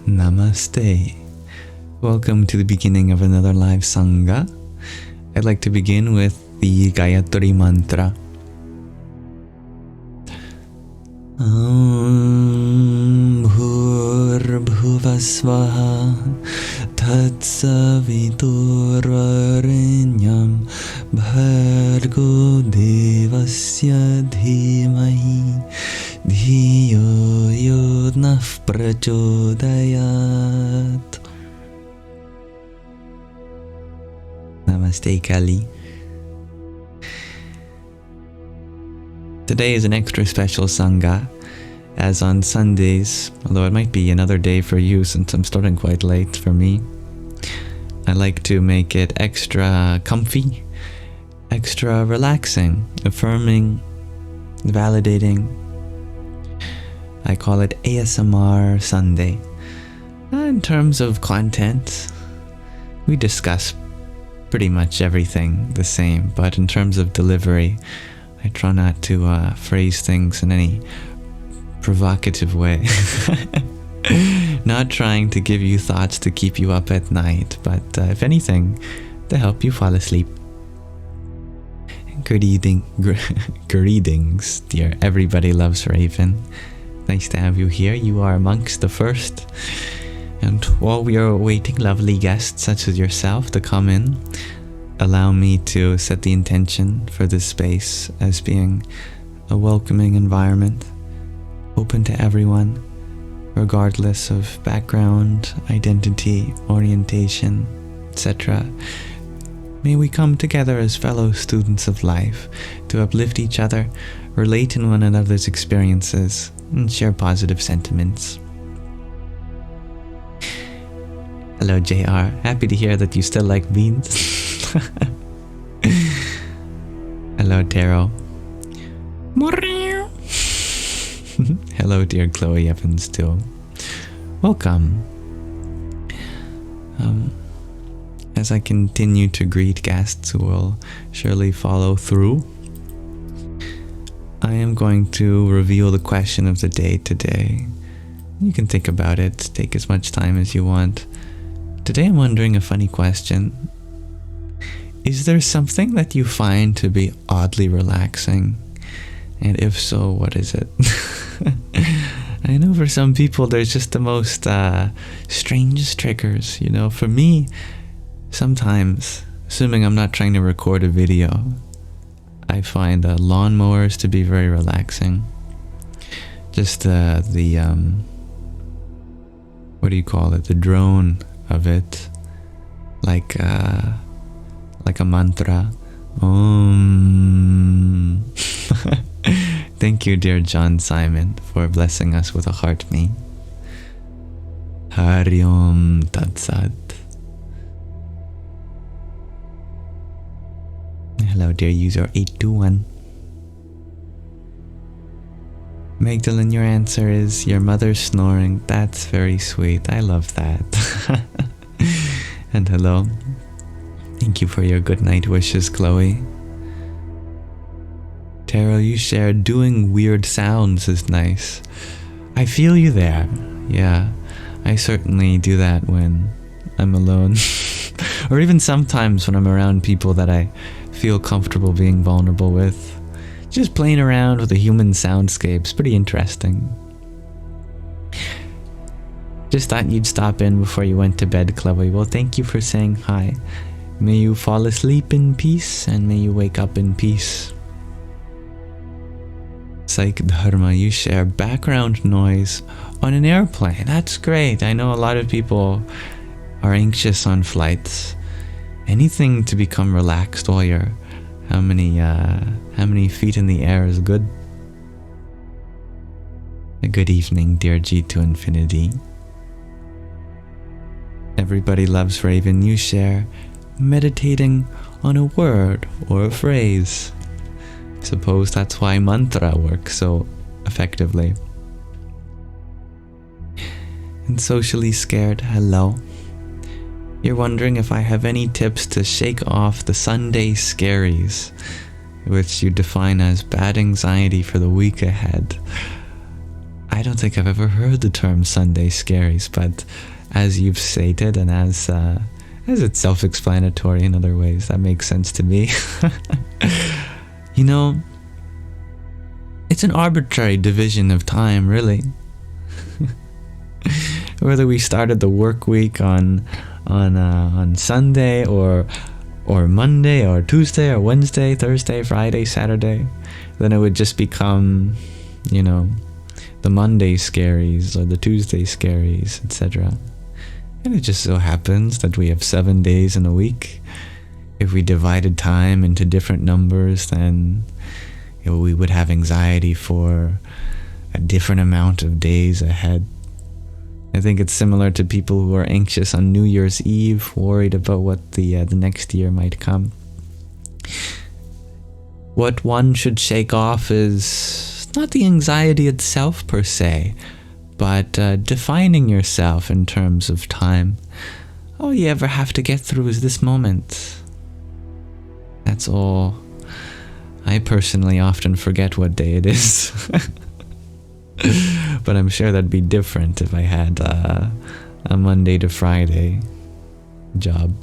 Namaste. Welcome to the beginning of another live Sangha. I'd like to begin with the Gayatri Mantra. Om Bhuvasvaha Tatsaviturvarenyam Bhargo Devasya Dhimahi Dhiyo Yodnah Prachodayat. Namaste, Kali. Today is an extra special Sangha, as on Sundays, although it might be another day for you since I'm starting quite late for me, I like to make it extra comfy, extra relaxing, affirming, validating. I call it ASMR Sunday. In terms of content, we discuss pretty much everything the same, but in terms of delivery, I try not to phrase things in any provocative way. Not trying to give you thoughts to keep you up at night, but if anything, to help you fall asleep. Greetings, dear Everybody Loves Raven. Nice to have you here. You are amongst the first. And while we are awaiting lovely guests such as yourself to come in, allow me to set the intention for this space as being a welcoming environment, open to everyone, regardless of background, identity, orientation, etc. May we come together as fellow students of life to uplift each other, relate in one another's experiences, and share positive sentiments. Hello, JR. Happy to hear that you still like beans. Hello, Taro. Hello, dear Chloe Evans, too. Welcome. As I continue to greet guests who will surely follow through, I am going to reveal the question of the day today. You can think about it, take as much time as you want. Today I'm wondering a funny question. Is there something that you find to be oddly relaxing? And if so, what is it? I know for some people there's just the most strangest triggers. You know, for me, sometimes, assuming I'm not trying to record a video, I find lawnmowers to be very relaxing. Just the what do you call it? The drone of it, like a mantra. Om. Thank you, dear John Simon, for blessing us with a heart me. Hari Om Tat Sat. Hello, dear user 821. Magdalene, your answer is your mother's snoring. That's very sweet. I love that. And hello. Thank you for your good night wishes, Chloe. Taro, you shared doing weird sounds is nice. I feel you there. Yeah, I certainly do that when I'm alone. Or even sometimes when I'm around people that I feel comfortable being vulnerable with. Just playing around with a human soundscape's pretty interesting. Just thought you'd stop in before you went to bed, Chloe. Well, thank you for saying hi. May you fall asleep in peace and may you wake up in peace. Psych Dharma, you share background noise on an airplane. That's great. I know a lot of people are anxious on flights. Anything to become relaxed while you're how many feet in the air is good. A good evening, dear G to infinity. Everybody Loves Raven, you share meditating on a word or a phrase. Suppose that's why mantra works so effectively. And Socially Scared, hello. You're wondering if I have any tips to shake off the Sunday scaries, which you define as bad anxiety for the week ahead. I I don't think I've ever heard the term Sunday scaries, but as you've stated, and as it's self-explanatory in other ways, that makes sense to me. You know, it's an arbitrary division of time, really. Whether we started the work week on Sunday or Monday or Tuesday or Wednesday, Thursday, Friday, Saturday, then it would just become, you know, the Monday scaries or the Tuesday scaries, etc. And it just so happens that we have 7 days in a week. If we divided time into different numbers, then we would have anxiety for a different amount of days ahead. I think it's similar to people who are anxious on New Year's Eve, worried about what the next year might come. What one should shake off is not the anxiety itself per se, but defining yourself in terms of time. All you ever have to get through is this moment. That's all. I personally often forget what day it is. But I'm sure that'd be different if I had a Monday to Friday job.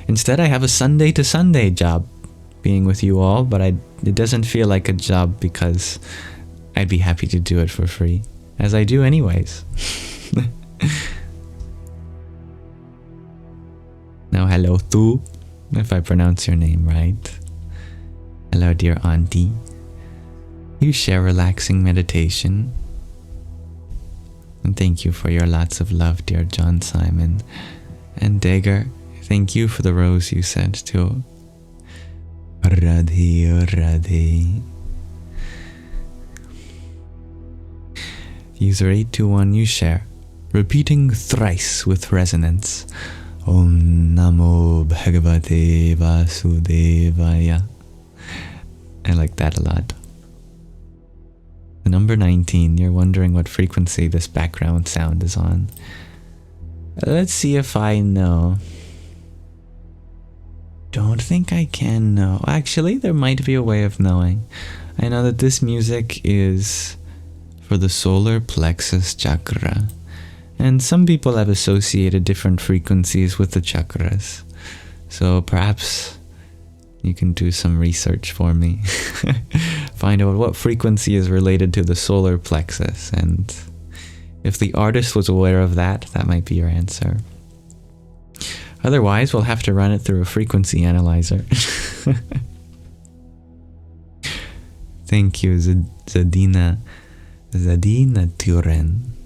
Instead, I have a Sunday to Sunday job, being with you all, but it doesn't feel like a job because I'd be happy to do it for free, as I do anyways. Now, hello, Tu, if I pronounce your name right. Hello, dear auntie. You share relaxing meditation. And thank you for your lots of love, dear John Simon. And Dagger, thank you for the rose you sent too. Radhe, Radhe. User 821, you share. Repeating thrice with resonance. Om Namo Bhagavate Vasudevaya. I like that a lot. Number 19, you're wondering what frequency this background sound is on. Let's see if I know. Don't think I can know. Actually, there might be a way of knowing. I know that this music is for the solar plexus chakra. And some people have associated different frequencies with the chakras. So perhaps you can do some research for me. Find out what frequency is related to the solar plexus. And if the artist was aware of that, that might be your answer. Otherwise, we'll have to run it through a frequency analyzer. Thank you, Zadina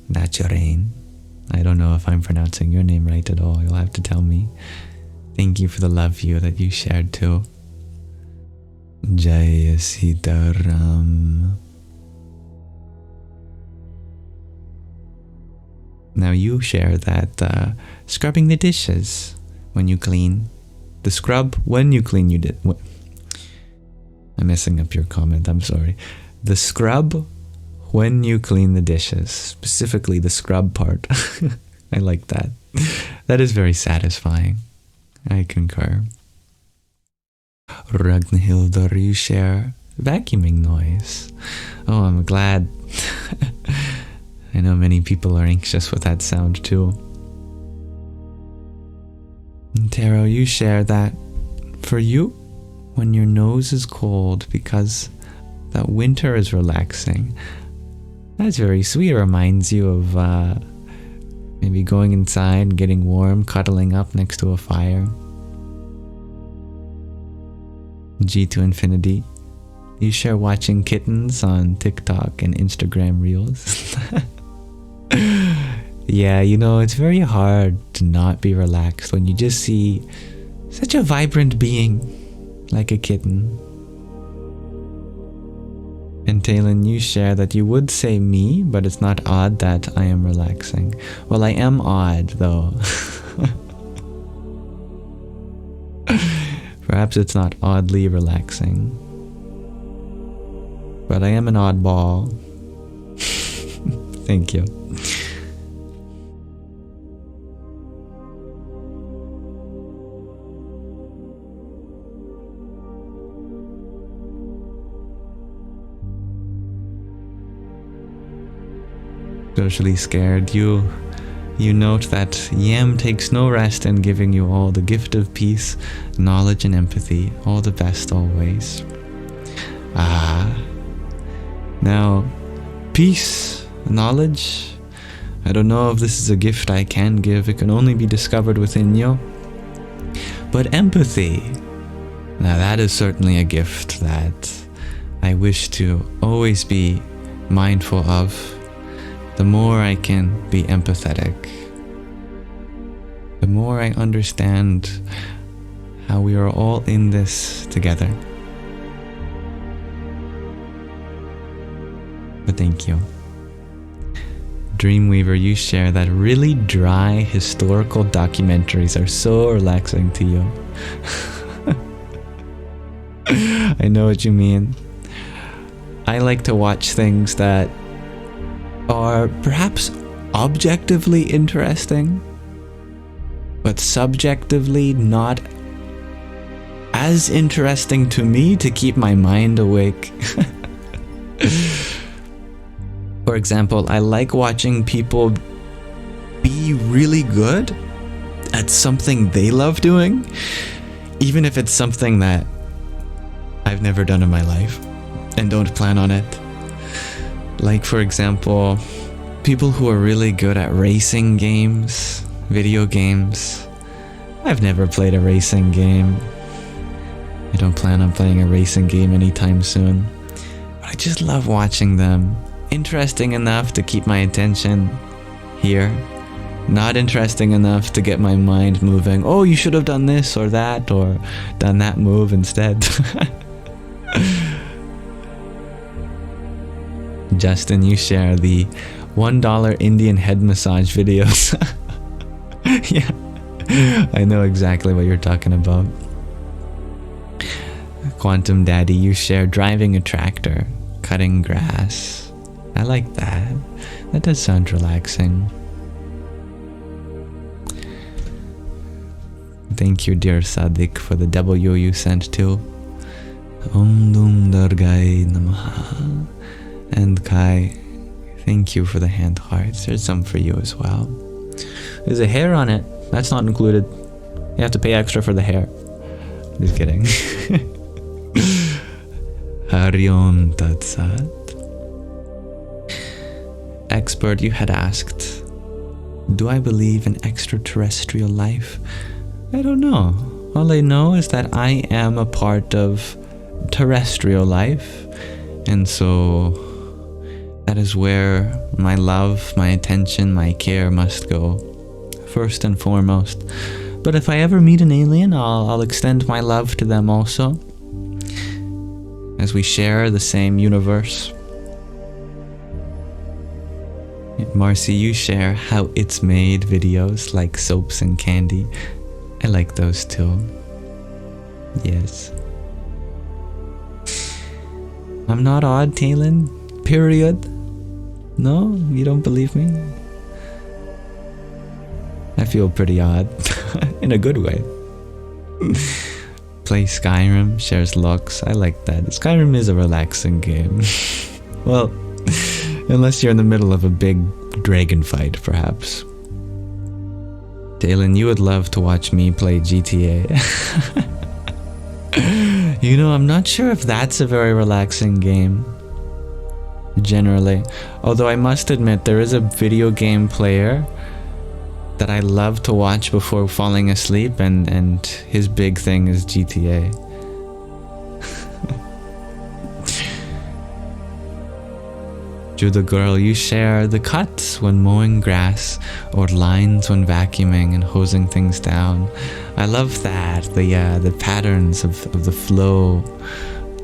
Naturen. I don't know if I'm pronouncing your name right at all. You'll have to tell me. Thank you for the love view that you shared too. Jaya Sitaram. Now you share that scrubbing the dishes when you clean. The scrub when you clean you did. I'm messing up your comment, I'm sorry. The scrub when you clean the dishes. Specifically the scrub part. I like that. That is very satisfying. I concur. Ragnhildar, you share vacuuming noise. Oh, I'm glad. I know many people are anxious with that sound too. And Taro, you share that for you, when your nose is cold because that winter is relaxing. That's very sweet. It reminds you of maybe going inside and getting warm, cuddling up next to a fire. G to infinity. You share watching kittens on TikTok and Instagram Reels. Yeah, you know, it's very hard to not be relaxed when you just see such a vibrant being like a kitten. And Talon, you share that you would say me, but it's not odd that I am relaxing. Well, I am odd, though. Perhaps it's not oddly relaxing. But I am an oddball. Thank you. socially scared, you note that Yam takes no rest in giving you all the gift of peace, knowledge, and empathy. All the best always. Now, peace, knowledge, I don't know if this is a gift I can give. It can only be discovered within you. But empathy, now that is certainly a gift that I wish to always be mindful of. The more I can be empathetic, the more I understand how we are all in this together. But thank you. Dreamweaver, you share that really dry historical documentaries are so relaxing to you. I know what you mean. I like to watch things that are perhaps objectively interesting, but subjectively not as interesting to me to keep my mind awake. For example, I like watching people be really good at something they love doing, even if it's something that I've never done in my life and don't plan on it. Like, for example, people who are really good at racing games, video games. I've never played a racing game. I don't plan on playing a racing game anytime soon. But I just love watching them. Interesting enough to keep my attention here. Not interesting enough to get my mind moving. Oh, you should have done this or that, or done that move instead. Justin, you share the $1 Indian head massage videos. Yeah, I know exactly what you're talking about. Quantum Daddy, you share driving a tractor, cutting grass. I like that. That does sound relaxing. Thank you, dear Sadik, for the W you sent to. Om Dum Durgai Namaha. And Kai, thank you for the hand hearts. There's some for you as well. There's a hair on it. That's not included. You have to pay extra for the hair. Just kidding. Hari Om Tat Sat. Expert, you had asked, do I believe in extraterrestrial life? I don't know. All I know is that I am a part of terrestrial life, and so that is where my love, my attention, my care must go, first and foremost. But if I ever meet an alien, I'll extend my love to them also, as we share the same universe. Marcy, you share how it's made videos like soaps and candy. I like those too. Yes. I'm not odd, Talon. Period. No? You don't believe me? I feel pretty odd. In a good way. Play Skyrim, shares looks. I like that. Skyrim is a relaxing game. Well, unless you're in the middle of a big dragon fight, perhaps. Talon, you would love to watch me play GTA. You know, I'm not sure if that's a very relaxing game. Generally. Although I must admit, there is a video game player that I love to watch before falling asleep, and his big thing is GTA. Judah Girl, you share the cuts when mowing grass, or lines when vacuuming and hosing things down. I love that, the patterns of the flow,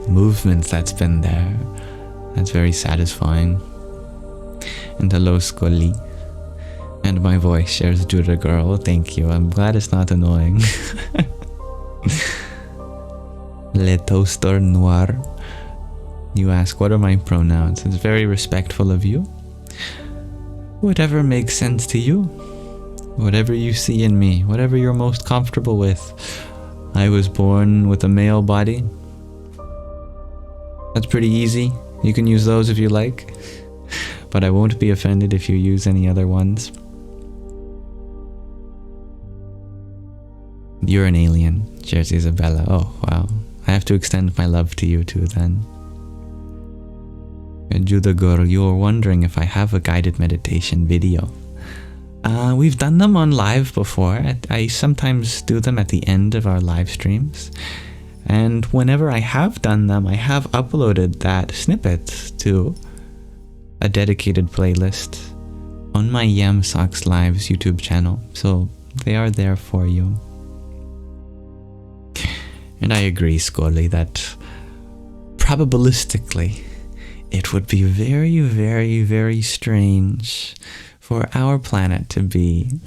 movements that's been there. That's very satisfying. And hello, Scully. And my voice shares Judah Girl. Thank you. I'm glad it's not annoying. Le Toaster Noir. You ask, what are my pronouns? It's very respectful of you. Whatever makes sense to you. Whatever you see in me. Whatever you're most comfortable with. I was born with a male body. That's pretty easy. You can use those if you like. but I won't be offended if you use any other ones. You're an alien, shares Isabella. Oh, wow. I have to extend my love to you too then. Judagur, you're wondering if I have a guided meditation video. We've done them on live before. I sometimes do them at the end of our live streams. And whenever I have done them, I have uploaded that snippet to a dedicated playlist on my Yamsox Lives YouTube channel. So they are there for you. And I agree, Scully, that probabilistically, it would be very, very, very strange for our planet to be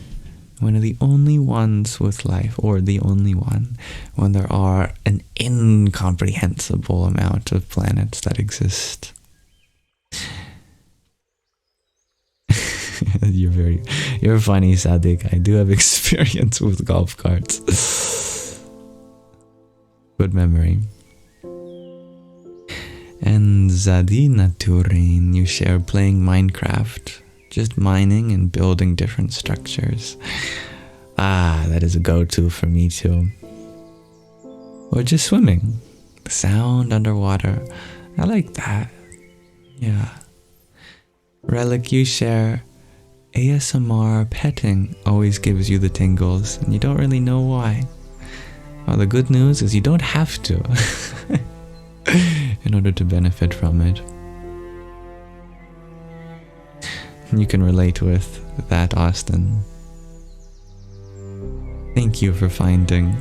one of the only ones with life, or the only one, when there are an incomprehensible amount of planets that exist. You're funny, Sadiq. I do have experience with golf carts. Good memory. And Zadina Turin, you share playing Minecraft, just mining and building different structures. That is a go-to for me too. Or just swimming. Sound underwater. I like that. Yeah. Relic, you share ASMR petting always gives you the tingles, and you don't really know why. Well, the good news is you don't have to in order to benefit from it. You can relate with that, Austin. Thank you for finding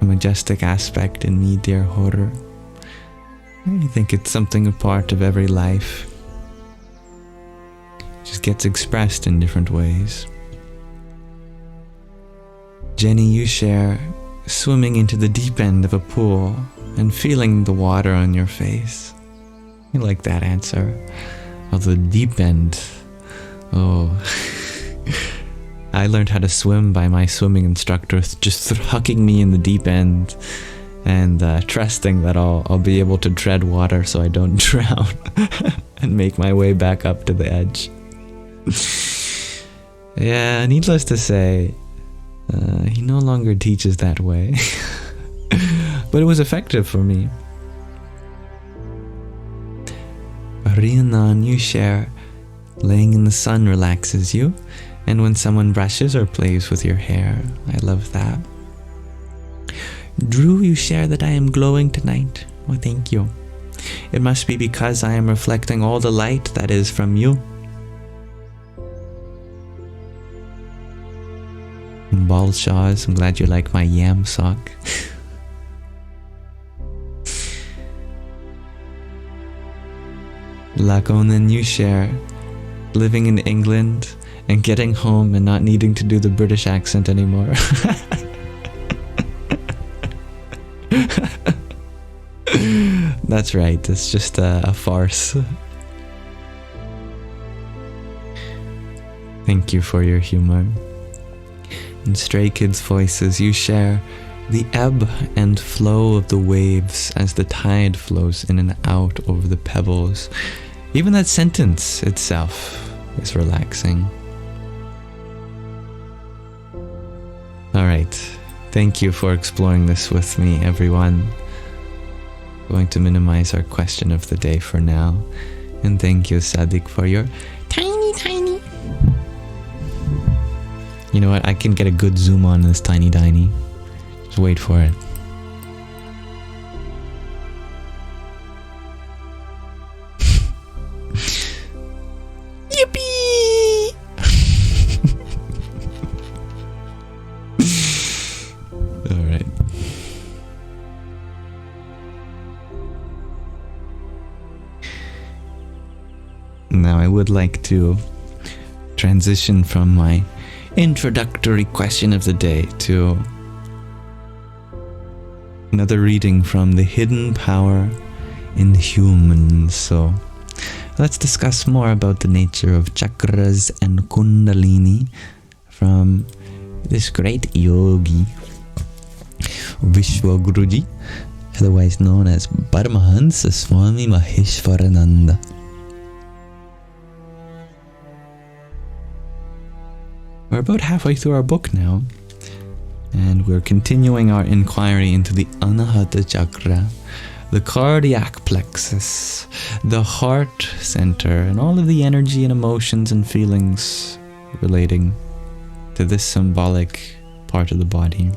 a majestic aspect in me, dear horror. I think it's something a part of every life. It just gets expressed in different ways. Jenny, you share swimming into the deep end of a pool and feeling the water on your face. I like that answer. Of the deep end. Oh. I learned how to swim by my swimming instructor just hucking me in the deep end and trusting that I'll be able to tread water so I don't drown and make my way back up to the edge. Yeah, needless to say, he no longer teaches that way. But it was effective for me. Rianan, you share laying in the sun relaxes you, and when someone brushes or plays with your hair. I love that. Drew, you share that I am glowing tonight. Oh, thank you. It must be because I am reflecting all the light that is from you. Balshaws, I'm glad you like my yam sock. Lakonen, you share living in England and getting home and not needing to do the British accent anymore. That's right, it's just a farce. Thank you for your humor. In Stray Kids Voices, you share the ebb and flow of the waves as the tide flows in and out over the pebbles. Even that sentence itself is relaxing. Alright, thank you for exploring this with me, everyone. Going to minimize our question of the day for now. And thank you, Sadiq, for your tiny. You know what? I can get a good zoom on this tiny. Just wait for it. Yippee! Alright. Now I would like to transition from my introductory question of the day to another reading from The Hidden Power in Humans. So let's discuss more about the nature of chakras and kundalini from this great yogi, Vishwa Guruji, otherwise known as Paramahansa Swami Maheshwarananda. We're about halfway through our book now, and we're continuing our inquiry into the Anahata Chakra, the cardiac plexus, the heart center, and all of the energy and emotions and feelings relating to this symbolic part of the body.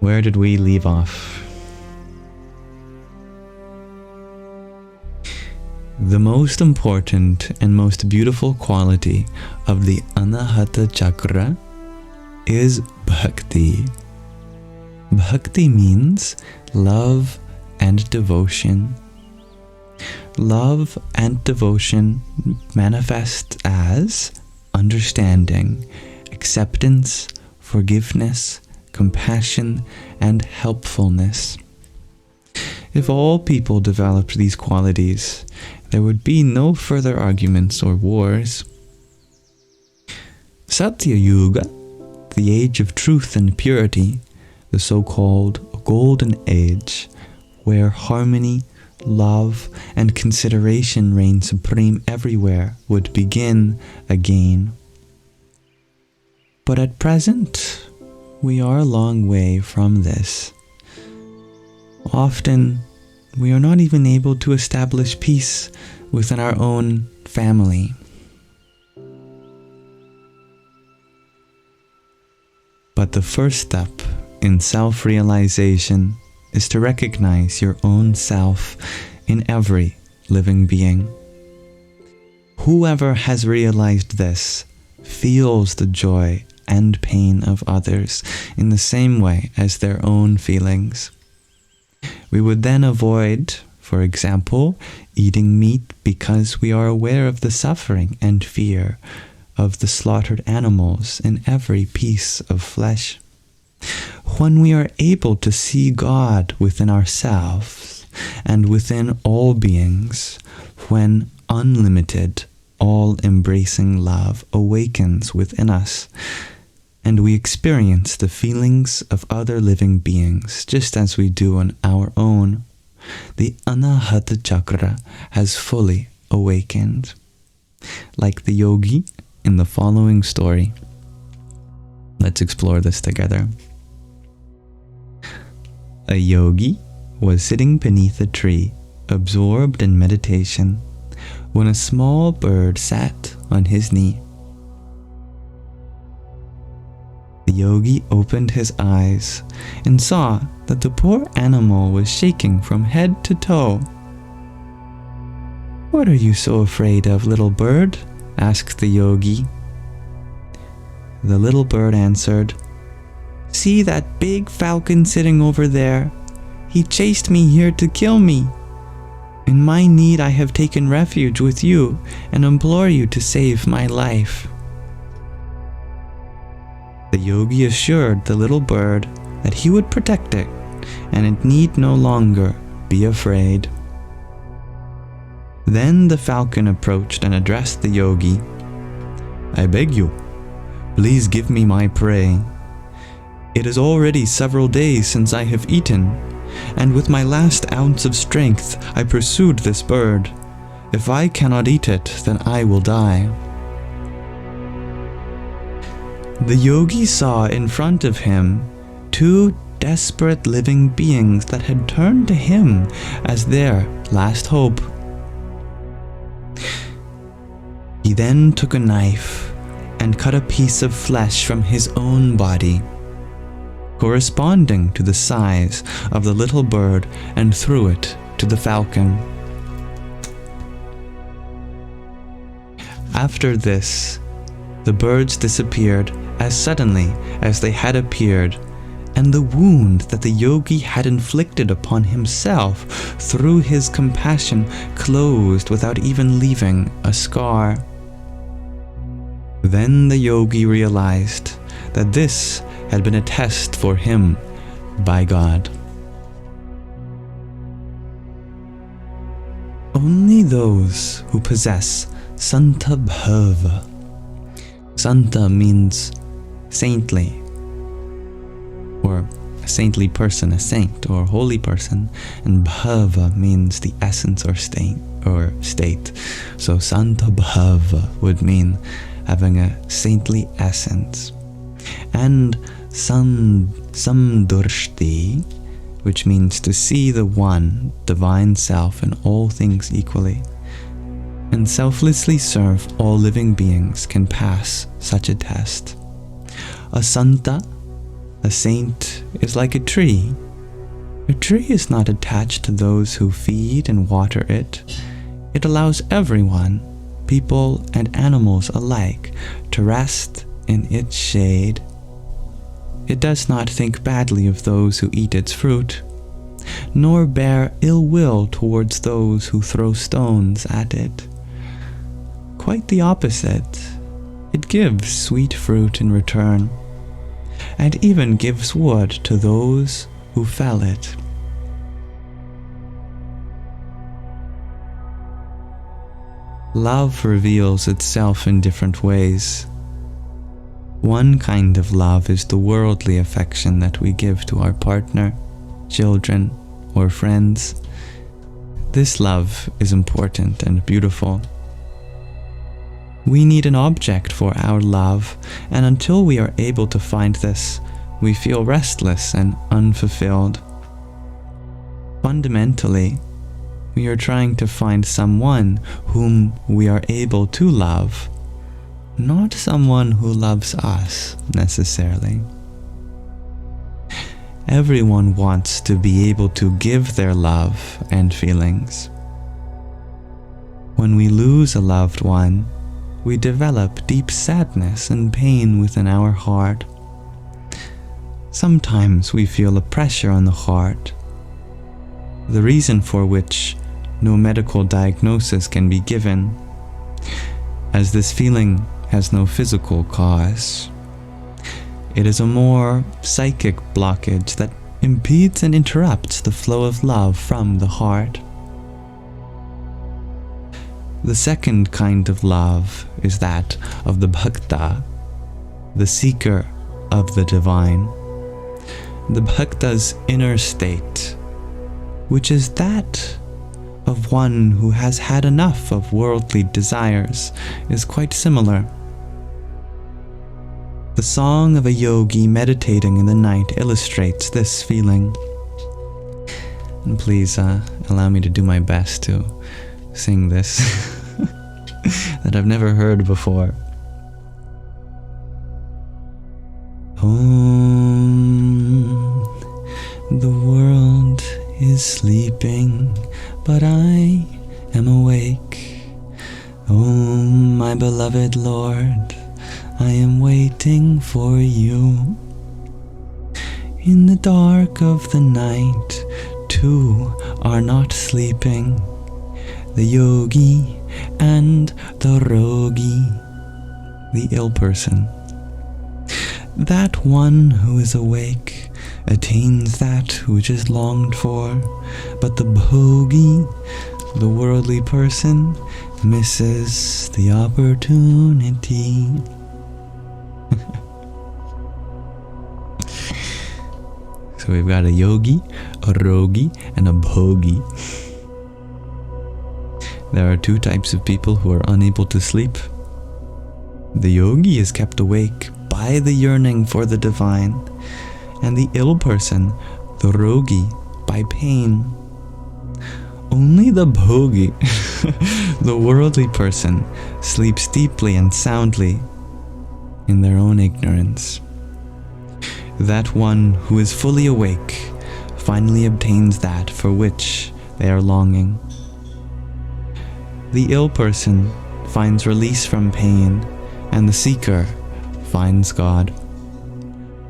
Where did we leave off? The most important and most beautiful quality of the Anahata Chakra is bhakti. Bhakti means love and devotion. Love and devotion manifest as understanding, acceptance, forgiveness, compassion, and helpfulness. If all people developed these qualities, there would be no further arguments or wars. Satya Yuga, the age of truth and purity, the so-called golden age, where harmony, love, and consideration reign supreme everywhere, would begin again. But at present, we are a long way from this. Often, we are not even able to establish peace within our own family. But the first step in self-realization is to recognize your own self in every living being. Whoever has realized this feels the joy and pain of others in the same way as their own feelings. We would then avoid, for example, eating meat because we are aware of the suffering and fear of the slaughtered animals in every piece of flesh. When we are able to see God within ourselves and within all beings, when unlimited, all-embracing love awakens within us, and we experience the feelings of other living beings just as we do on our own, the Anahata Chakra has fully awakened. Like the yogi in the following story. Let's explore this together. A yogi was sitting beneath a tree, absorbed in meditation, when a small bird sat on his knee. The yogi opened his eyes and saw that the poor animal was shaking from head to toe. "What are you so afraid of, little bird?" asked the yogi. The little bird answered, "See that big falcon sitting over there? He chased me here to kill me. In my need I have taken refuge with you and implore you to save my life." The yogi assured the little bird that he would protect it and it need no longer be afraid. Then the falcon approached and addressed the yogi. "I beg you, please give me my prey. It is already several days since I have eaten, and with my last ounce of strength I pursued this bird. If I cannot eat it, then I will die." The yogi saw in front of him two desperate living beings that had turned to him as their last hope. He then took a knife and cut a piece of flesh from his own body, corresponding to the size of the little bird, and threw it to the falcon. After this, the birds disappeared as suddenly as they had appeared, and the wound that the yogi had inflicted upon himself through his compassion closed without even leaving a scar. Then the yogi realized that this had been a test for him by God. Only those who possess Santa Bhava. Santa means saintly, or saintly person, a saint or holy person, and bhava means the essence or state. So Santa Bhava would mean having a saintly essence. And Samdurshti, which means to see the one divine self in all things equally, and selflessly serve all living beings, can pass such a test. A Santa, a saint, is like a tree. A tree is not attached to those who feed and water it. It allows everyone, people and animals alike, to rest in its shade. It does not think badly of those who eat its fruit, nor bear ill will towards those who throw stones at it. Quite the opposite. It gives sweet fruit in return, and even gives wood to those who fell it. Love reveals itself in different ways. One kind of love is the worldly affection that we give to our partner, children, or friends. This love is important and beautiful. We need an object for our love, and until we are able to find this, we feel restless and unfulfilled. Fundamentally, we are trying to find someone whom we are able to love, not someone who loves us necessarily. Everyone wants to be able to give their love and feelings. When we lose a loved one, we develop deep sadness and pain within our heart. Sometimes we feel a pressure on the heart, the reason for which no medical diagnosis can be given, as this feeling has no physical cause. It is a more psychic blockage that impedes and interrupts the flow of love from the heart. The second kind of love is that of the bhakta, the seeker of the divine. The bhakta's inner state, which is that of one who has had enough of worldly desires, is quite similar. The song of a yogi meditating in the night illustrates this feeling. And please allow me to do my best to sing this that I've never heard before. The world is sleeping, but I am awake. Oh, my beloved Lord, I am waiting for you. In the dark of the night, two are not sleeping, the yogi and the rogi, the ill person. That one who is awake attains that which is longed for, but the bhogi, the worldly person, misses the opportunity. So we've got a yogi, a rogi, and a bhogi. There are two types of people who are unable to sleep. The yogi is kept awake by the yearning for the divine, and the ill person, the rogi, by pain. Only the bhogi, the worldly person, sleeps deeply and soundly in their own ignorance. That one who is fully awake finally obtains that for which they are longing. The ill person finds release from pain, and the seeker finds God.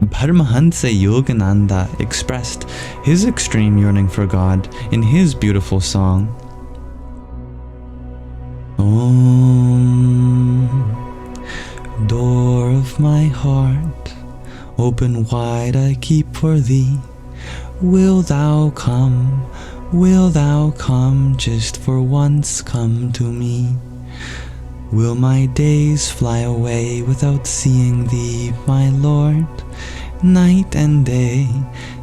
Paramahansa Yogananda expressed his extreme yearning for God in his beautiful song. Om, door of my heart, open wide I keep for thee. Will thou come, just for once come to me? Will my days fly away without seeing thee, my Lord? Night and day,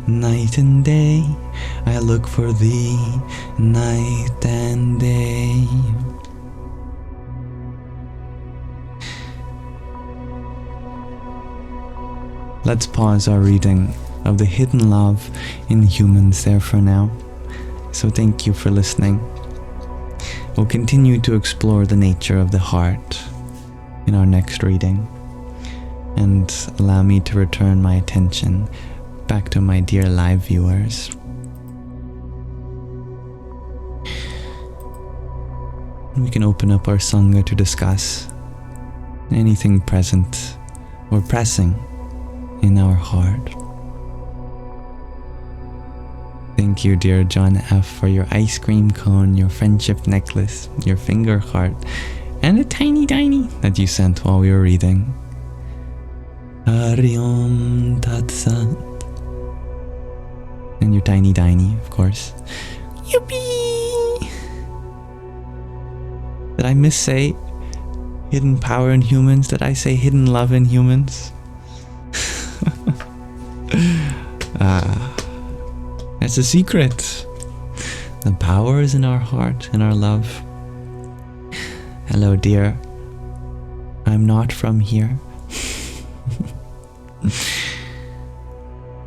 night and day, I look for thee, night and day. Let's pause our reading of the hidden love in humans there for now. So thank you for listening. We'll continue to explore the nature of the heart in our next reading, and allow me to return my attention back to my dear live viewers. We can open up our Sangha to discuss anything present or pressing in our heart. Thank you, dear John F., for your ice cream cone, your friendship necklace, your finger heart, and a tiny that you sent while we were reading. Hari Om Tat Sat. And your tiny, of course. Yippee! Did I missay hidden power in humans? Did I say hidden love in humans? That's a secret. The power is in our heart, in our love. Hello, dear. I'm not from here.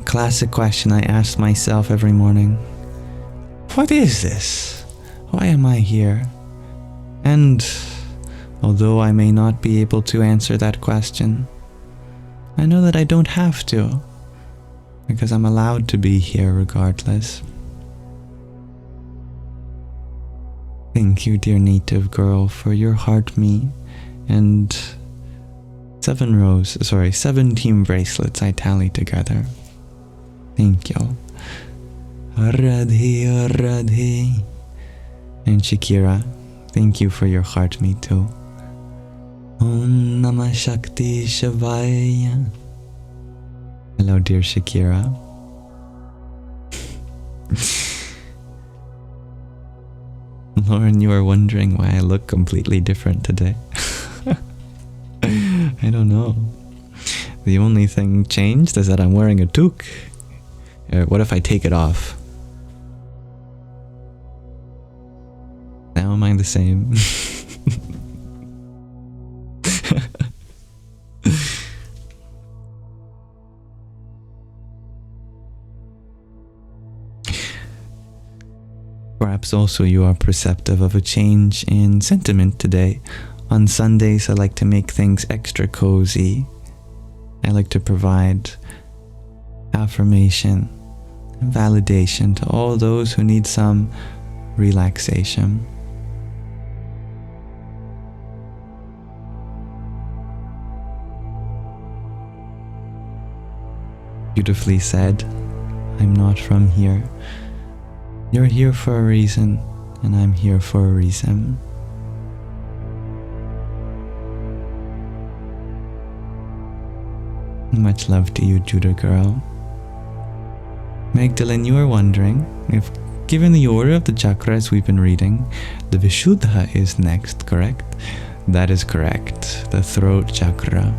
Classic question I ask myself every morning. What is this? Why am I here? And although I may not be able to answer that question, I know that I don't have to, because I'm allowed to be here regardless. Thank you, dear native girl, for your heart me and 17 bracelets I tally together. Thank you. Radhe, Radhe. And Shakira, thank you for your heart me too. Om Namah Shakti Shavaya. Hello, dear Shakira. Lauren, you are wondering why I look completely different today. I don't know. The only thing changed is that I'm wearing a toque. What if I take it off? Now am I the same? Perhaps also you are perceptive of a change in sentiment today. On Sundays, I like to make things extra cozy. I like to provide affirmation and validation to all those who need some relaxation. Beautifully said. I'm not from here. You're here for a reason, and I'm here for a reason. Much love to you, Judah girl. Magdalene, you are wondering if, given the order of the chakras we've been reading, the Vishuddha is next, correct? That is correct. The throat chakra.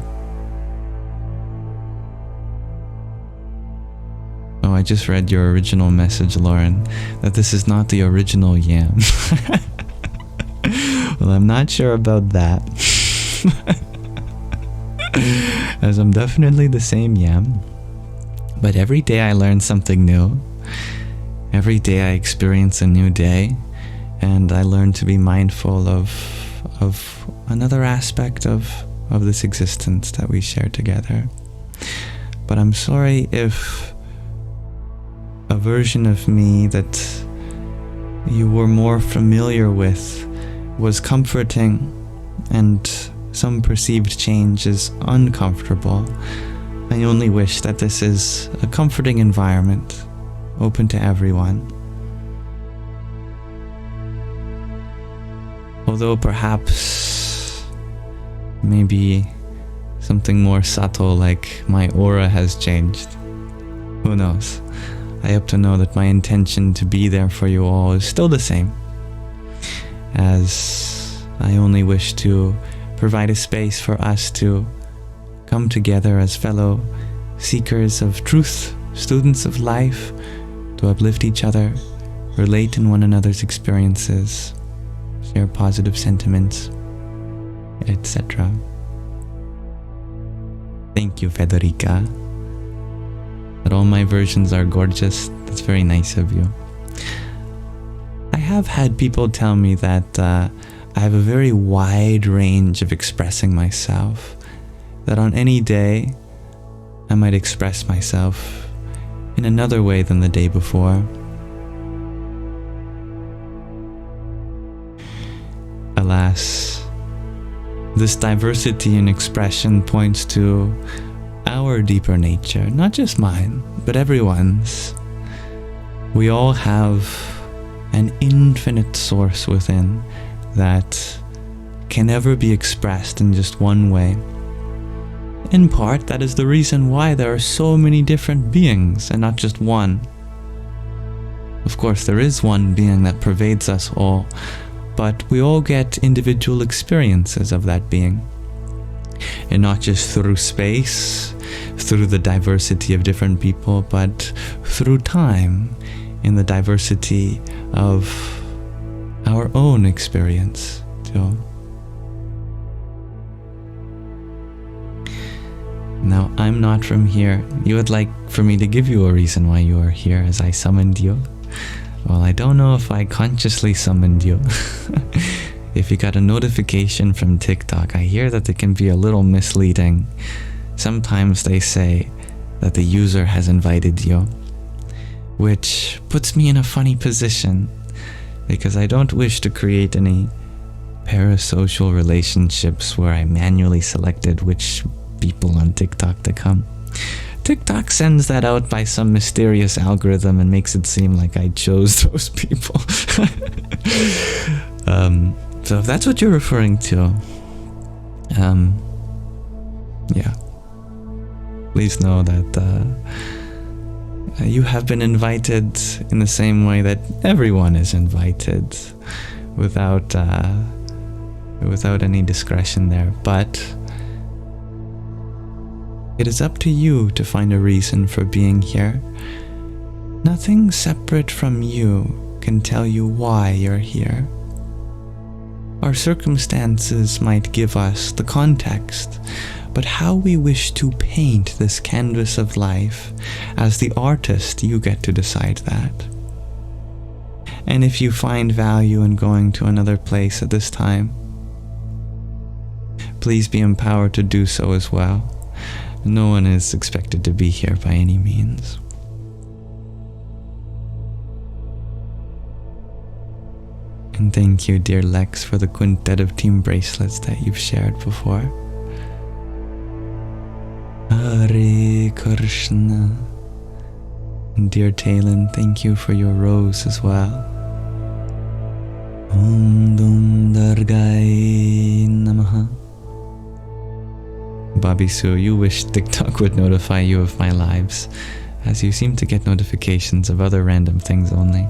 Oh, I just read your original message, Lauren, that this is not the original yam. Well, I'm not sure about that. As I'm definitely the same yam. But every day I learn something new. Every day I experience a new day. And I learn to be mindful of another aspect of this existence that we share together. But I'm sorry if a version of me that you were more familiar with was comforting and some perceived change is uncomfortable. I only wish that this is a comforting environment, open to everyone. Although perhaps maybe something more subtle like my aura has changed. Who knows? I hope to know that my intention to be there for you all is still the same, as I only wish to provide a space for us to come together as fellow seekers of truth, students of life, to uplift each other, relate in one another's experiences, share positive sentiments, etc. Thank you, Federica. That all my versions are gorgeous. That's very nice of you. I have had people tell me that I have a very wide range of expressing myself, that on any day I might express myself in another way than the day before. Alas, this diversity in expression points to our deeper nature, not just mine, but everyone's. We all have an infinite source within that can never be expressed in just one way. In part, that is the reason why there are so many different beings and not just one. Of course, there is one being that pervades us all, but we all get individual experiences of that being. And not just through space, through the diversity of different people, but through time, in the diversity of our own experience too. Now, I'm not from here. You would like for me to give you a reason why you are here as I summoned you? Well, I don't know if I consciously summoned you. If you got a notification from TikTok, I hear that it can be a little misleading. Sometimes they say that the user has invited you, which puts me in a funny position because I don't wish to create any parasocial relationships where I manually selected which people on TikTok to come. TikTok sends that out by some mysterious algorithm and makes it seem like I chose those people. So if that's what you're referring to, yeah, please know that you have been invited in the same way that everyone is invited, without any discretion there. But it is up to you to find a reason for being here. Nothing separate from you can tell you why you're here. Our circumstances might give us the context, but how we wish to paint this canvas of life, as the artist, you get to decide that. And if you find value in going to another place at this time, please be empowered to do so as well. No one is expected to be here by any means. And thank you, dear Lex, for the quintet of team bracelets that you've shared before. Hare Krishna. And dear Talon, thank you for your rose as well. Om Dum Durgai Namaha. Bobby Sue, you wish TikTok would notify you of my lives, as you seem to get notifications of other random things only.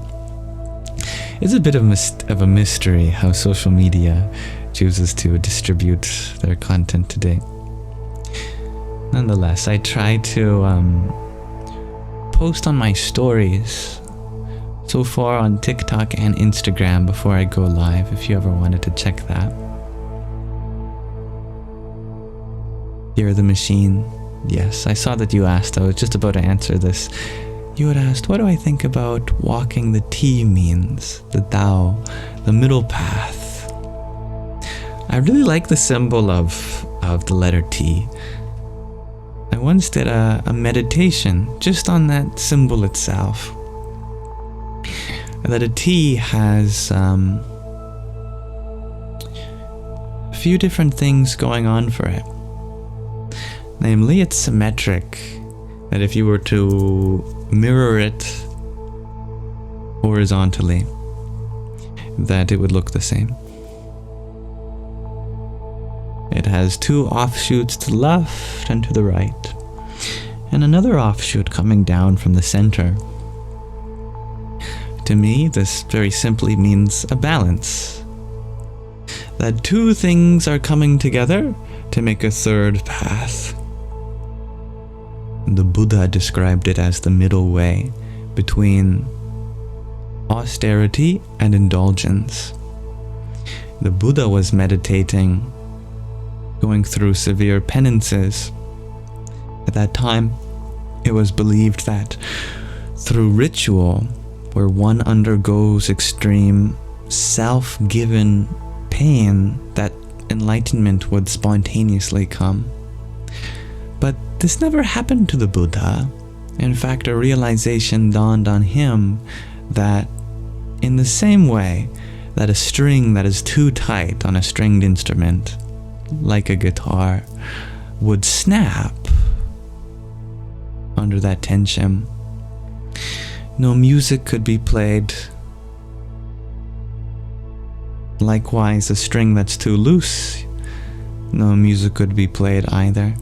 It's a bit of a mystery how social media chooses to distribute their content today. Nonetheless, I try to post on my stories so far on TikTok and Instagram before I go live, if you ever wanted to check that. You're the machine. Yes, I saw that you asked. I was just about to answer this. You had asked, what do I think about walking the T means, the Tao, the middle path? I really like the symbol of the letter T. I once did a meditation just on that symbol itself. That a T has a few different things going on for it. Namely, it's symmetric, that if you were to mirror it horizontally, that it would look the same. It has two offshoots to the left and to the right, and another offshoot coming down from the center. To me, this very simply means a balance. That two things are coming together to make a third path. The Buddha described it as the middle way between austerity and indulgence. The Buddha was meditating, going through severe penances. At that time, it was believed that through ritual, where one undergoes extreme self-given pain, that enlightenment would spontaneously come. But this never happened to the Buddha. In fact, a realization dawned on him that in the same way that a string that is too tight on a stringed instrument, like a guitar, would snap under that tension, no music could be played. Likewise, a string that's too loose, no music could be played either.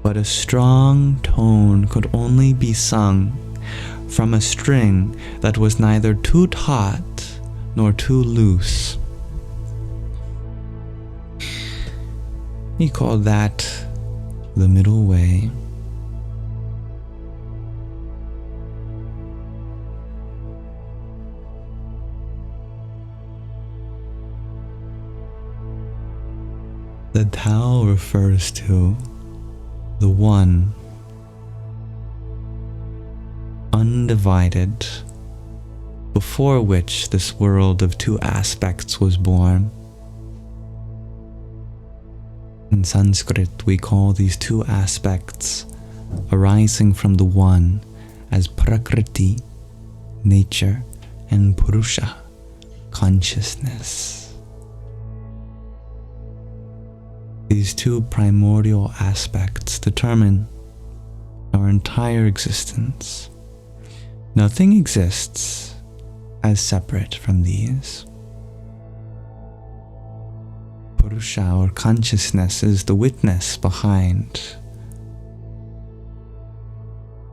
But a strong tone could only be sung from a string that was neither too taut nor too loose. He called that the middle way. The Tao refers to the one, undivided, before which this world of two aspects was born. In Sanskrit, we call these two aspects arising from the one as Prakriti, nature, and Purusha, consciousness. These two primordial aspects determine our entire existence. Nothing exists as separate from these. Purusha, or consciousness, is the witness behind,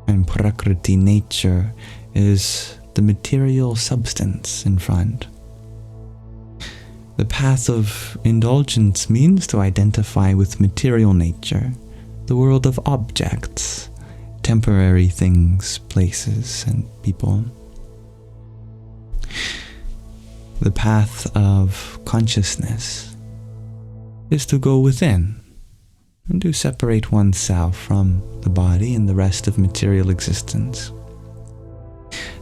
and Prakriti, nature, is the material substance in front. The path of indulgence means to identify with material nature, the world of objects, temporary things, places, and people. The path of consciousness is to go within and to separate oneself from the body and the rest of material existence.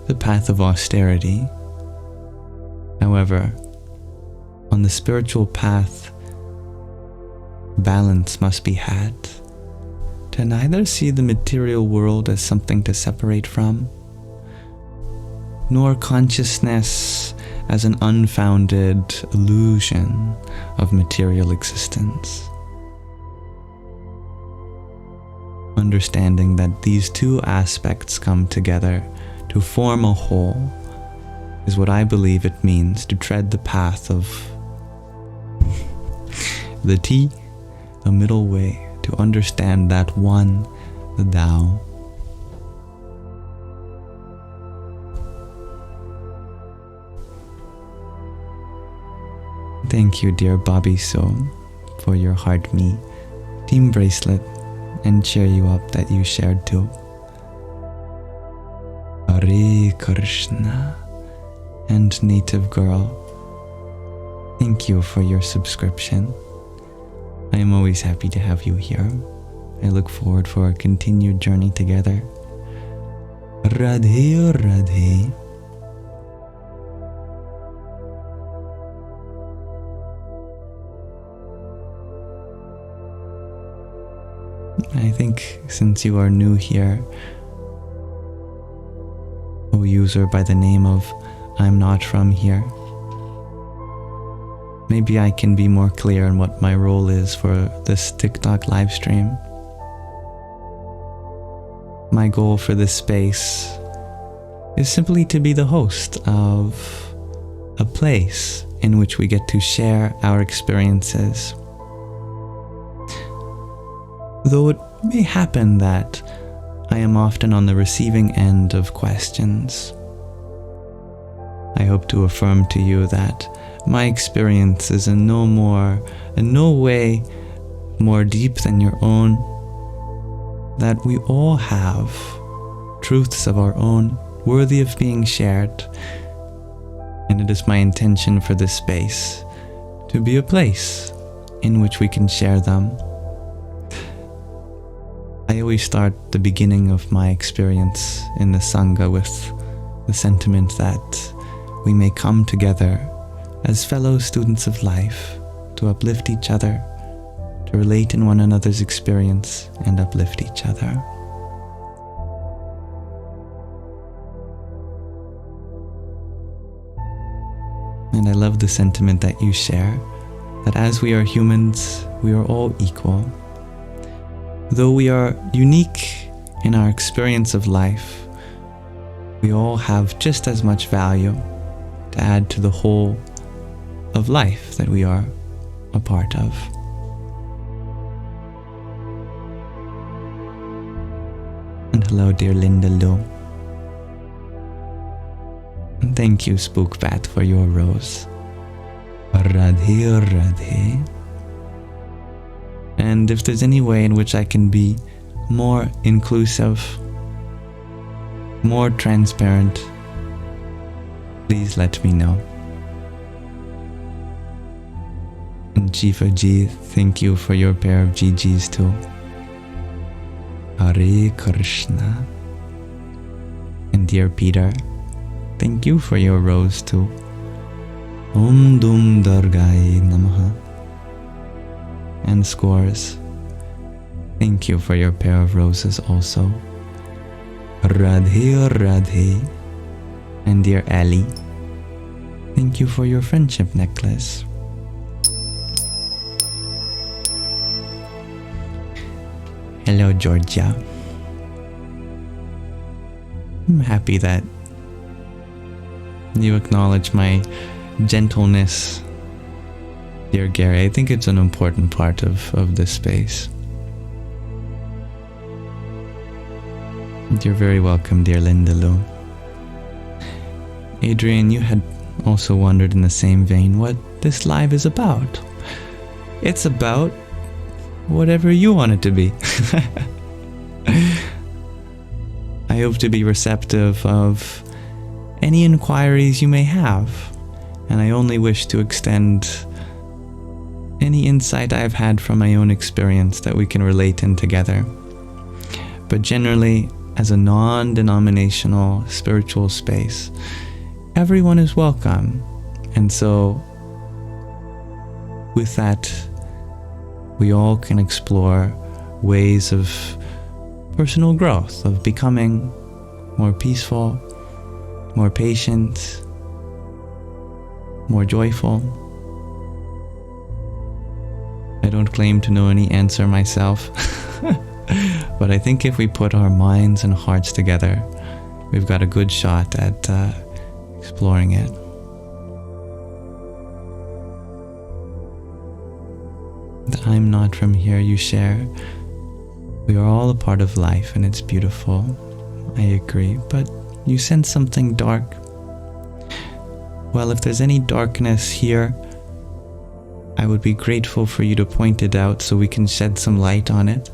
The path of austerity, however, on the spiritual path, balance must be had, to neither see the material world as something to separate from, nor consciousness as an unfounded illusion of material existence. Understanding that these two aspects come together to form a whole is what I believe it means to tread the path of the T, the middle way, to understand that one, the Tao. Thank you, dear Bobby So, for your heart me, team bracelet, and cheer you up that you shared too. Hare Krishna, and Native Girl, thank you for your subscription. I am always happy to have you here. I look forward for a continued journey together. Radhe Radhe. I think since you are new here, O user by the name of I'm Not From Here, maybe I can be more clear on what my role is for this TikTok live stream. My goal for this space is simply to be the host of a place in which we get to share our experiences. Though it may happen that I am often on the receiving end of questions, I hope to affirm to you that my experience is in no way more deep than your own, that we all have truths of our own worthy of being shared, and it is my intention for this space to be a place in which we can share them. I always start the beginning of my experience in the Sangha with the sentiment that we may come together as fellow students of life to uplift each other, to relate in one another's experience and uplift each other. And I love the sentiment that you share, that as we are humans, we are all equal. Though we are unique in our experience of life, we all have just as much value to add to the whole of life that we are a part of. And hello, dear Linda Lu. And thank you, Spookbat, for your rose. Radhe Radhe. And if there's any way in which I can be more inclusive, more transparent, please let me know. And Jifa G, thank you for your pair of GGs too. Hare Krishna. And dear Peter, thank you for your rose too. Om Dum Durgaye Namaha. And Scores, thank you for your pair of roses also. Radhe Radhe. And dear Ali, thank you for your friendship necklace. Hello, Georgia. I'm happy that you acknowledge my gentleness, dear Gary. I think it's an important part of this space. You're very welcome, dear Linda Lu. Adrian, you had also wondered in the same vein what this live is about. It's about whatever you want it to be. I hope to be receptive of any inquiries you may have, and I only wish to extend any insight I've had from my own experience that we can relate in together. But generally, as a non-denominational spiritual space, everyone is welcome. And so, with that, we all can explore ways of personal growth, of becoming more peaceful, more patient, more joyful. I don't claim to know any answer myself, but I think if we put our minds and hearts together, we've got a good shot at exploring it. I'm not from here, you share. We are all a part of life and it's beautiful. I agree, but you sense something dark. Well, if there's any darkness here, I would be grateful for you to point it out so we can shed some light on it.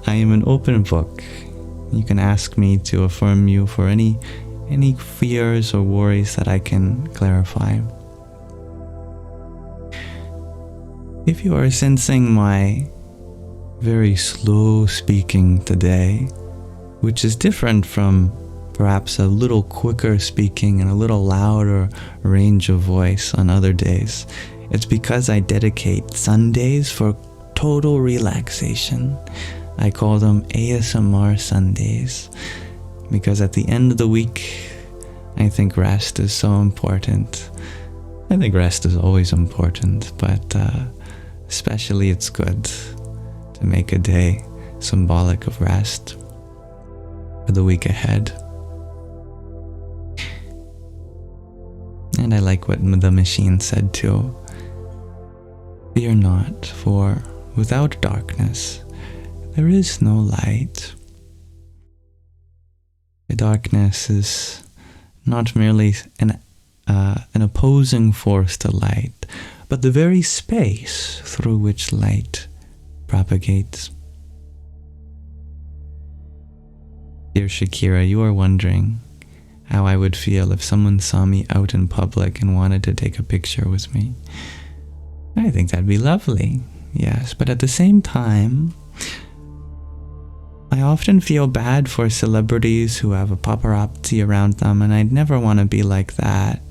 I am an open book. You can ask me to affirm you for any fears or worries that I can clarify. If you are sensing my very slow speaking today, which is different from perhaps a little quicker speaking and a little louder range of voice on other days, it's because I dedicate Sundays for total relaxation. I call them ASMR Sundays, because at the end of the week, I think rest is so important. I think rest is always important, but especially it's good to make a day symbolic of rest for the week ahead. And I like what the machine said too. Fear not, for without darkness, there is no light. The darkness is not merely an opposing force to light, but the very space through which light propagates. Dear Shakira, you are wondering how I would feel if someone saw me out in public and wanted to take a picture with me. I think that'd be lovely, yes, but at the same time, I often feel bad for celebrities who have a paparazzi around them, and I'd never want to be like that.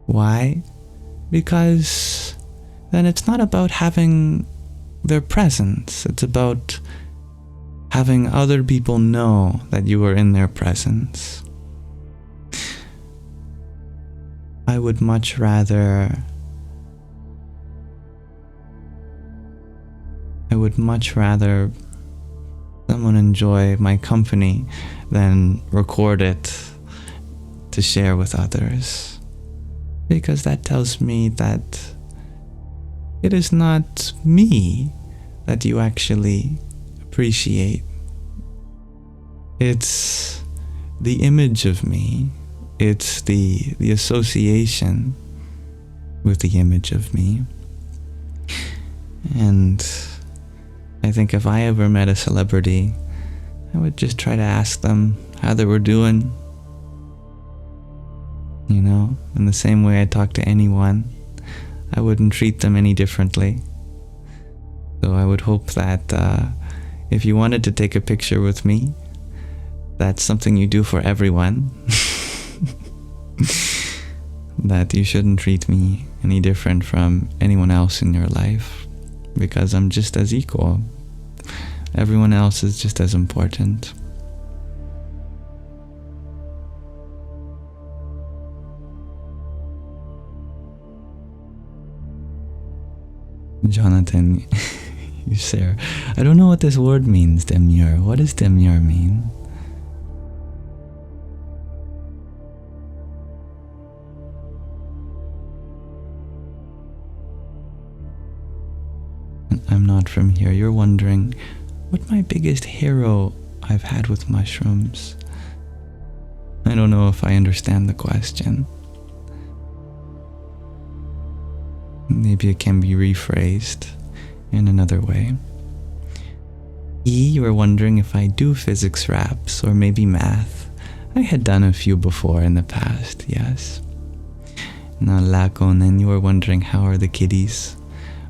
Why? Because then it's not about having their presence, it's about having other people know that you are in their presence. I would much rather someone enjoy my company than record it to share with others. Because that tells me that it is not me that you actually appreciate. It's the image of me. It's the association with the image of me. And I think if I ever met a celebrity, I would just try to ask them how they were doing. You know, in the same way I talk to anyone, I wouldn't treat them any differently. So I would hope that if you wanted to take a picture with me, that's something you do for everyone. That you shouldn't treat me any different from anyone else in your life, because I'm just as equal. Everyone else is just as important. Jonathan, you share. I don't know what this word means, demure. What does demure mean? I'm not from here. You're wondering what my biggest hero I've had with mushrooms. I don't know if I understand the question. Maybe it can be rephrased in another way. You were wondering if I do physics raps or maybe math. I had done a few before in the past, yes. Now Lakon, and you were wondering how are the kitties?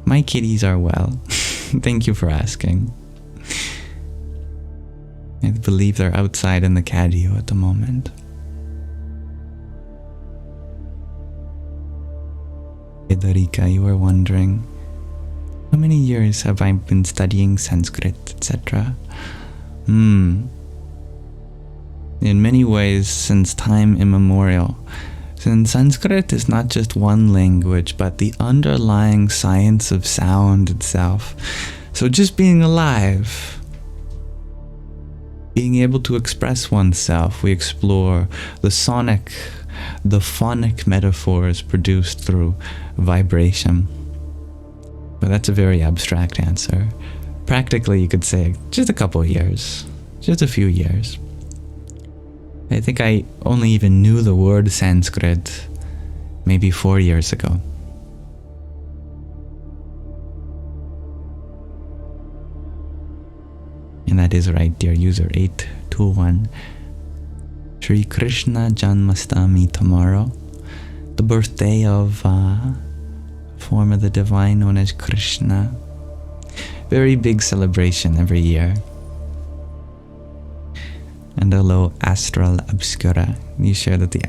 My kitties are well. Thank you for asking. I believe they're outside in the catio at the moment. Edarika, you were wondering, how many years have I been studying Sanskrit, etc.? In many ways, since time immemorial. Since Sanskrit is not just one language, but the underlying science of sound itself. So just being alive, being able to express oneself, we explore the phonic metaphors produced through vibration. But that's a very abstract answer. Practically, you could say just a couple of years, just a few years. I think I only even knew the word Sanskrit maybe 4 years ago. And that is right, dear user 821. Shri Krishna Janmastami tomorrow, the birthday of a form of the divine known as Krishna. Very big celebration every year. And hello, Astral Obscura. You share that the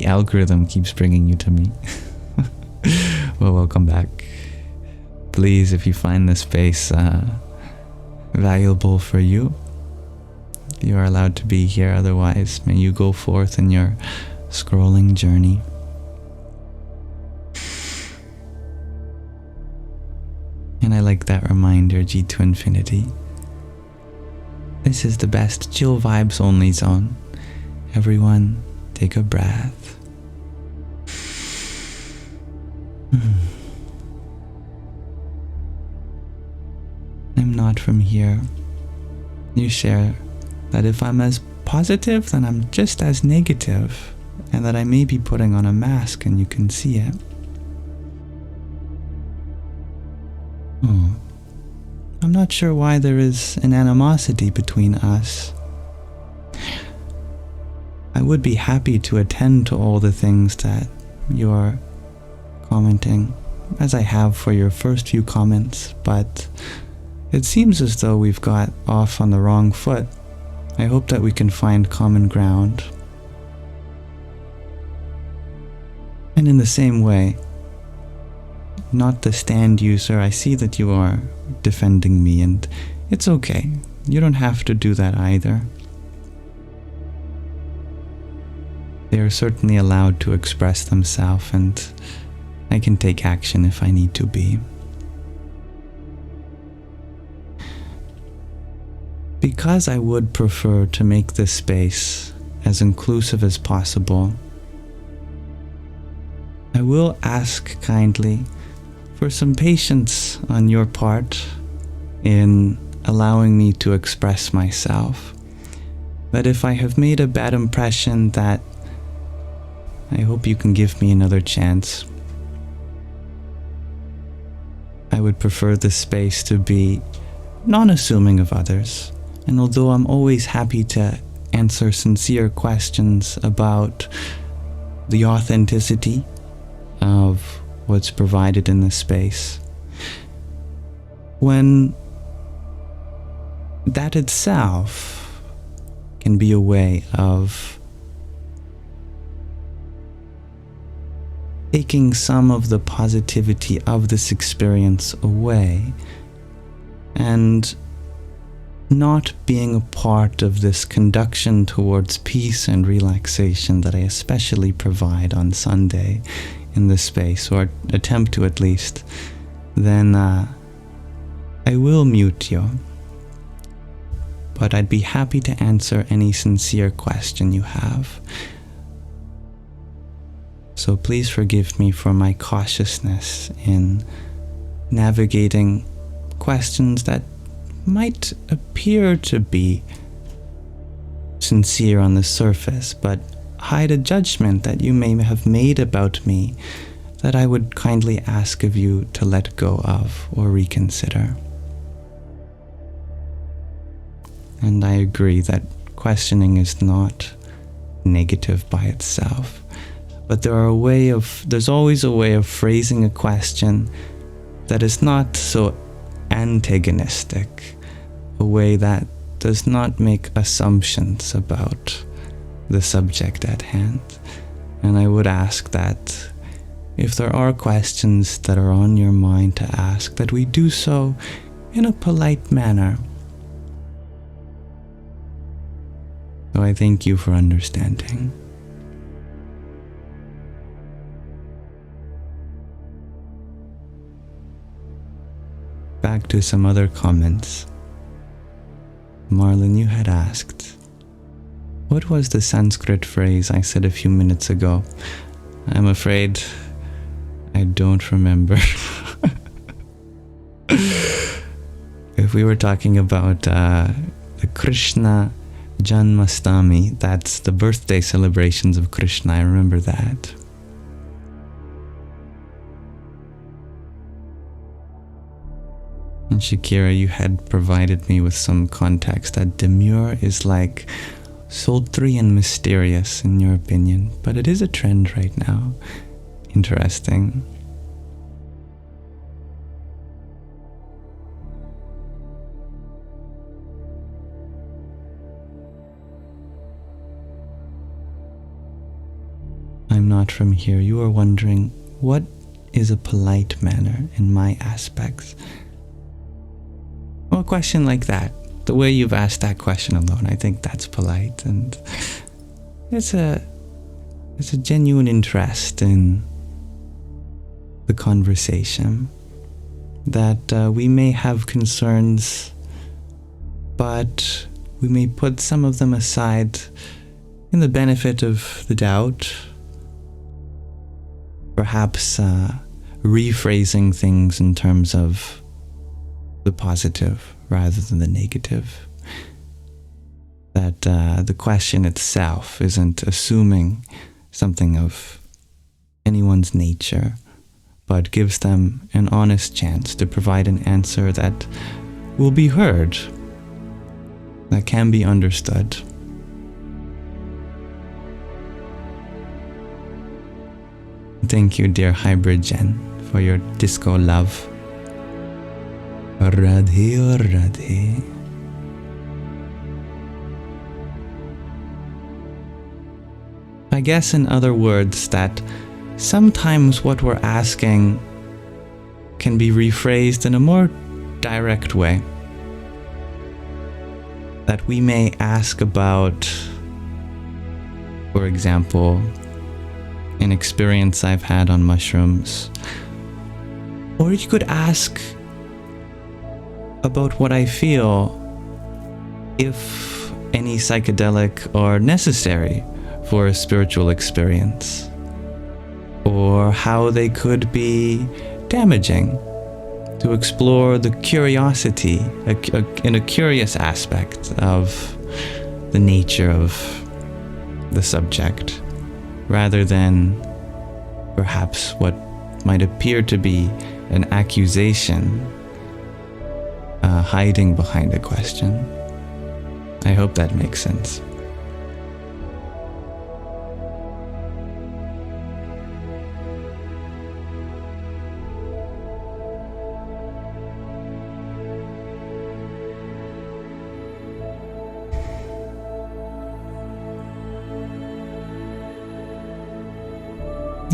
algorithm keeps bringing you to me. Well, welcome back. Please, if you find this space valuable for you, you are allowed to be here. Otherwise, may you go forth in your scrolling journey. And I like that reminder, G to infinity. This is the best chill vibes only zone. Everyone, take a breath. I'm not from here. You share that if I'm as positive, then I'm just as negative, and that I may be putting on a mask and you can see it. I'm not sure why there is an animosity between us. I would be happy to attend to all the things that you're commenting, as I have for your first few comments, but it seems as though we've got off on the wrong foot. I hope that we can find common ground. And in the same way, not the stand user, I see that you are defending me, and it's okay. You don't have to do that either. They are certainly allowed to express themselves, and I can take action if I need to be. Because I would prefer to make this space as inclusive as possible, I will ask kindly for some patience on your part in allowing me to express myself. But if I have made a bad impression, that I hope you can give me another chance. I would prefer this space to be non-assuming of others, and although I'm always happy to answer sincere questions about the authenticity of what's provided in this space, when that itself can be a way of taking some of the positivity of this experience away and not being a part of this conduction towards peace and relaxation that I especially provide on Sunday in this space, or attempt to at least, then I will mute you. But I'd be happy to answer any sincere question you have. So please forgive me for my cautiousness in navigating questions that might appear to be sincere on the surface, but hide a judgment that you may have made about me that I would kindly ask of you to let go of or reconsider. And I agree that questioning is not negative by itself, but there's always a way of phrasing a question that is not so antagonistic, a way that does not make assumptions about the subject at hand. And I would ask that if there are questions that are on your mind to ask, that we do so in a polite manner. So I thank you for understanding. Back to some other comments. Marlon, you had asked, what was the Sanskrit phrase I said a few minutes ago? I'm afraid I don't remember. If we were talking about the Krishna Janmastami, that's the birthday celebrations of Krishna, I remember that. And Shakira, you had provided me with some context that demure is like sultry and mysterious in your opinion, but it is a trend right now. Interesting. I'm not from here. You are wondering, what is a polite manner in my aspects? Well, a question like that, the way you've asked that question alone, I think that's polite, and it's a genuine interest in the conversation, that we may have concerns, but we may put some of them aside in the benefit of the doubt, perhaps rephrasing things in terms of the positive rather than the negative. That the question itself isn't assuming something of anyone's nature, but gives them an honest chance to provide an answer that will be heard, that can be understood. Thank you, dear Hybrid Jen, for your disco love. Radhe Radhe. I guess, in other words, that sometimes what we're asking can be rephrased in a more direct way. That we may ask about, for example, an experience I've had on mushrooms. Or you could ask about what I feel, if any psychedelic are necessary for a spiritual experience, or how they could be damaging, to explore the curiosity, in a curious aspect of the nature of the subject, rather than perhaps what might appear to be an accusation hiding behind a question. I hope that makes sense.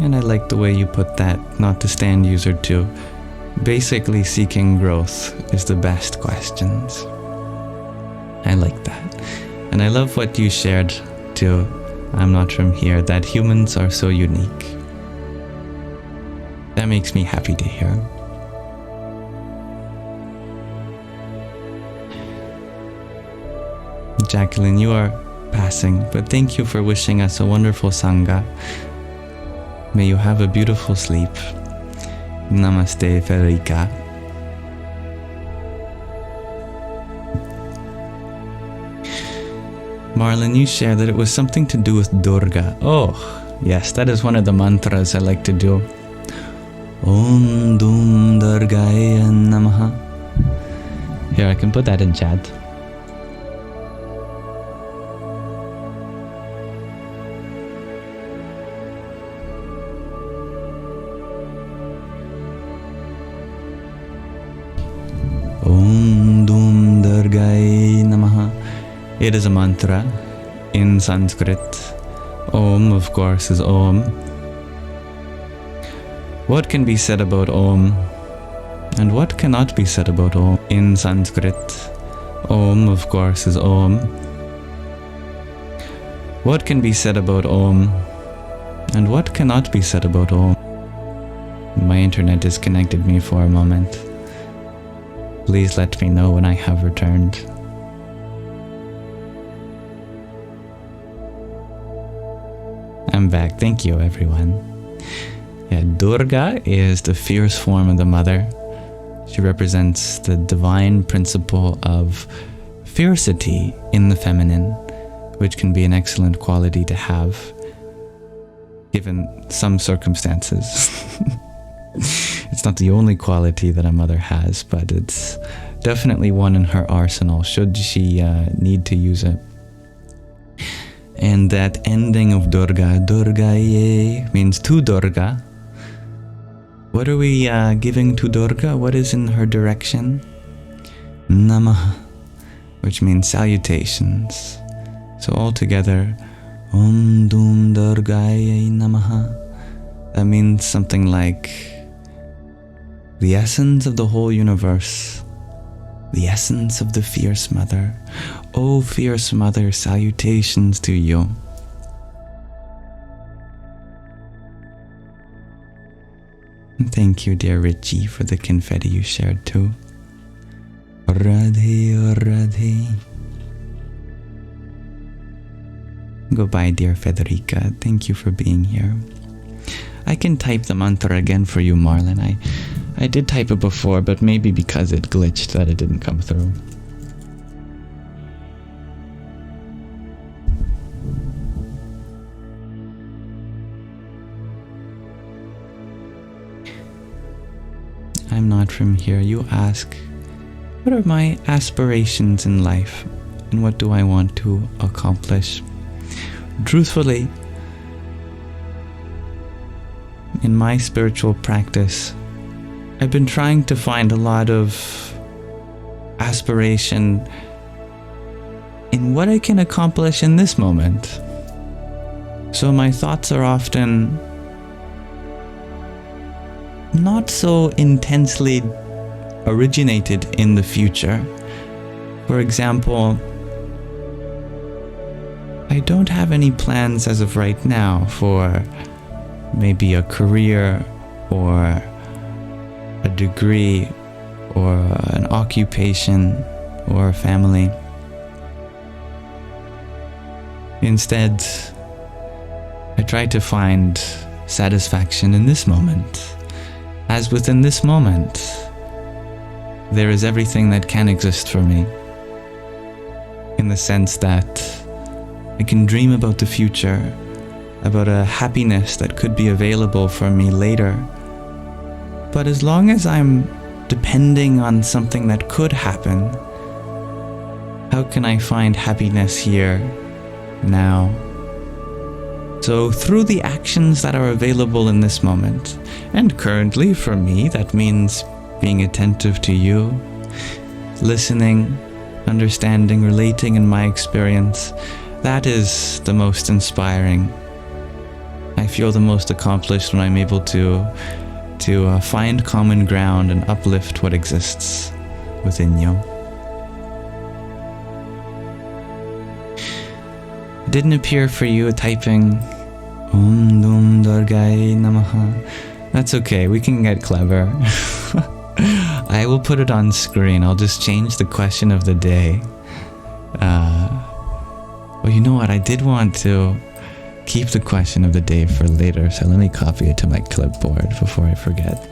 And I like the way you put that, not to stand user two. Basically, seeking growth is the best questions. I like that. And I love what you shared too, I'm not from here, that humans are so unique. That makes me happy to hear. Jacqueline, you are passing, but thank you for wishing us a wonderful Sangha. May you have a beautiful sleep. Namaste, Federica. Marlon, you shared that it was something to do with Durga. Oh, yes, that is one of the mantras I like to do. Om Dum Durgaya Namaha. Here, I can put that in chat. Om Dum Durgai Namaha. It is a mantra in Sanskrit. Om, of course, is Om. What can be said about Om, and what cannot be said about Om in Sanskrit? Om, of course, is Om. What can be said about Om, and what cannot be said about Om? My internet disconnected me for a moment. Please let me know when I have returned. I'm back. Thank you, everyone. Yeah, Durga is the fierce form of the mother. She represents the divine principle of fiercity in the feminine, which can be an excellent quality to have, given some circumstances. It's not the only quality that a mother has, but it's definitely one in her arsenal, should she need to use it. And that ending of Durga, Durgaye, means to Durga. What are we giving to Durga? What is in her direction? Namah, which means salutations. So altogether, Om Dum Durgaye Namaha. That means something like the essence of the whole universe, the essence of the fierce mother. O fierce mother, salutations to you. And thank you, dear Richie, for the confetti you shared too. Radhe, Radhe. Goodbye, dear Federica. Thank you for being here. I can type the mantra again for you, Marlon. I did type it before, but maybe because it glitched that it didn't come through. I'm not from here. You ask What are my aspirations in life, and what do I want to accomplish? Truthfully, in my spiritual practice, I've been trying to find a lot of aspiration in what I can accomplish in this moment. So my thoughts are often not so intensely originated in the future. For example, I don't have any plans as of right now for maybe a career or a degree or an occupation or a family. Instead, I try to find satisfaction in this moment, as within this moment, there is everything that can exist for me, in the sense that I can dream about the future, about a happiness that could be available for me later. But as long as I'm depending on something that could happen, how can I find happiness here, now? So through the actions that are available in this moment, and currently for me, that means being attentive to you, listening, understanding, relating in my experience, that is the most inspiring. I feel the most accomplished when I'm able to find common ground and uplift what exists within you. It didn't appear for you typing Om Dum Durgai Namaha. That's okay, we can get clever. I will put it on screen. I'll just change the question of the day. Well, you know what? I did want to keep the question of the day for later, so let me copy it to my clipboard before I forget.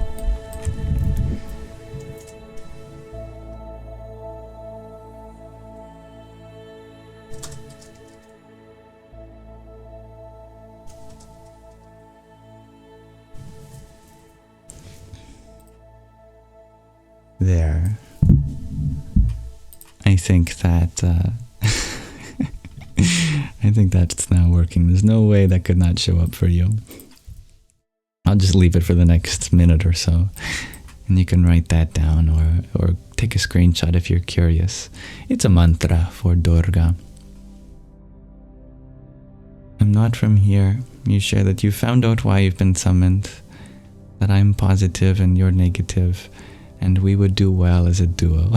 There. I think that I think that's now working. There's no way that could not show up for you. I'll just leave it for the next minute or so, and you can write that down or take a screenshot if you're curious. It's a mantra for Durga. I'm not from here. You share that you found out why you've been summoned, that I'm positive and you're negative, and we would do well as a duo.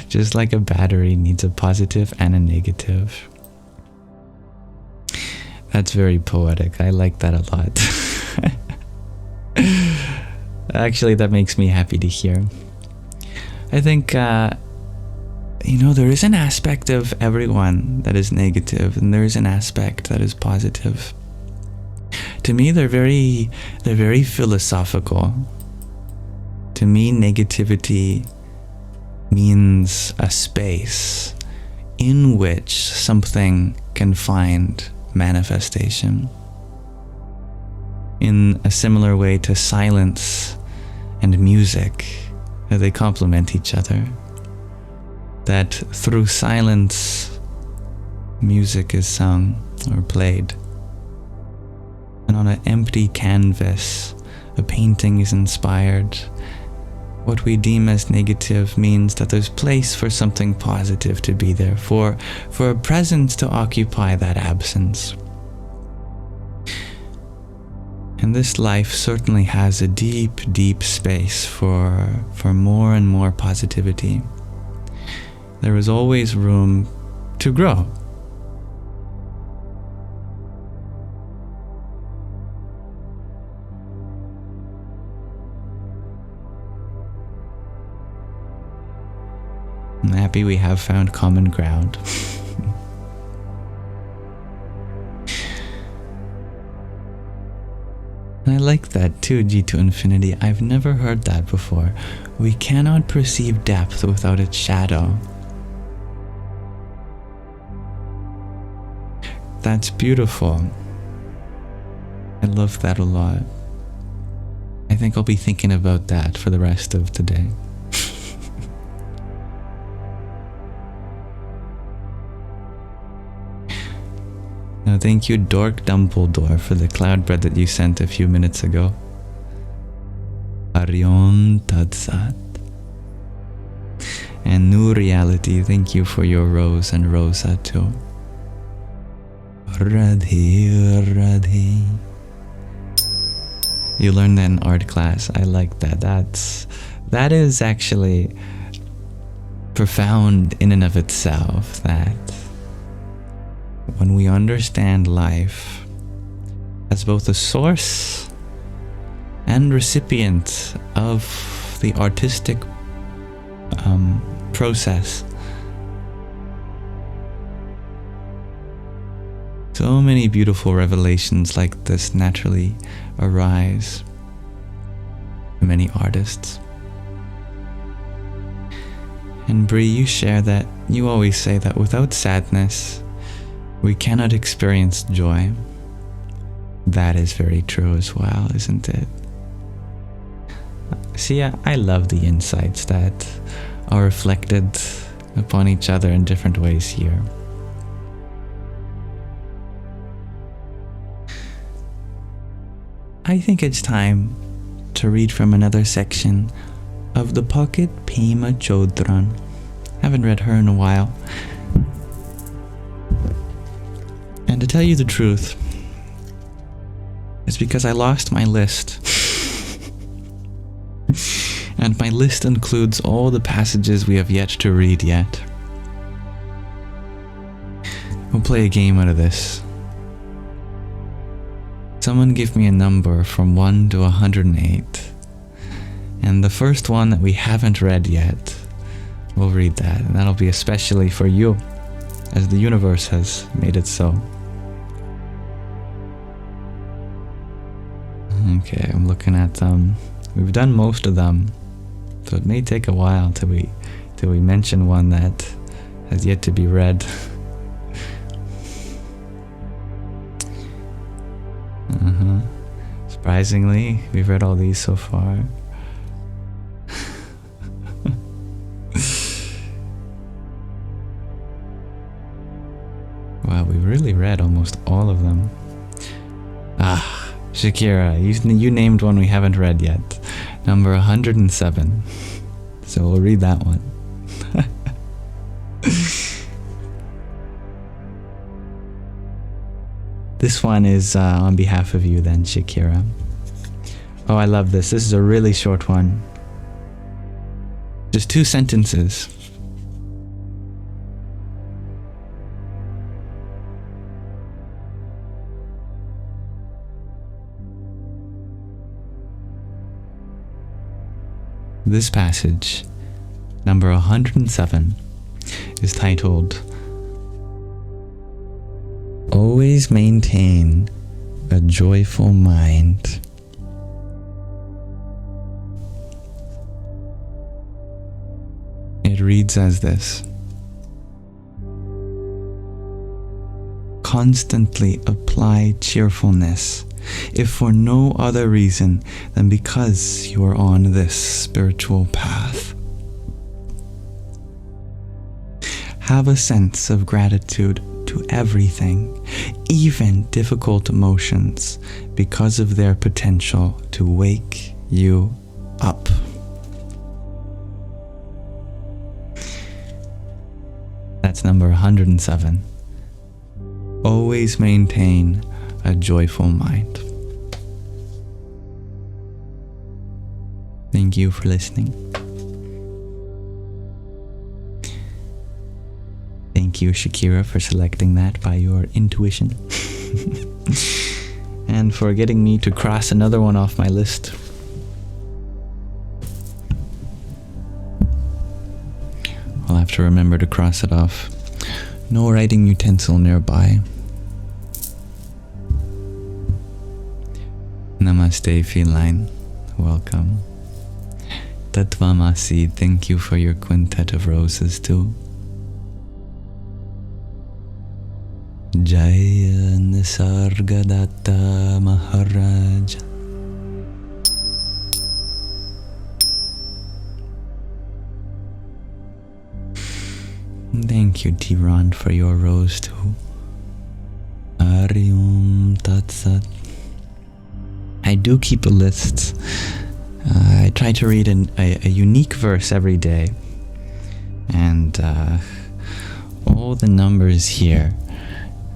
Just like a battery needs a positive and a negative. That's very poetic. I like that a lot. Actually, that makes me happy to hear. I think, there is an aspect of everyone that is negative, and there is an aspect that is positive. To me, they're very philosophical. To me, negativity means a space in which something can find manifestation. In a similar way to silence and music, they complement each other. That through silence, music is sung or played. And on an empty canvas, a painting is inspired. What we deem as negative means that there's place for something positive to be there, for a presence to occupy that absence. And this life certainly has a deep, deep space for more and more positivity. There is always room to grow. I'm happy we have found common ground. And I like that too, G to infinity. I've never heard that before. We cannot perceive depth without its shadow. That's beautiful. I love that a lot. I think I'll be thinking about that for the rest of today. Now thank you Dork Dumbledore for the cloud bread that you sent a few minutes ago. Arion Tatsat. And New Reality, thank you for your rose and rosa too. Radhe Radhe. You learned that in art class. I like that. That is actually profound in and of itself, that when we understand life as both a source and recipient of the artistic process, so many beautiful revelations like this naturally arise for many artists. And Bree, you share that, you always say that without sadness, we cannot experience joy. That is very true as well, isn't it? See, I love the insights that are reflected upon each other in different ways here. I think it's time to read from another section of the pocket Pema Chodhran. Haven't read her in a while. And to tell you the truth, it's because I lost my list. And my list includes all the passages we have yet to read yet. We'll play a game out of this. Someone give me a number from 1 to 108. And the first one that we haven't read yet, we'll read that. And that'll be especially for you, as the universe has made it so. Okay, I'm looking at them. We've done most of them, so it may take a while till we mention one that has yet to be read. Surprisingly, we've read all these so far. Wow, we really read almost all of them. Shakira, you named one we haven't read yet. Number 107. So we'll read that one. This one is on behalf of you then, Shakira. Oh, I love this. This is a really short one. Just 2 sentences. This passage, number 107, is titled, Always Maintain a Joyful Mind. It reads as this: Constantly apply cheerfulness, if for no other reason than because you are on this spiritual path. Have a sense of gratitude to everything, even difficult emotions, because of their potential to wake you up. That's number 107. Always maintain a joyful mind. Thank you for listening. Thank you, Shakira, for selecting that by your intuition. And for getting me to cross another one off my list. I'll have to remember to cross it off. No writing utensil nearby. Namaste, feline. Welcome. Tatvamasi, thank you for your quintet of roses too. Jaya Nisargadatta Maharaja. Thank you, Tiran, for your rose too. Hari Om Tat Sat. I do keep a list. I try to read a unique verse every day. And all the numbers here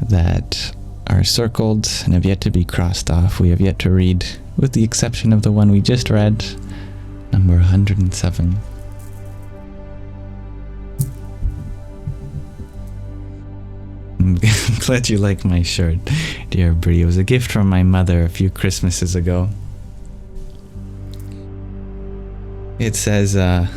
that are circled and have yet to be crossed off, we have yet to read, with the exception of the one we just read, number 107. I'm glad you like my shirt, dear Brie. It was a gift from my mother a few Christmases ago. It says, I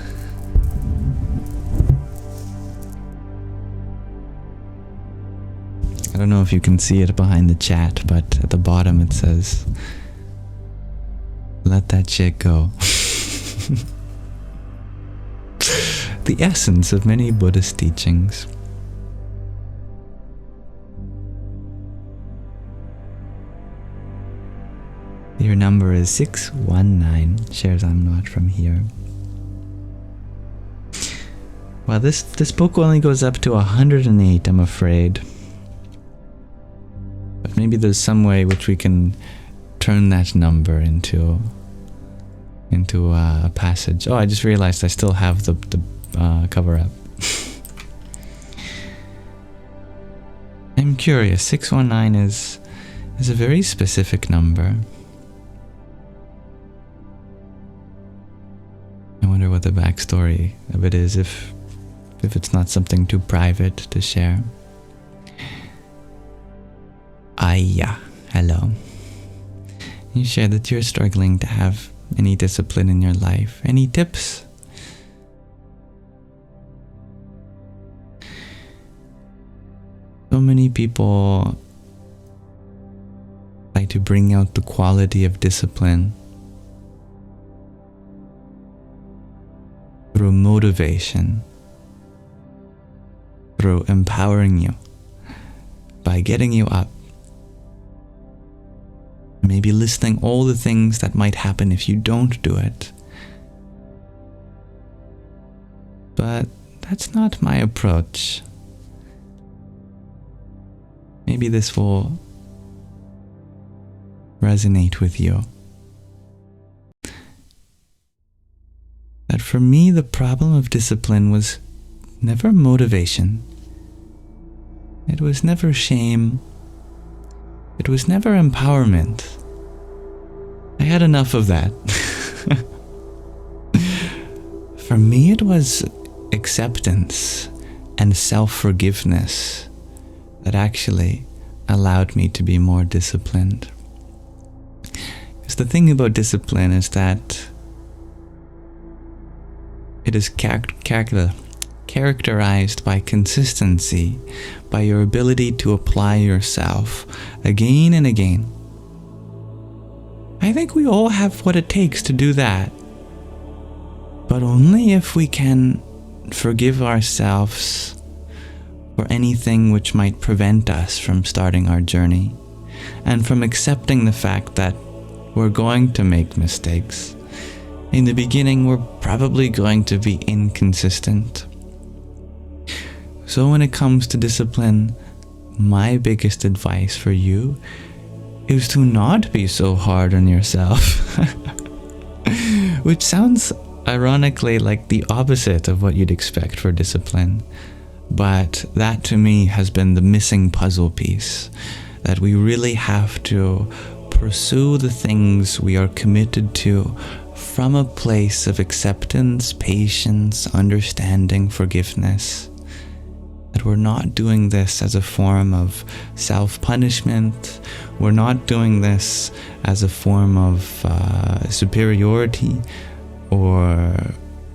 don't know if you can see it behind the chat, but at the bottom it says, let that shit go. The essence of many Buddhist teachings. Your number is 619, shares I'm not from here. Well, this book only goes up to 108, I'm afraid. But maybe there's some way which we can turn that number into a passage. Oh, I just realized I still have the cover up. I'm curious, 619 is a very specific number. I wonder what the backstory of it is, if it's not something too private to share. Aya, hello. You shared that you're struggling to have any discipline in your life. Any tips? So many people like to bring out the quality of discipline through motivation, through empowering you, by getting you up, maybe listing all the things that might happen if you don't do it. But that's not my approach. Maybe this will resonate with you. That for me, the problem of discipline was never motivation. It was never shame. It was never empowerment. I had enough of that. For me, it was acceptance and self-forgiveness that actually allowed me to be more disciplined. Because the thing about discipline is that it is characterized by consistency, by your ability to apply yourself again and again. I think we all have what it takes to do that, but only if we can forgive ourselves for anything which might prevent us from starting our journey, and from accepting the fact that we're going to make mistakes. In the beginning, we're probably going to be inconsistent. So when it comes to discipline, my biggest advice for you is to not be so hard on yourself. Which sounds ironically like the opposite of what you'd expect for discipline. But that to me has been the missing puzzle piece. That we really have to pursue the things we are committed to from a place of acceptance, patience, understanding, forgiveness. That we're not doing this as a form of self-punishment. We're not doing this as a form of superiority or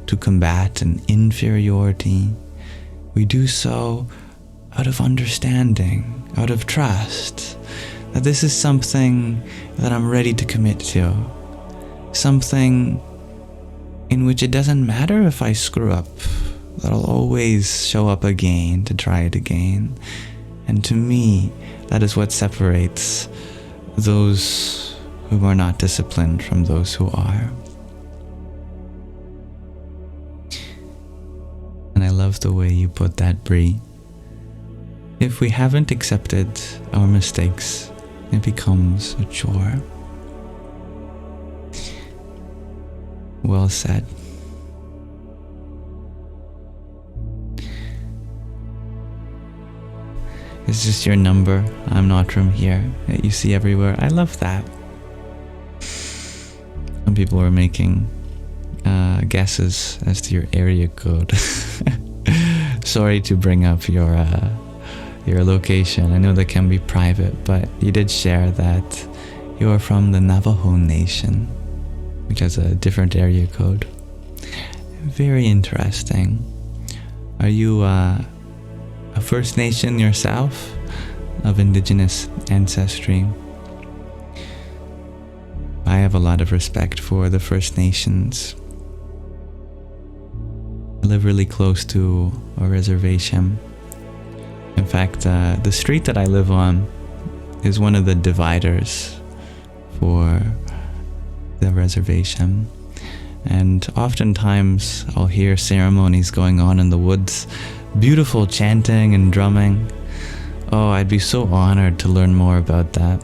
to combat an inferiority. We do so out of understanding, out of trust, that this is something that I'm ready to commit to. Something in which it doesn't matter if I screw up. That'll always show up again to try it again. And to me, that is what separates those who are not disciplined from those who are. And I love the way you put that, Brie. If we haven't accepted our mistakes, it becomes a chore. Well said. It's just your number. I'm not from here that you see everywhere. I love that. Some people are making guesses as to your area code. Sorry to bring up your location. I know that can be private, but you did share that you are from the Navajo Nation, which has a different area code. Very interesting. Are you a First Nation yourself, of indigenous ancestry? I have a lot of respect for the First Nations. I live really close to a reservation. In fact, the street that I live on is one of the dividers for the reservation. And oftentimes I'll hear ceremonies going on in the woods, beautiful chanting and drumming. Oh, I'd be so honored to learn more about that.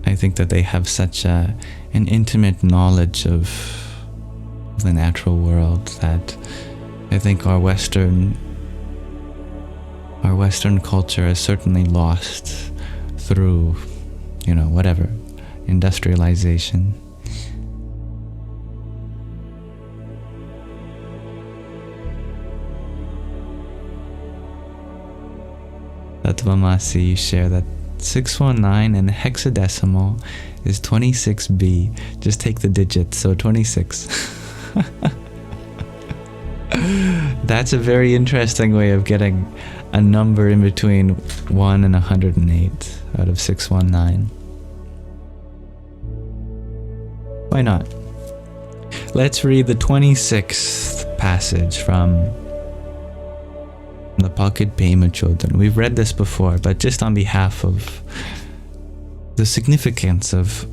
I think that they have such an intimate knowledge of the natural world that I think our Western culture is certainly lost through, whatever, industrialization. Tatvamasi, you share that 619 and hexadecimal is 26B. Just take the digits, so 26. That's a very interesting way of getting a number in between 1 and 108 out of 619. Why not? Let's read the 26th passage from the Pocket Bhima Chodhran. We've read this before, but just on behalf of the significance of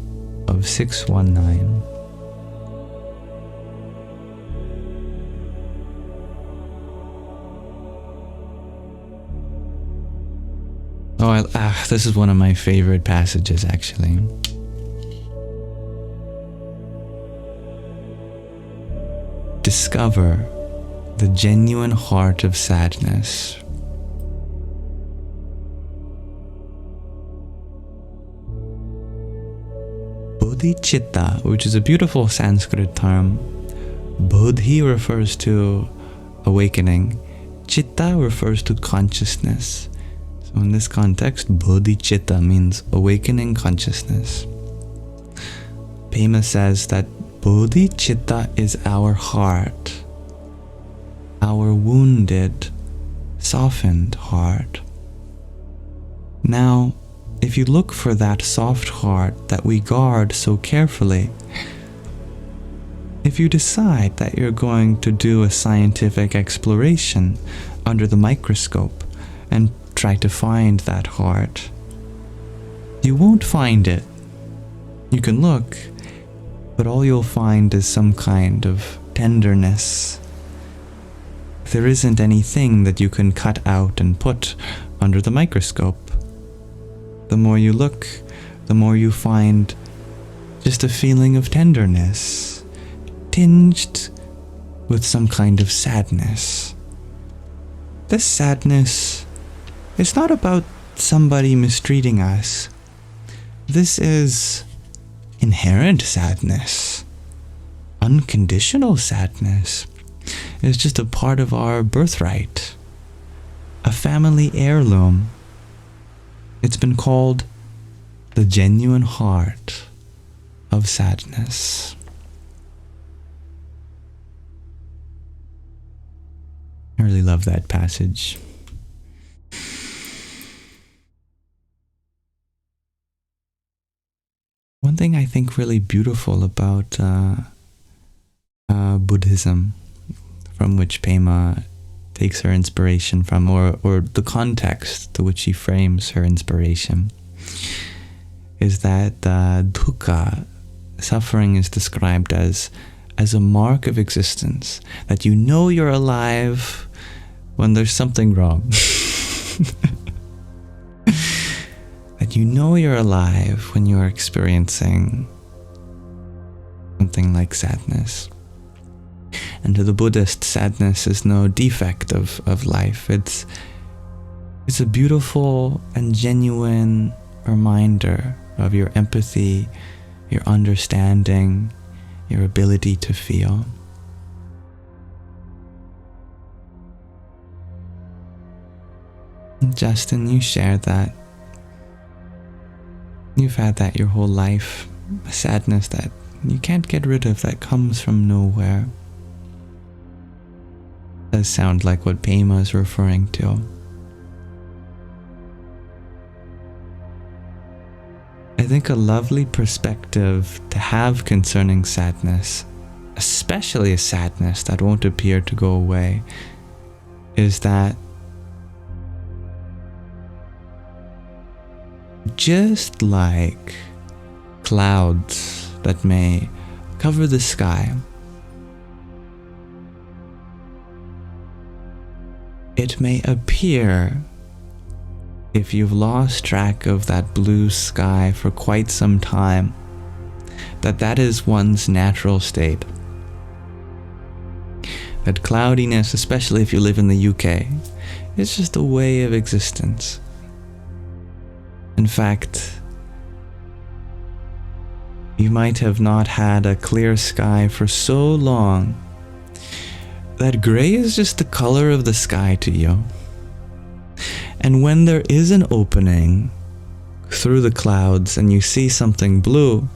619. This is one of my favorite passages, actually. Discover the genuine heart of sadness. Bodhicitta, which is a beautiful Sanskrit term. Bodhi refers to awakening. Chitta refers to consciousness. So in this context, bodhicitta means awakening consciousness. Bhima says that bodhicitta is our heart, our wounded, softened heart. Now, if you look for that soft heart that we guard so carefully, if you decide that you're going to do a scientific exploration under the microscope and try to find that heart, you won't find it. You can look, but all you'll find is some kind of tenderness. There isn't anything that you can cut out and put under the microscope. The more you look, the more you find just a feeling of tenderness, tinged with some kind of sadness. This sadness is not about somebody mistreating us. This is inherent sadness, unconditional sadness. It's just a part of our birthright, a family heirloom. It's been called the genuine heart of sadness. I really love that passage. One thing I think really beautiful about Buddhism, from which Pema takes her inspiration from, or the context to which she frames her inspiration, is that dukkha, suffering, is described as a mark of existence, that you know you're alive, when there's something wrong. That you know you're alive when you're experiencing something like sadness. And to the Buddhist, sadness is no defect of life. It's a beautiful and genuine reminder of your empathy, your understanding, your ability to feel. Justin, you shared that. You've had that your whole life, a sadness that you can't get rid of, that comes from nowhere. Does sound like what Bhima is referring to. I think a lovely perspective to have concerning sadness, especially a sadness that won't appear to go away, is that just like clouds that may cover the sky, it may appear, if you've lost track of that blue sky for quite some time, that is one's natural state. That cloudiness, especially if you live in the UK, is just a way of existence. In fact, you might have not had a clear sky for so long that grey is just the color of the sky to you. And when there is an opening through the clouds and you see something blue,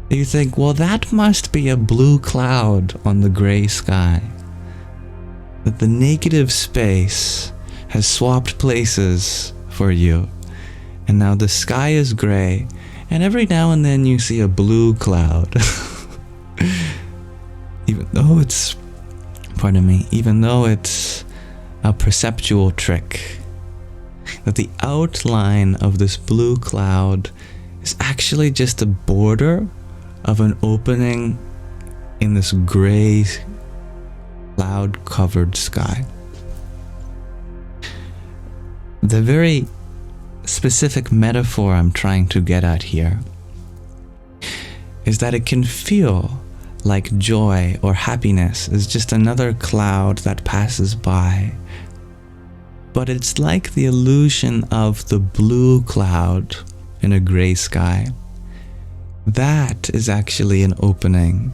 you think, well, that must be a blue cloud on the grey sky. That the negative space has swapped places for you. And now the sky is grey, and every now and then you see a blue cloud. Even though it's a perceptual trick, that the outline of this blue cloud is actually just a border of an opening in this grey cloud-covered sky. The very specific metaphor I'm trying to get at here is that it can feel like joy or happiness is just another cloud that passes by. But it's like the illusion of the blue cloud in a grey sky. That is actually an opening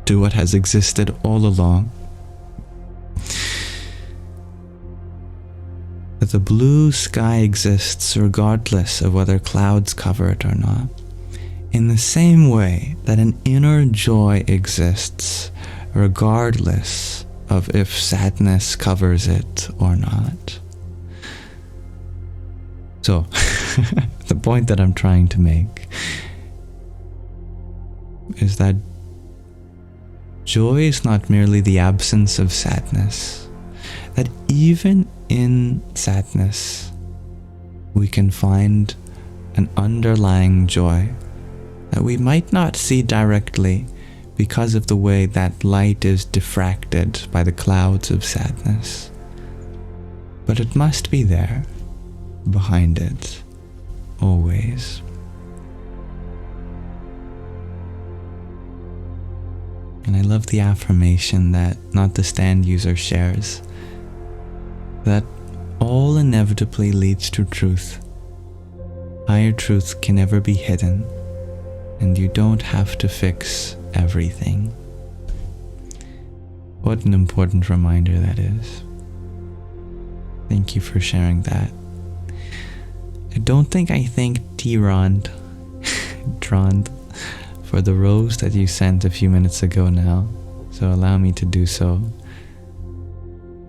to what has existed all along. That the blue sky exists regardless of whether clouds cover it or not. In the same way that an inner joy exists regardless of if sadness covers it or not. So, the point that I'm trying to make is that joy is not merely the absence of sadness. That even in sadness, we can find an underlying joy that we might not see directly because of the way that light is diffracted by the clouds of sadness. But it must be there, behind it, always. And I love the affirmation that Not the Stand user shares, that all inevitably leads to truth. Higher truth can never be hidden, and you don't have to fix everything. What an important reminder that is. Thank you for sharing that. I don't think I thanked Trond for the rose that you sent a few minutes ago now, so allow me to do so.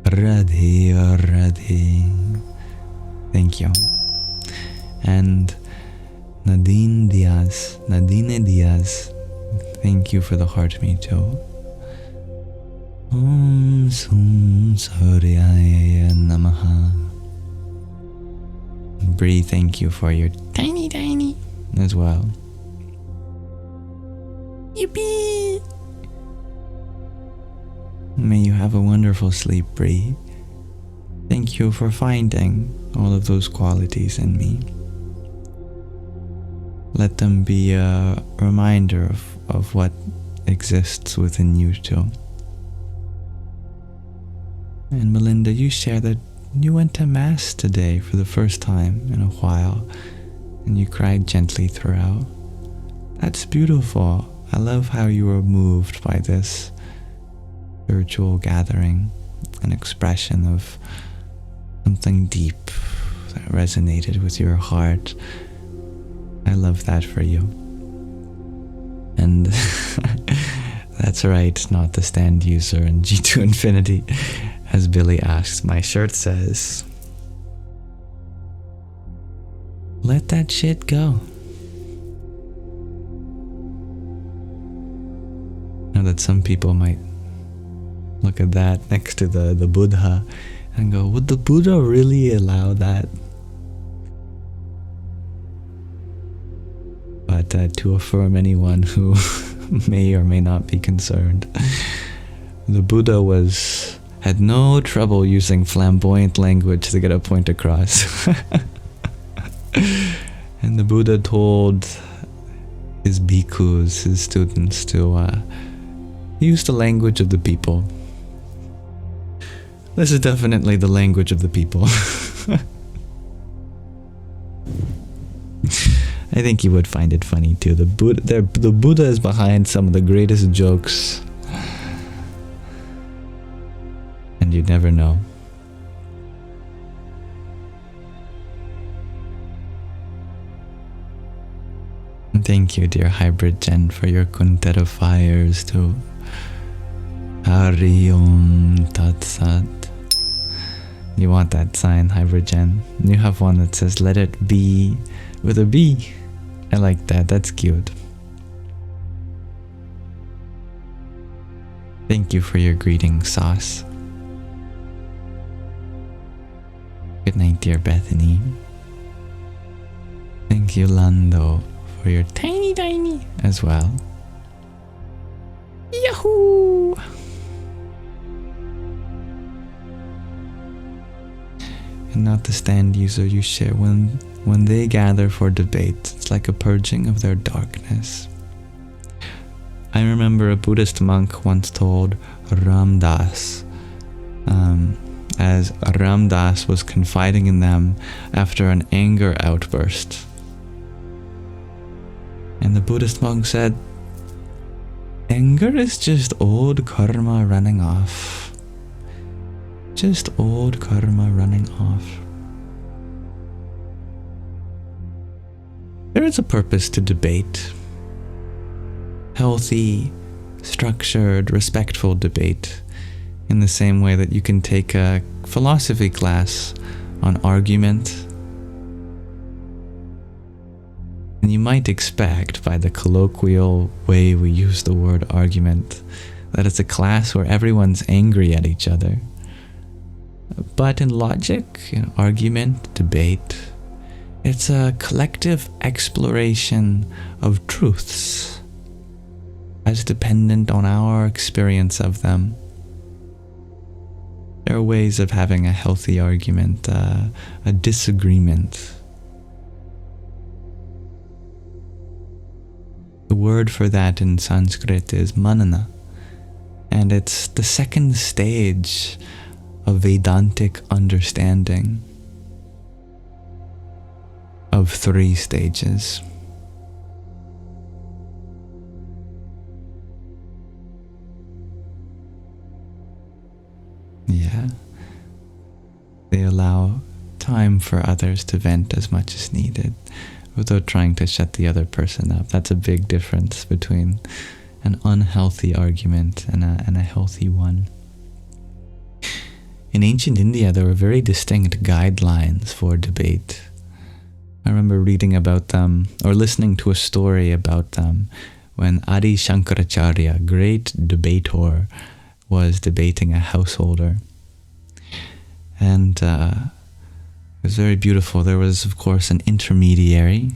Radhe Radhe. Thank you. And Nadine Diaz, thank you for the heart me too. Om Samsara Namaha. Bree, thank you for your tiny as well. Yippee! May you have a wonderful sleep, Bree. Thank you for finding all of those qualities in me. Let them be a reminder of what exists within you too. And Melinda, you share that you went to Mass today for the first time in a while, and you cried gently throughout. That's beautiful. I love how you were moved by this spiritual gathering, an expression of something deep that resonated with your heart. I love that for you. And that's right, not the stand user in G2 Infinity. As Billy asks, my shirt says, let that shit go. Now that some people might look at that next to the Buddha and go, would the Buddha really allow that? But to affirm anyone who may or may not be concerned, the Buddha had no trouble using flamboyant language to get a point across. And the Buddha told his bhikkhus, his students, to use the language of the people. This is definitely the language of the people. I think you would find it funny too. The Buddha is behind some of the greatest jokes. And you'd never know. And thank you, dear Hybrid Jen, for your Kuntera fires too. Hari Om Tat Sat. You want that sign, Hybrid Jen? You have one that says, let it be, with a B. I like that, that's cute. Thank you for your greeting, Sauce. Good night, dear Bethany. Thank you, Lando, for your tiny as well. Yahoo! And not the stand user, you share when they gather for debate, it's like a purging of their darkness. I remember a Buddhist monk once told Ram Dass, as Ram Dass was confiding in them after an anger outburst. And the Buddhist monk said, anger is just old karma running off. Just old karma running off. There is a purpose to debate. Healthy, structured, respectful debate, in the same way that you can take a philosophy class on argument. And you might expect, by the colloquial way we use the word argument, that it's a class where everyone's angry at each other. But in logic, argument, debate, it's a collective exploration of truths as dependent on our experience of them. There are ways of having a healthy argument, a disagreement. The word for that in Sanskrit is manana, and it's the second stage of Vedantic understanding of 3 stages. Yeah. They allow time for others to vent as much as needed without trying to shut the other person up. That's a big difference between an unhealthy argument and a healthy one. In ancient India, there were very distinct guidelines for debate. I remember reading about them, or listening to a story about them, when Adi Shankaracharya, great debator, was debating a householder. And it was very beautiful. There was, of course, an intermediary,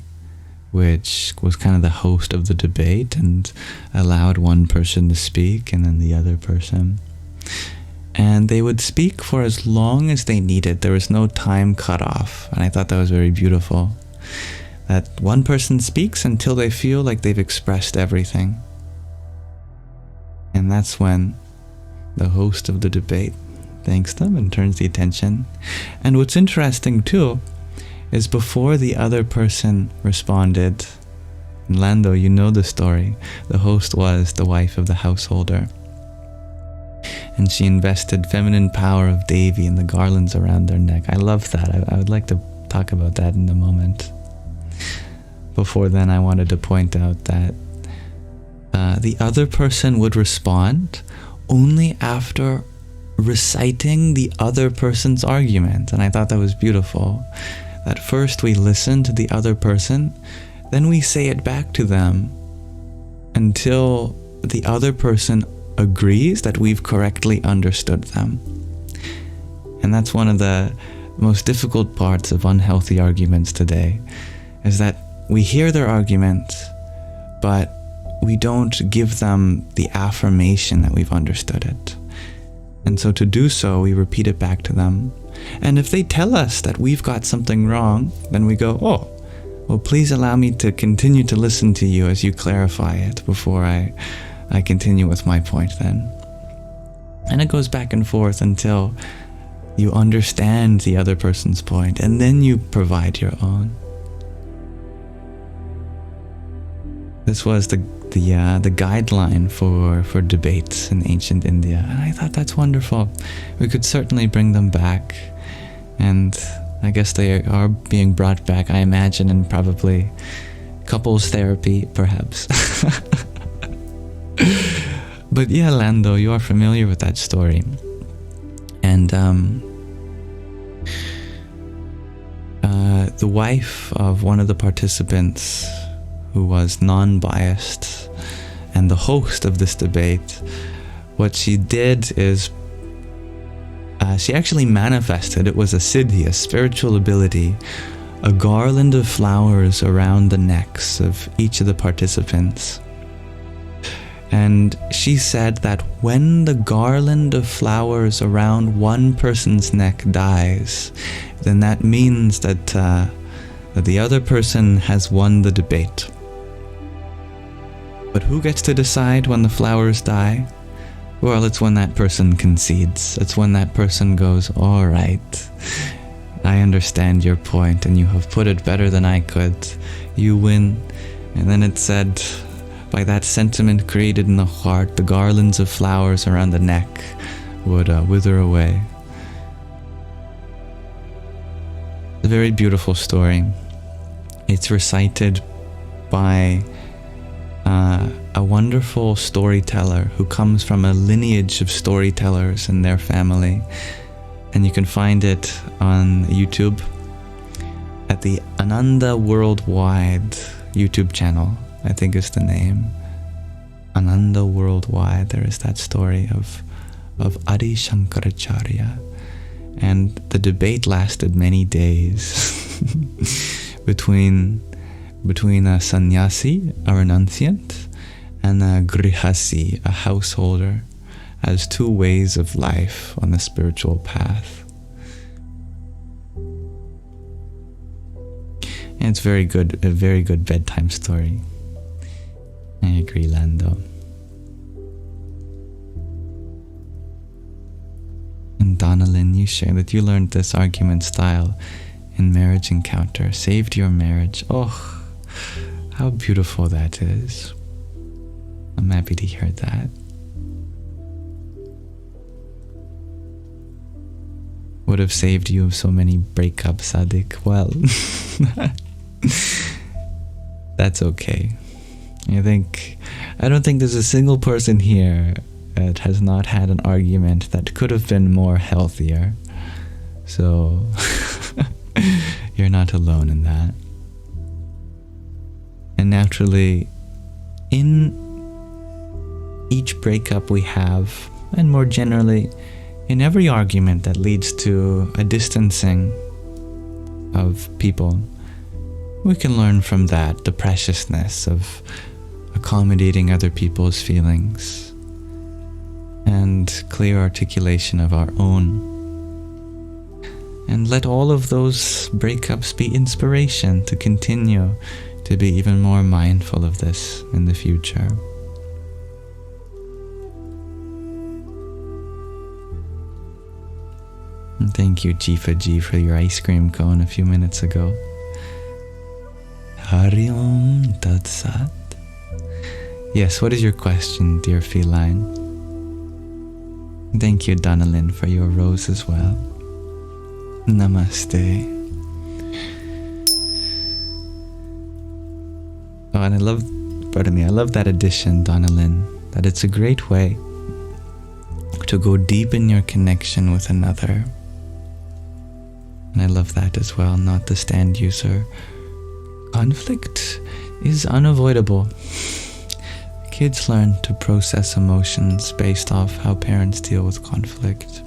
which was kind of the host of the debate and allowed one person to speak and then the other person. And they would speak for as long as they needed. There was no time cut off. And I thought that was very beautiful. That one person speaks until they feel like they've expressed everything. And that's when the host of the debate thanks them and turns the attention. And what's interesting too is before the other person responded, Lando, you know the story, the host was the wife of the householder. And she invested feminine power of Devi in the garlands around their neck. I love that. I would like to talk about that in a moment. Before then, I wanted to point out that the other person would respond only after reciting the other person's argument. And I thought that was beautiful. That first we listen to the other person, then we say it back to them until the other person agrees that we've correctly understood them. And that's one of the most difficult parts of unhealthy arguments today, is that we hear their argument, but we don't give them the affirmation that we've understood it. And so to do so, we repeat it back to them. And if they tell us that we've got something wrong, then we go, oh, well, please allow me to continue to listen to you as you clarify it before I continue with my point then. And it goes back and forth until you understand the other person's point, and then you provide your own. This was the guideline for debates in ancient India, and I thought that's wonderful. We could certainly bring them back, and I guess they are being brought back, I imagine, in probably couples therapy, perhaps. But yeah, Lando, you are familiar with that story. And the wife of one of the participants, who was non-biased and the host of this debate, what she did is she actually manifested, it was a siddhi, a spiritual ability, a garland of flowers around the necks of each of the participants. And she said that when the garland of flowers around one person's neck dies, then that means that the other person has won the debate. But who gets to decide when the flowers die? Well, it's when that person concedes. It's when that person goes, all right, I understand your point and you have put it better than I could. You win. And then it said, by that sentiment created in the heart, the garlands of flowers around the neck would wither away. It's a very beautiful story. It's recited by a wonderful storyteller who comes from a lineage of storytellers in their family. And you can find it on YouTube at the Ananda Worldwide YouTube channel, I think is the name. Ananda Worldwide. There is that story of Adi Shankaracharya. And the debate lasted many days between a sannyasi, a renunciant, and a grihasi, a householder, as two ways of life on the spiritual path. And it's very good, a very good bedtime story. I agree, Lando. And Donalyn, you share that you learned this argument style in Marriage Encounter, saved your marriage. Oh, how beautiful that is. I'm happy to hear that. Would have saved you so many breakups, Sadik. Well, that's okay. I don't think there's a single person here that has not had an argument that could have been more healthier. So you're not alone in that. And naturally, in each breakup we have, and more generally, in every argument that leads to a distancing of people, we can learn from that the preciousness of accommodating other people's feelings. and clear articulation of our own. And let all of those breakups be inspiration to continue to be even more mindful of this in the future. And thank you, Jifa Ji, for your ice cream cone a few minutes ago. Hari Om Tat Sat. Yes, what is your question, dear feline? Thank you, Donalyn, for your rose as well. Namaste. Oh, and I love that addition, Donalyn, that it's a great way to go deep in your connection with another. And I love that as well, not the stand user. Conflict is unavoidable. Kids learn to process emotions based off how parents deal with conflict.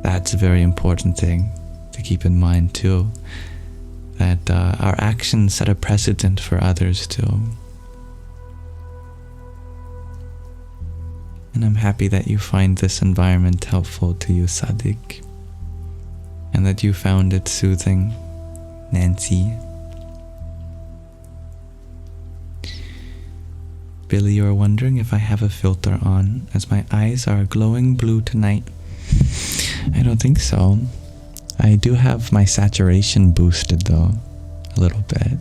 That's a very important thing to keep in mind too, that our actions set a precedent for others too. And I'm happy that you find this environment helpful to you, Sadiq, and that you found it soothing, Nancy. Billy, you're wondering if I have a filter on, as my eyes are glowing blue tonight. I don't think so. I do have my saturation boosted though, a little bit.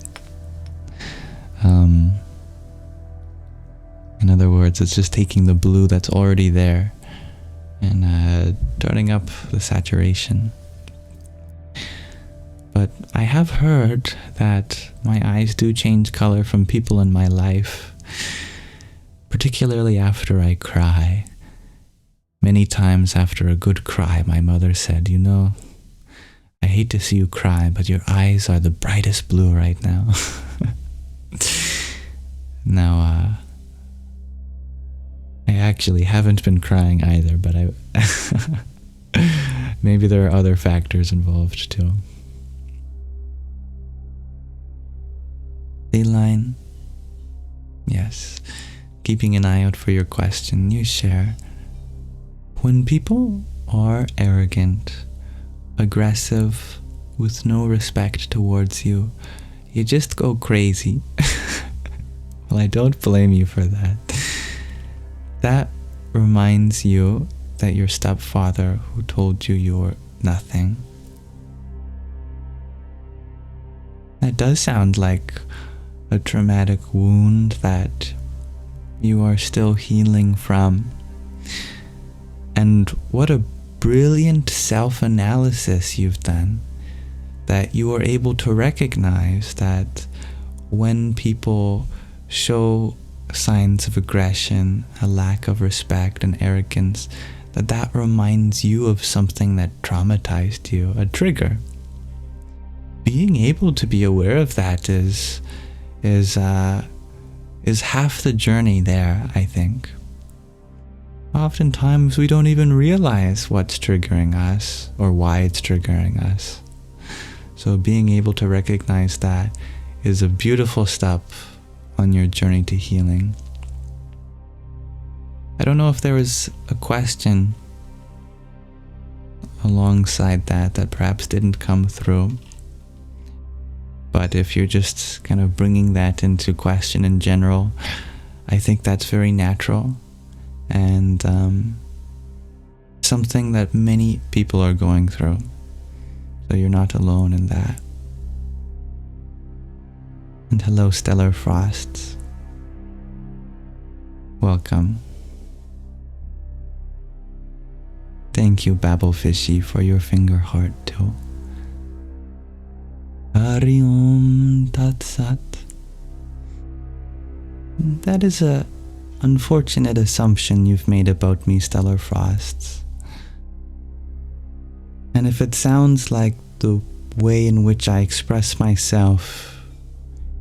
In other words, it's just taking the blue that's already there and turning up the saturation. But I have heard that my eyes do change color from people in my life, particularly after I cry. Many times after a good cry, my mother said, "You know, I hate to see you cry, but your eyes are the brightest blue right now." Now, I actually haven't been crying either, but maybe there are other factors involved too. Feline, yes, keeping an eye out for your question, you share. When people are arrogant, aggressive, with no respect towards you, you just go crazy. Well, I don't blame you for that. That reminds you that your stepfather who told you you were nothing. That does sound like a traumatic wound that you are still healing from. And what a brilliant self-analysis you've done, that you are able to recognize that when people show signs of aggression, a lack of respect and arrogance, that reminds you of something that traumatized you, a trigger. Being able to be aware of that is half the journey there, I think. Oftentimes we don't even realize what's triggering us or why it's triggering us. So being able to recognize that is a beautiful step on your journey to healing. I don't know if there was a question alongside that perhaps didn't come through. But if you're just kind of bringing that into question in general, I think that's very natural and something that many people are going through. So you're not alone in that. And hello, Stellar Frosts. Welcome. Thank you, Babblefishy, for your finger heart too. Hari Om Tat Sat. That is a unfortunate assumption you've made about me, Stellar Frosts. And if it sounds like the way in which I express myself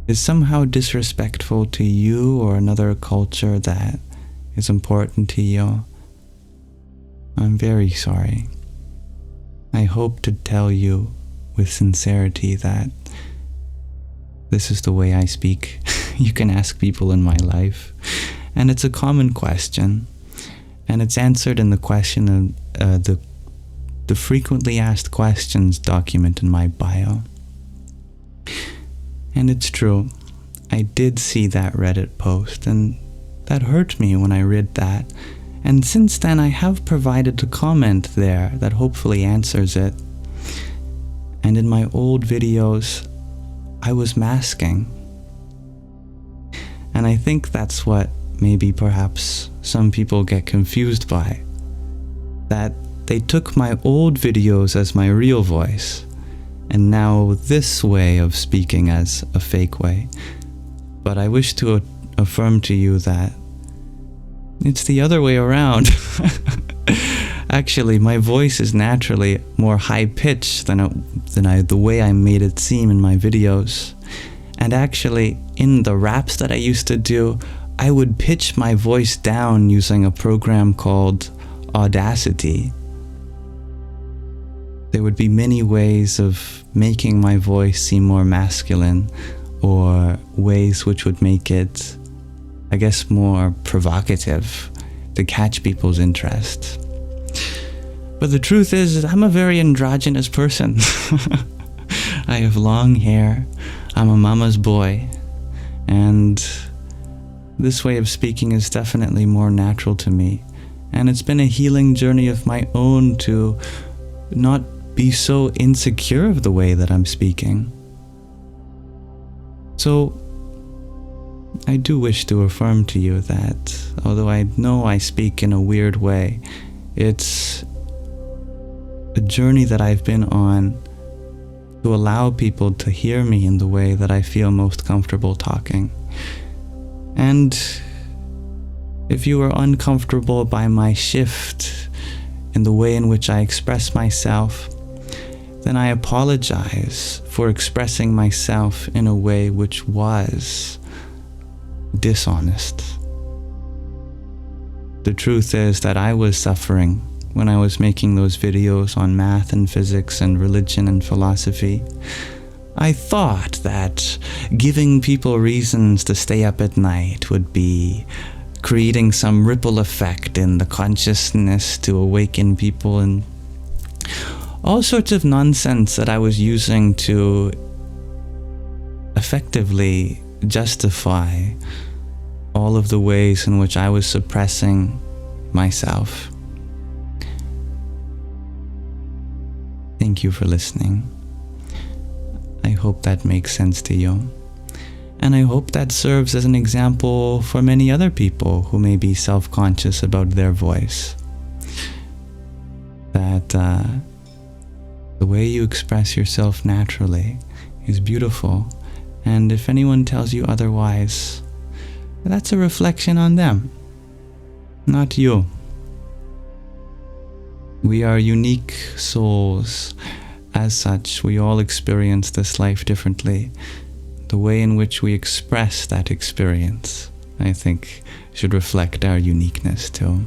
is somehow disrespectful to you or another culture that is important to you, I'm very sorry. I hope to tell you with sincerity that this is the way I speak. You can ask people in my life, and it's a common question, And it's answered in the question of the frequently asked questions document in my bio. And it's true, I did see that Reddit post, and that hurt me when I read that. And since then I have provided a comment there that hopefully answers it. And in my old videos, I was masking. And I think that's what maybe perhaps some people get confused by. That they took my old videos as my real voice, and now this way of speaking as a fake way. But I wish to affirm to you that it's the other way around. Actually, my voice is naturally more high-pitched than the way I made it seem in my videos. And actually, in the raps that I used to do, I would pitch my voice down using a program called Audacity. There would be many ways of making my voice seem more masculine, or ways which would make it, I guess, more provocative to catch people's interest. But the truth is, I'm a very androgynous person. I have long hair, I'm a mama's boy, and this way of speaking is definitely more natural to me. And it's been a healing journey of my own to not be so insecure of the way that I'm speaking. So, I do wish to affirm to you that, although I know I speak in a weird way, it's a journey that I've been on to allow people to hear me in the way that I feel most comfortable talking. And if you are uncomfortable by my shift in the way in which I express myself, then I apologize for expressing myself in a way which was dishonest. The truth is that I was suffering when I was making those videos on math and physics and religion and philosophy. I thought that giving people reasons to stay up at night would be creating some ripple effect in the consciousness to awaken people, and all sorts of nonsense that I was using to effectively justify all of the ways in which I was suppressing myself. Thank you for listening. I hope that makes sense to you. And I hope that serves as an example for many other people who may be self-conscious about their voice. That the way you express yourself naturally is beautiful. And if anyone tells you otherwise, that's a reflection on them, not you. We are unique souls. As such, we all experience this life differently. The way in which we express that experience, I think, should reflect our uniqueness too.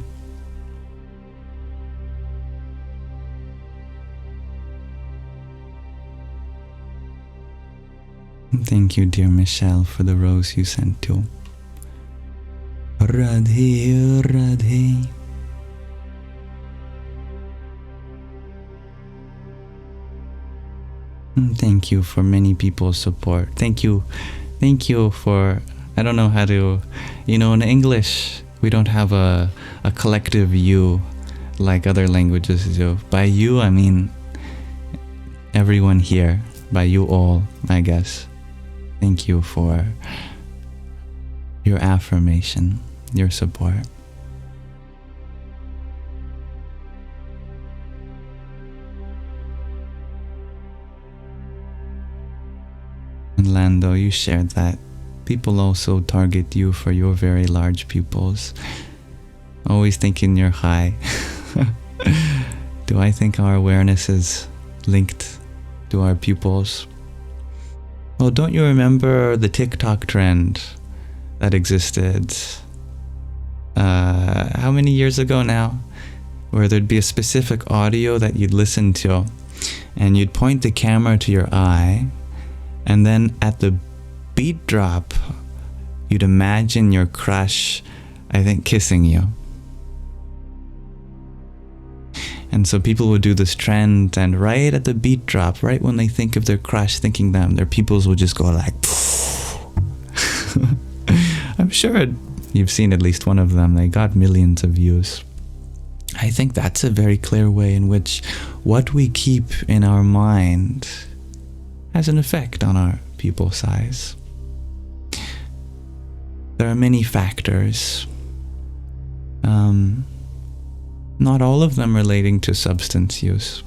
Thank you, dear Michelle, for the rose you sent too. Radhe, Radhe. Thank you for many people's support. Thank you for, I don't know how to, in English, we don't have a collective you like other languages do. By you, I mean everyone here. By you all, I guess. Thank you for your affirmation, your support. And Lando, you shared that people also target you for your very large pupils. Always thinking you're high. Do I think our awareness is linked to our pupils? Well, don't you remember the TikTok trend that existed how many years ago now? Where there'd be a specific audio that you'd listen to, and you'd point the camera to your eye, and then at the beat drop, you'd imagine your crush, I think, kissing you. And so people would do this trend, and right at the beat drop, right when they think of their crush, thinking them, their pupils will just go like, I'm sure you've seen at least one of them. They got millions of views. I think that's a very clear way in which what we keep in our mind has an effect on our pupil size. There are many factors, not all of them relating to substance use.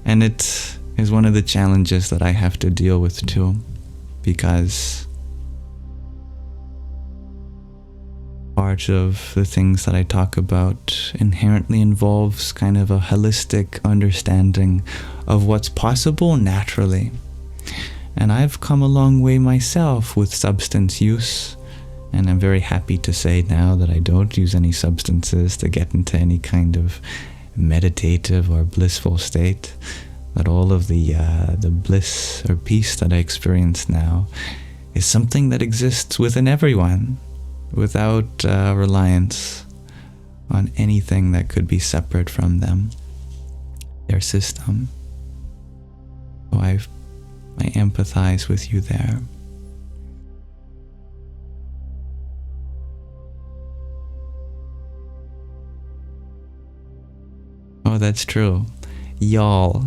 And it is one of the challenges that I have to deal with too, because part of the things that I talk about inherently involves kind of a holistic understanding of what's possible naturally. And I've come a long way myself with substance use, and I'm very happy to say now that I don't use any substances to get into any kind of meditative or blissful state, that all of the bliss or peace that I experience now is something that exists within everyone, without reliance on anything that could be separate from them, their system. So I empathize with you there. Oh, that's true. Y'all.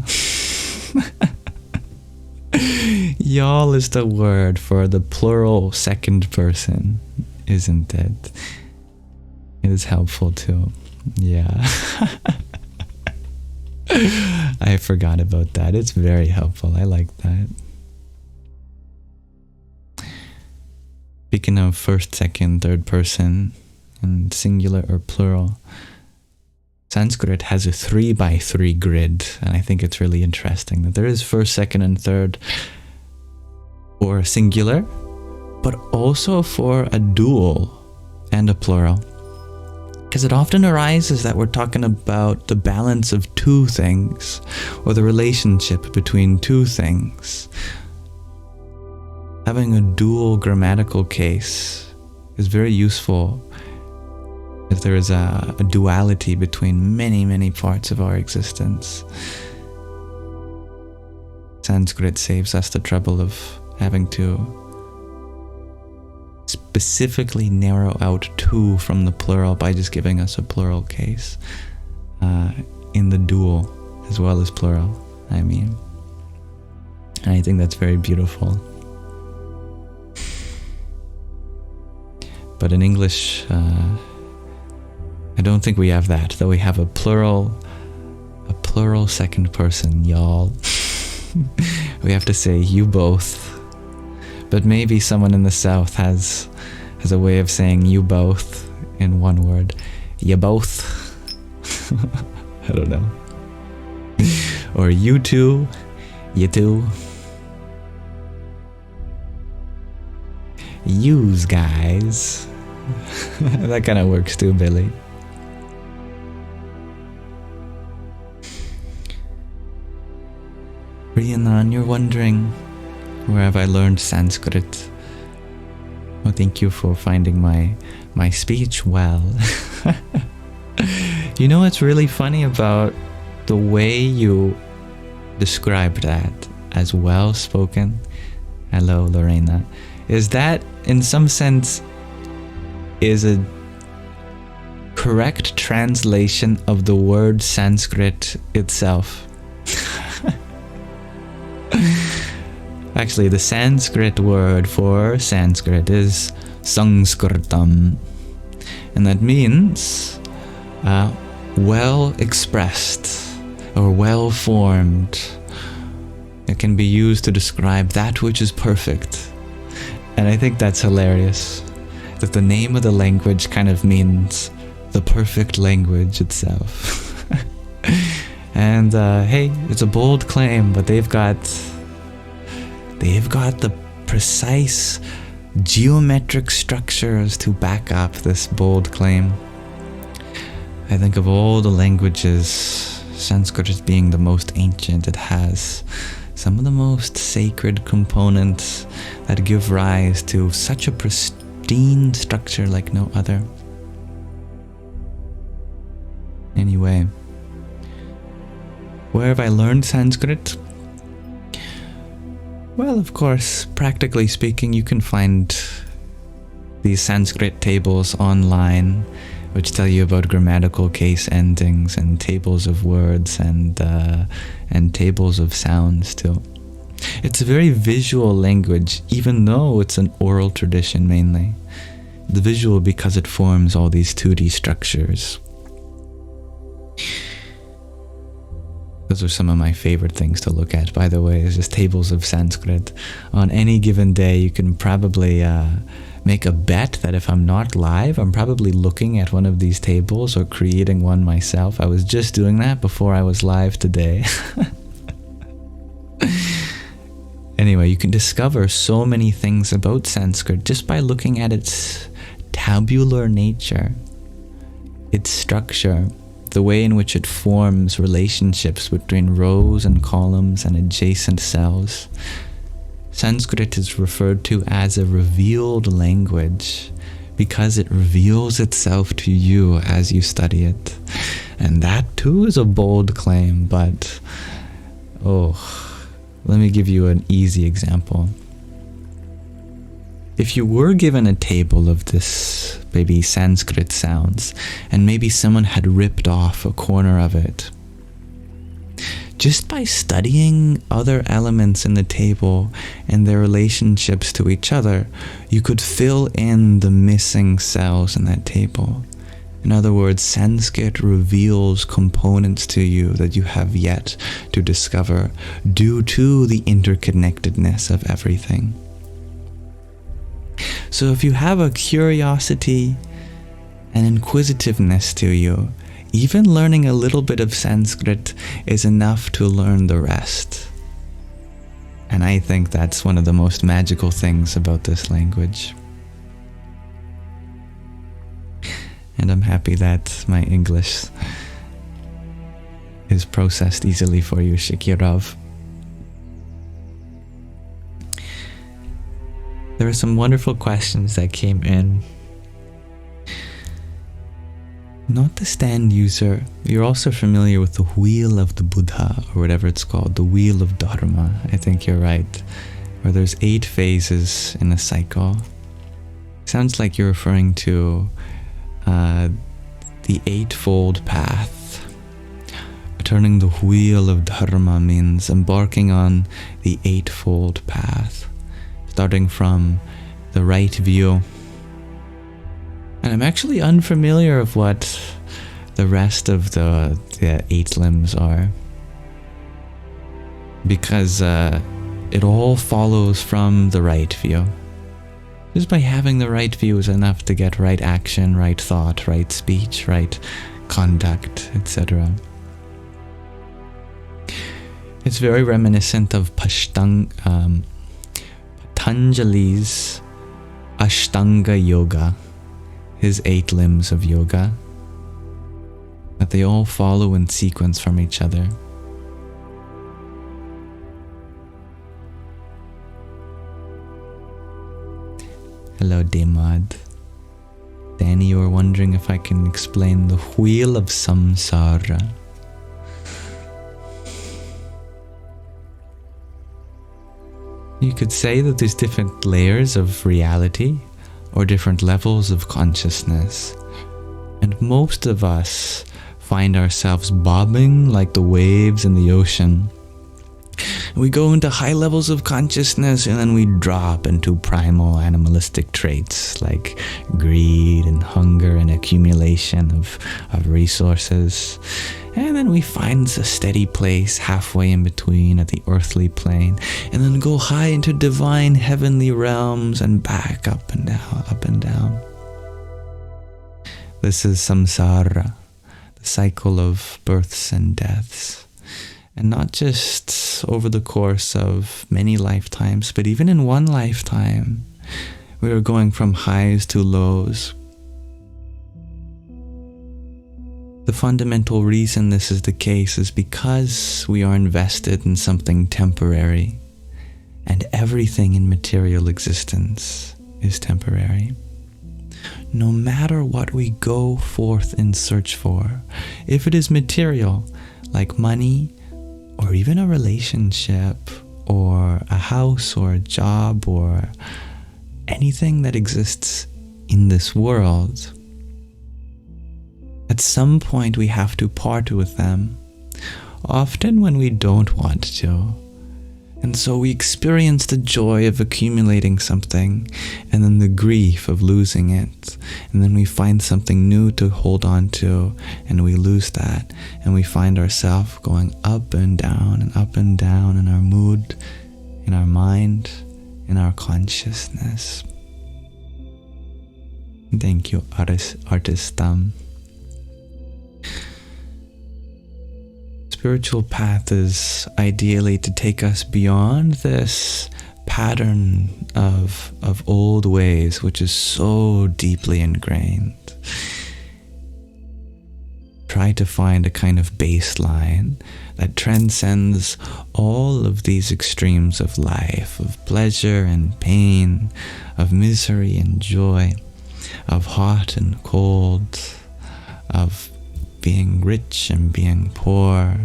Y'all is the word for the plural second person, isn't it? It is helpful too. Yeah. I forgot about that. It's very helpful. I like that. Speaking of first, second, third person, and singular or plural, Sanskrit has a 3x3 grid, and I think it's really interesting that there is first, second, and third for singular, but also for a dual and a plural. Because it often arises that we're talking about the balance of two things, or the relationship between two things. Having a dual grammatical case is very useful if there is a duality between many parts of our existence. Sanskrit saves us the trouble of having to specifically narrow out two from the plural by just giving us a plural case in the dual as well as plural, I mean. And I think that's very beautiful. But in English, I don't think we have that, though we have a plural second person, y'all. We have to say you both. But maybe someone in the South has a way of saying you both in one word. You both. I don't know. Or you two. You two. Yous guys. That kind of works too, Billy. Riyanan, you're wondering, where have I learned Sanskrit? Well, thank you for finding my speech well. You know what's really funny about the way you described that as well spoken? Hello, Lorena. Is that, in some sense, is a correct translation of the word Sanskrit itself. Actually, the Sanskrit word for Sanskrit is Sanskritam, and that means well expressed or well formed. It can be used to describe that which is perfect. And I think that's hilarious, that the name of the language kind of means the perfect language itself. And hey, it's a bold claim, but they've got the precise geometric structures to back up this bold claim. I think of all the languages, Sanskrit as being the most ancient. It has some of the most sacred components that give rise to such a pristine structure like no other. Anyway, Where have I learned Sanskrit? Well, of course, practically speaking, you can find these Sanskrit tables online, which tell you about grammatical case endings and tables of words and tables of sounds too. It's a very visual language, even though it's an oral tradition mainly. The visual because it forms all these 2D structures. Those are some of my favorite things to look at, by the way, is just tables of Sanskrit. On any given day, you can probably make a bet that if I'm not live, I'm probably looking at one of these tables or creating one myself. I was just doing that before I was live today. Anyway, you can discover so many things about Sanskrit just by looking at its tabular nature, its structure, the way in which it forms relationships between rows and columns and adjacent cells. Sanskrit is referred to as a revealed language because it reveals itself to you as you study it. And that too is a bold claim, but let me give you an easy example. If you were given a table of this maybe Sanskrit sounds, and maybe someone had ripped off a corner of it, just by studying other elements in the table and their relationships to each other, you could fill in the missing cells in that table. In other words, Sanskrit reveals components to you that you have yet to discover due to the interconnectedness of everything. So if you have a curiosity and inquisitiveness to you, even learning a little bit of Sanskrit is enough to learn the rest. And I think that's one of the most magical things about this language. And I'm happy that my English is processed easily for you, Shakirov. There are some wonderful questions that came in. Not the stand user, you're also familiar with the wheel of the Buddha, or whatever it's called, the wheel of Dharma. I think you're right. Where there's 8 phases in a cycle. Sounds like you're referring to the eightfold path. Turning the wheel of Dharma means embarking on the eightfold path, starting from the right view. And I'm actually unfamiliar of what the rest of the 8 limbs are, because it all follows from the right view. Just by having the right view is enough to get right action, right thought, right speech, right conduct, etc. It's very reminiscent of Patanjali's Ashtanga Yoga, his 8 limbs of yoga, that they all follow in sequence from each other. Hello, Demad. Danny, you were wondering if I can explain the wheel of Samsara. You could say that there's different layers of reality or different levels of consciousness, and most of us find ourselves bobbing like the waves in the ocean. We go into high levels of consciousness and then we drop into primal animalistic traits like greed and hunger and accumulation of resources. And then we find a steady place halfway in between at the earthly plane, and then go high into divine heavenly realms and back up and down, up and down. This is samsara, the cycle of births and deaths. And not just over the course of many lifetimes, but even in one lifetime, we are going from highs to lows. The fundamental reason this is the case is because we are invested in something temporary, and everything in material existence is temporary. No matter what we go forth in search for, if it is material, like money, or even a relationship, or a house, or a job, or anything that exists in this world, at some point we have to part with them, often when we don't want to. And so we experience the joy of accumulating something, and then the grief of losing it. And then we find something new to hold on to, and we lose that. And we find ourselves going up and down in our mood, in our mind, in our consciousness. Thank you, artist. Spiritual path is ideally to take us beyond this pattern of old ways, which is so deeply ingrained. Try to find a kind of baseline that transcends all of these extremes of life, of pleasure and pain, of misery and joy, of hot and cold, of being rich and being poor,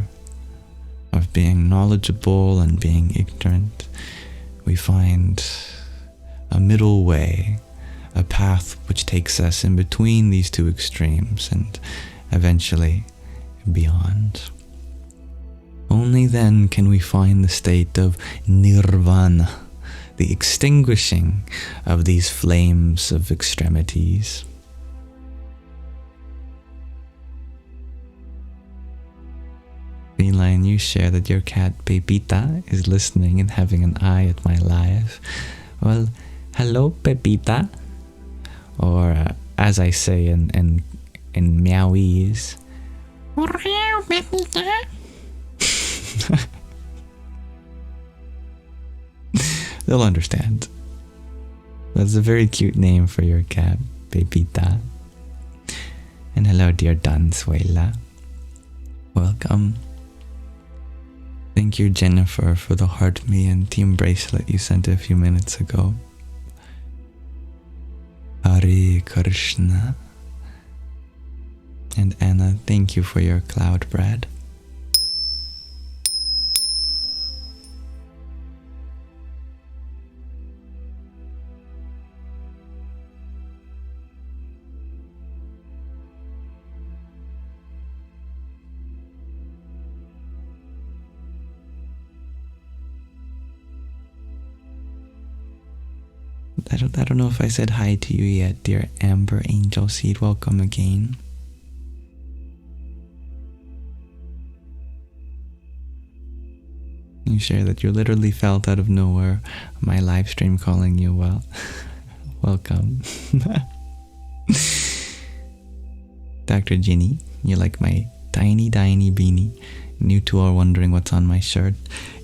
of being knowledgeable and being ignorant. We find a middle way, a path which takes us in between these two extremes and eventually beyond. Only then can we find the state of nirvana, the extinguishing of these flames of extremities. Feline, you share that your cat Pepita is listening and having an eye at my live. Well, hello Pepita, or as I say in Meowese, hello Pepita. They'll understand. That's a very cute name for your cat, Pepita. And hello dear Dansuela. Welcome. Thank you, Jennifer, for the heart me and team bracelet you sent a few minutes ago. Hare Krishna. And Anna, thank you for your cloud bread. I don't know if I said hi to you yet, dear Amber Angel Seed. Welcome again. You share that you literally felt out of nowhere my live stream calling you. Well, welcome. Dr. Ginny, you like my tiny beanie. And you two are wondering what's on my shirt.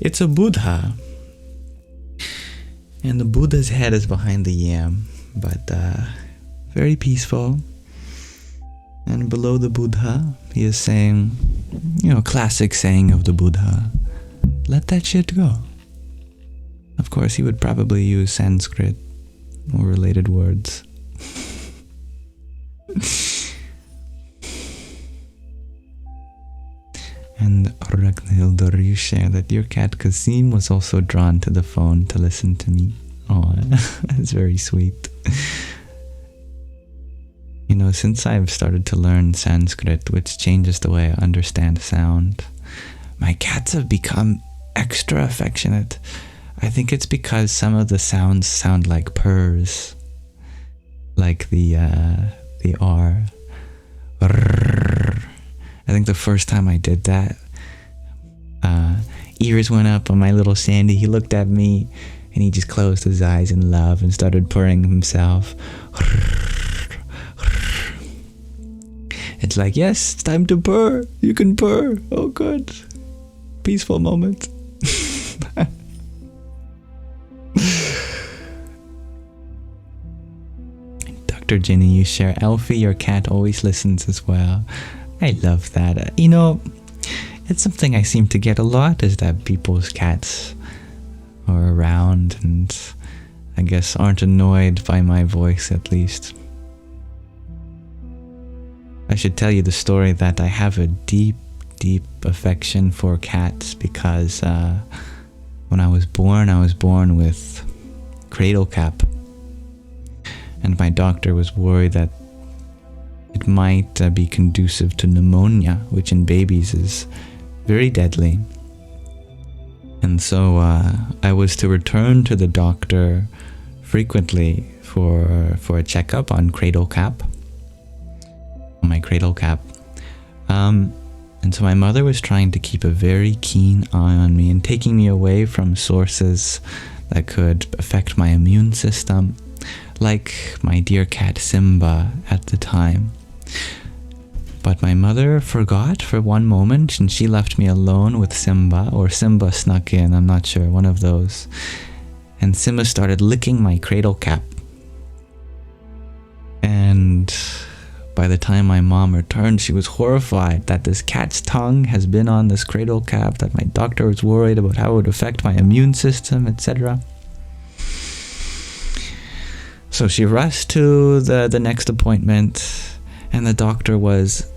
It's a Buddha. And the Buddha's head is behind the yam, but very peaceful. And below the Buddha, he is saying, classic saying of the Buddha, let that shit go. Of course, he would probably use Sanskrit or related words. And Ragnhildur, you share that your cat Kasim was also drawn to the phone to listen to me. Oh, that's very sweet. Since I've started to learn Sanskrit, which changes the way I understand sound, my cats have become extra affectionate. I think it's because some of the sounds sound like purrs, like the R. I think the first time I did that, ears went up on my little Sandy. He looked at me and he just closed his eyes in love and started purring himself. It's like, yes, it's time to purr. You can purr. Oh, good. Peaceful moment. Dr. Ginny, you share. Alfie, your cat always listens as well. I love that. It's something I seem to get a lot, is that people's cats are around and I guess aren't annoyed by my voice, at least. I should tell you the story that I have a deep deep affection for cats because when I was born with cradle cap. And my doctor was worried that it might be conducive to pneumonia, which in babies is very deadly. And so I was to return to the doctor frequently for a checkup on my cradle cap. And so my mother was trying to keep a very keen eye on me and taking me away from sources that could affect my immune system, like my dear cat Simba at the time. But my mother forgot for one moment and she left me alone with Simba, or Simba snuck in, I'm not sure, one of those. And Simba started licking my cradle cap. And by the time my mom returned, she was horrified that this cat's tongue has been on this cradle cap, that my doctor was worried about how it would affect my immune system, etc. So she rushed to the next appointment, and the doctor was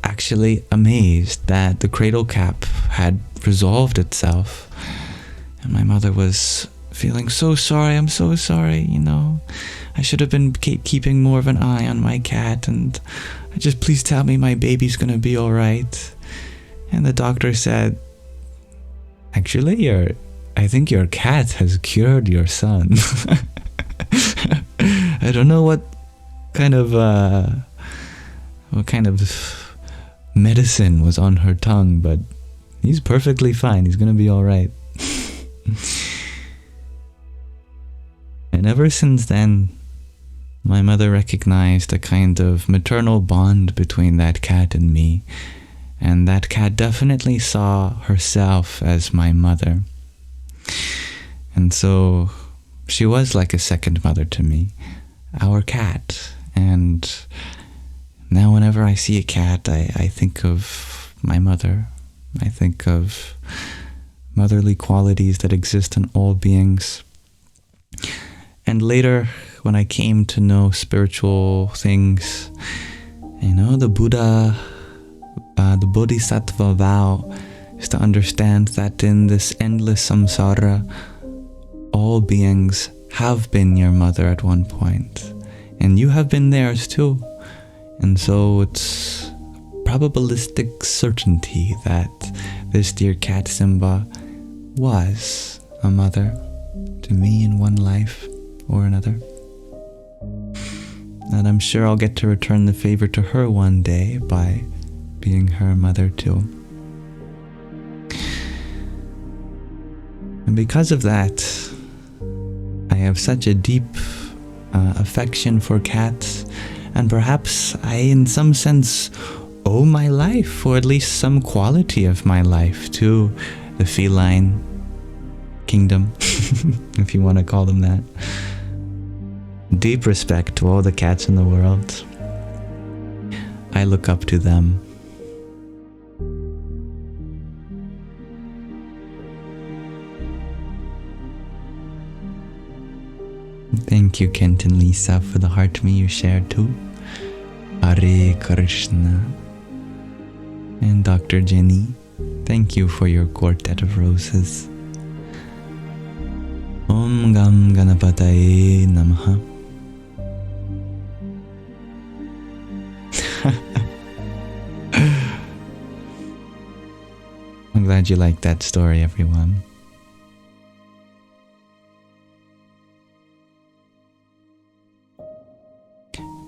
actually amazed that the cradle cap had resolved itself. And my mother was feeling so sorry, I'm so sorry, I should have been keeping more of an eye on my cat, and just please tell me my baby's gonna be alright. And the doctor said, actually, I think your cat has cured your son. I don't know what kind of medicine was on her tongue, but he's perfectly fine. He's gonna be alright. And ever since then, my mother recognized a kind of maternal bond between that cat and me, and that cat definitely saw herself as my mother. And so she was like a second mother to me, our cat. And now whenever I see a cat, I think of my mother. I think of motherly qualities that exist in all beings. And later, when I came to know spiritual things, the Buddha, the Bodhisattva vow is to understand that in this endless samsara, all beings have been your mother at one point, and you have been theirs too. And so it's probabilistic certainty that this dear cat Simba was a mother to me in one life or another. And I'm sure I'll get to return the favor to her one day by being her mother too. And because of that, I have such a deep affection for cats, and perhaps I in some sense owe my life, or at least some quality of my life, to the feline kingdom, if you want to call them that. Deep respect to all the cats in the world. I look up to them. Thank you, Kent and Lisa, for the heart me you shared too. Hare Krishna. And Dr. Jenny, thank you for your quartet of roses. Om Gam Ganapataye Namaha. I'm glad you liked that story, everyone.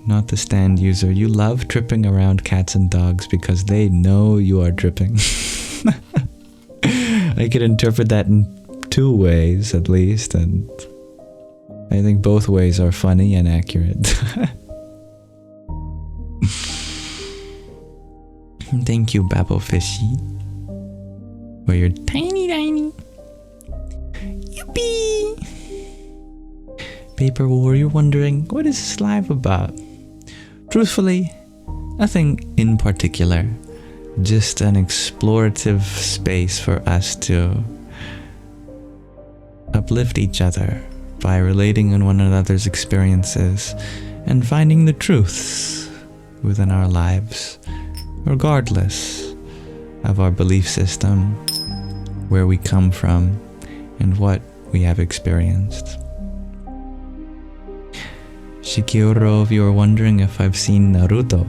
Not the stand user. You love tripping around cats and dogs because they know you are tripping. I could interpret that in two ways at least, and I think both ways are funny and accurate. Thank you, Babble Fishy, for your tiny. Yippee! Paper War, you're wondering, what is this live about? Truthfully, nothing in particular. Just an explorative space for us to uplift each other by relating on one another's experiences and finding the truths within our lives, regardless of our belief system, where we come from, and what we have experienced. Shikioro, if you were wondering if I've seen Naruto.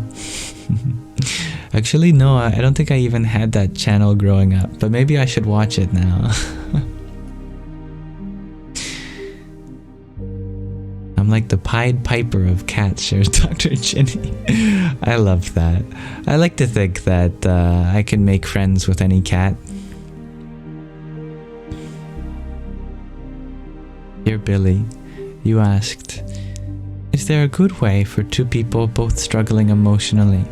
Actually, no, I don't think I even had that channel growing up, but maybe I should watch it now. I'm like the Pied Piper of cats, shares Dr. Ginny. I love that. I like to think that I can make friends with any cat. Dear Billy, you asked, is there a good way for two people both struggling emotionally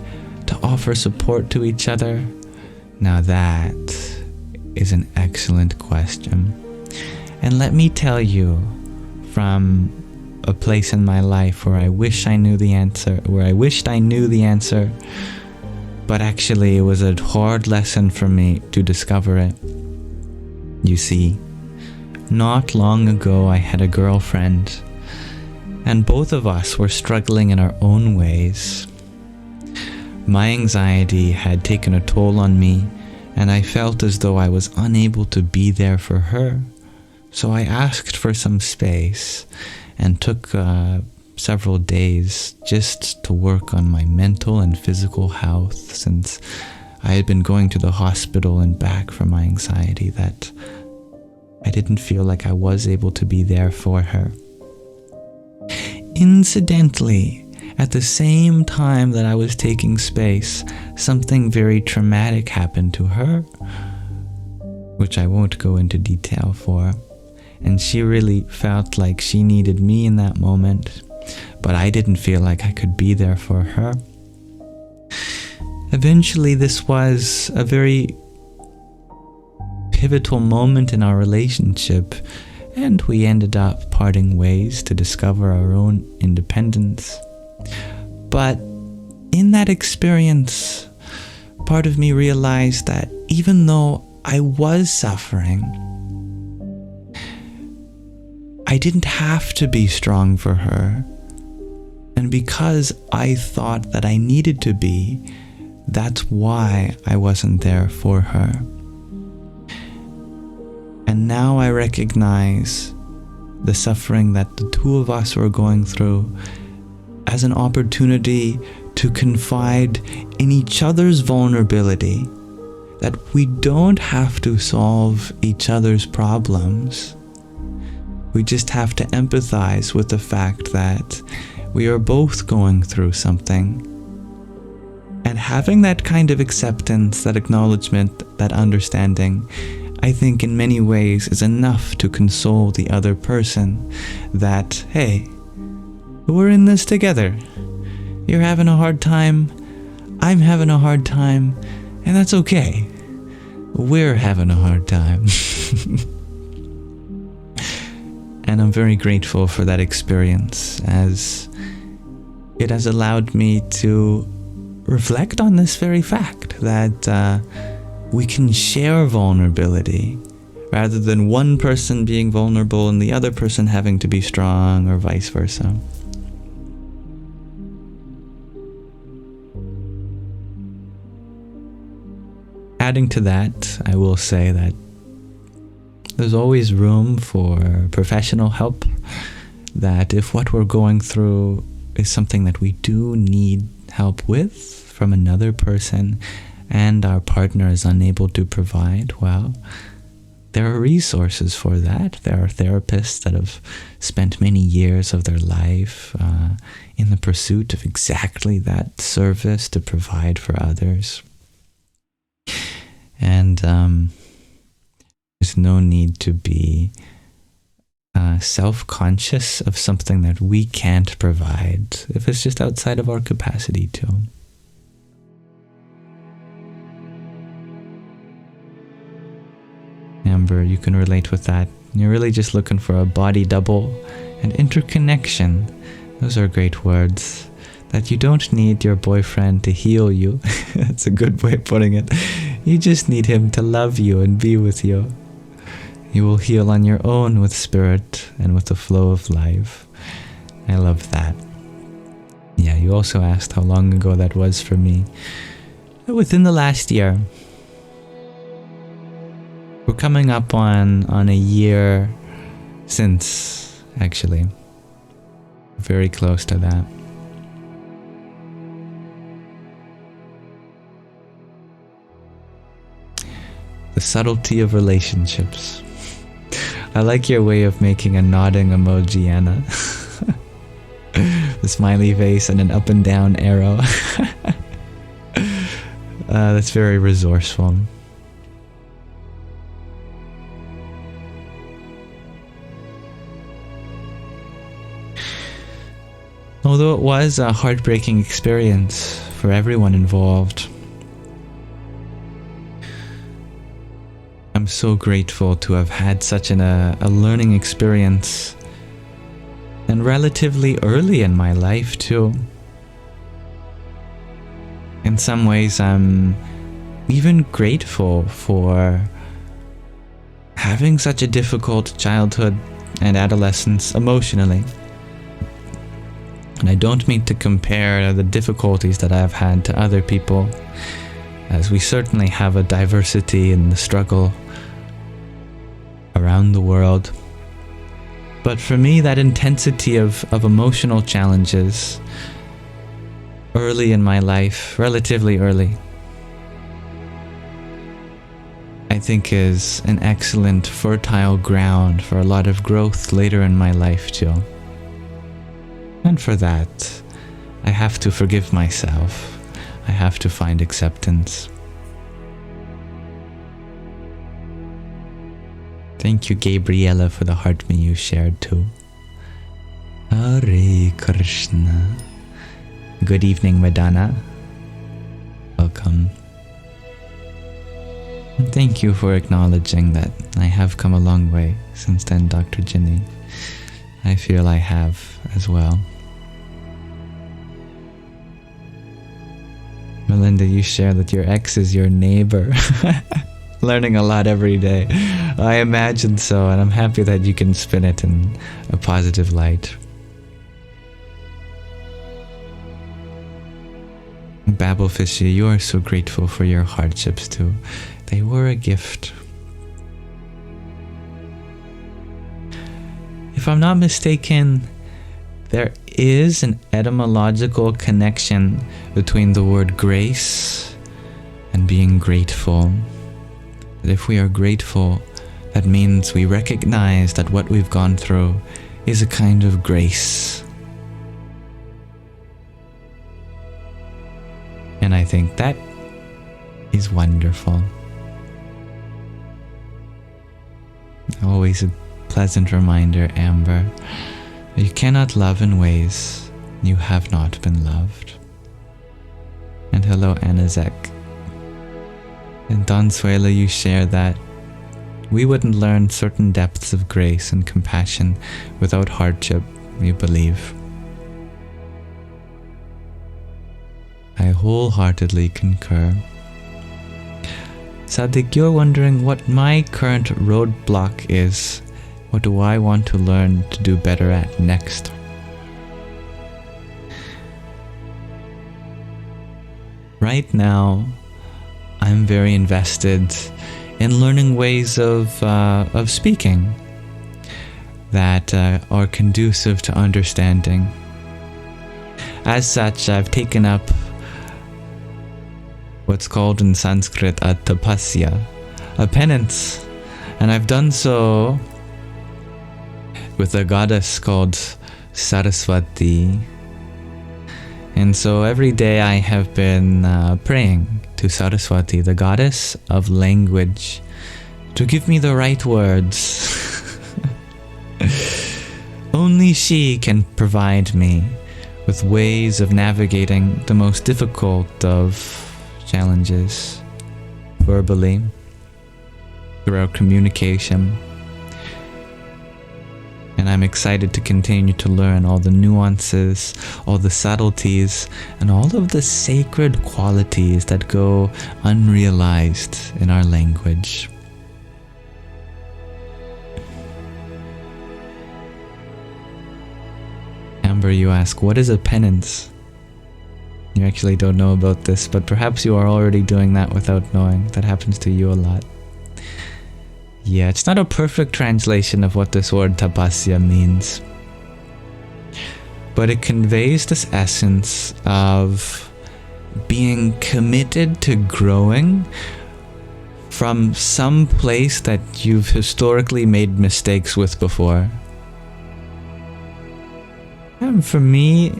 to offer support to each other? Now that is an excellent question. And let me tell you, from a place in my life where I wished I knew the answer, but actually it was a hard lesson for me to discover it. You see, not long ago I had a girlfriend, and both of us were struggling in our own ways. My anxiety had taken a toll on me, and I felt as though I was unable to be there for her. So I asked for some space and took several days just to work on my mental and physical health, since I had been going to the hospital and back for my anxiety, that I didn't feel like I was able to be there for her. Incidentally, at the same time that I was taking space, something very traumatic happened to her, which I won't go into detail for. And she really felt like she needed me in that moment, but I didn't feel like I could be there for her. Eventually, this was a very pivotal moment in our relationship, and we ended up parting ways to discover our own independence. But in that experience, part of me realized that even though I was suffering, I didn't have to be strong for her. And because I thought that I needed to be, that's why I wasn't there for her. And now I recognize the suffering that the two of us were going through as an opportunity to confide in each other's vulnerability, that we don't have to solve each other's problems. We just have to empathize with the fact that we are both going through something. And having that kind of acceptance, that acknowledgement, that understanding, I think in many ways is enough to console the other person that, hey, we're in this together. You're having a hard time, I'm having a hard time, and that's okay. We're having a hard time. And I'm very grateful for that experience, as it has allowed me to reflect on this very fact that we can share vulnerability rather than one person being vulnerable and the other person having to be strong, or vice versa. Adding to that, I will say that there's always room for professional help, that if what we're going through is something that we do need help with from another person and our partner is unable to provide, well, there are resources for that. There are therapists that have spent many years of their life in the pursuit of exactly that service to provide for others. And there's no need to be self-conscious of something that we can't provide if it's just outside of our capacity to. Amber, you can relate with that. You're really just looking for a body double and interconnection. Those are great words. That you don't need your boyfriend to heal you. That's a good way of putting it. You just need him to love you and be with you. You will heal on your own with spirit and with the flow of life. I love that. Yeah, you also asked how long ago that was for me. Within the last year. coming up on a year since, actually. Very close to that. The subtlety of relationships. I like your way of making a nodding emoji, Anna. The smiley face and an up and down arrow. That's very resourceful. Although it was a heartbreaking experience for everyone involved, I'm so grateful to have had such a learning experience, and relatively early in my life too. In some ways, I'm even grateful for having such a difficult childhood and adolescence emotionally. And I don't mean to compare the difficulties that I've had to other people, as we certainly have a diversity in the struggle around the world. But for me, that intensity of emotional challenges early in my life, relatively early, I think is an excellent fertile ground for a lot of growth later in my life too. And for that, I have to forgive myself. I have to find acceptance. Thank you, Gabriella, for the heart me you shared too. Hare Krishna. Good evening, Madonna. Welcome. And thank you for acknowledging that I have come a long way since then, Dr. Ginny. I feel I have as well. Melinda, you share that your ex is your neighbor. Learning a lot every day. I imagine so, and I'm happy that you can spin it in a positive light. Babblefishy, you are so grateful for your hardships too. They were a gift. If I'm not mistaken, there is an etymological connection between the word grace and being grateful. That if we are grateful, that means we recognize that what we've gone through is a kind of grace. And I think that is wonderful. Always a pleasant reminder, Amber. You cannot love in ways you have not been loved. And hello, Anazek. And Donsuela, you share that we wouldn't learn certain depths of grace and compassion without hardship, you believe. I wholeheartedly concur. Sadik, you're wondering what my current roadblock is. What do I want to learn to do better at next? Right now, I'm very invested in learning ways of speaking that are conducive to understanding. As such, I've taken up what's called in Sanskrit a tapasya, a penance, and I've done so with a goddess called Saraswati. And so every day I have been praying to Saraswati, the goddess of language, to give me the right words. Only she can provide me with ways of navigating the most difficult of challenges, verbally, through our communication. And I'm excited to continue to learn all the nuances, all the subtleties, and all of the sacred qualities that go unrealized in our language. Amber, you ask, what is a penance? You actually don't know about this, but perhaps you are already doing that without knowing. That happens to you a lot. Yeah, it's not a perfect translation of what this word tapasya means, but it conveys this essence of being committed to growing from some place that you've historically made mistakes with before. And for me,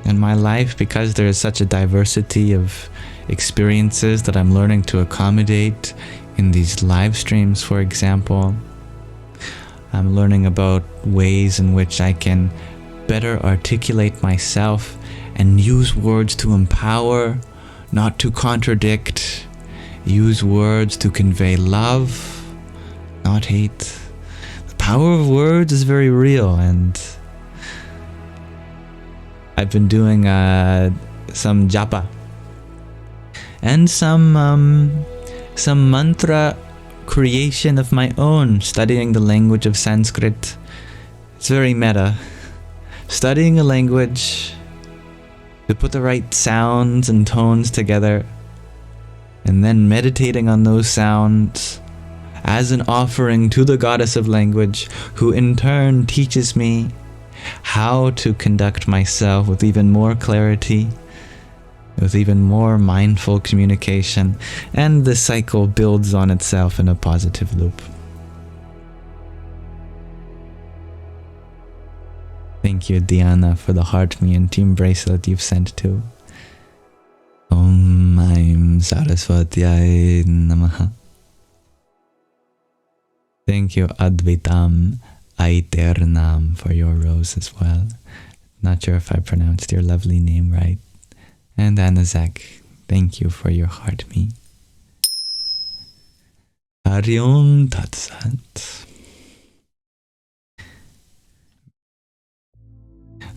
in my life, because there is such a diversity of experiences that I'm learning to accommodate in these live streams, for example, I'm learning about ways in which I can better articulate myself and use words to empower, not to contradict, use words to convey love, not hate. The power of words is very real, and I've been doing some japa and some mantra creation of my own, studying the language of Sanskrit. It's very meta. Studying a language to put the right sounds and tones together, and then meditating on those sounds as an offering to the goddess of language, who in turn teaches me how to conduct myself with even more clarity, with even more mindful communication, and the cycle builds on itself in a positive loop. Thank you, Diana, for the heart me and team bracelet you've sent to. Om Aim Saraswatyai Namaha. Thank you, Advaitam Aiternam, for your rose as well. Not sure if I pronounced your lovely name right. And Anazak, thank you for your heart me. Hari Om Tat Sat.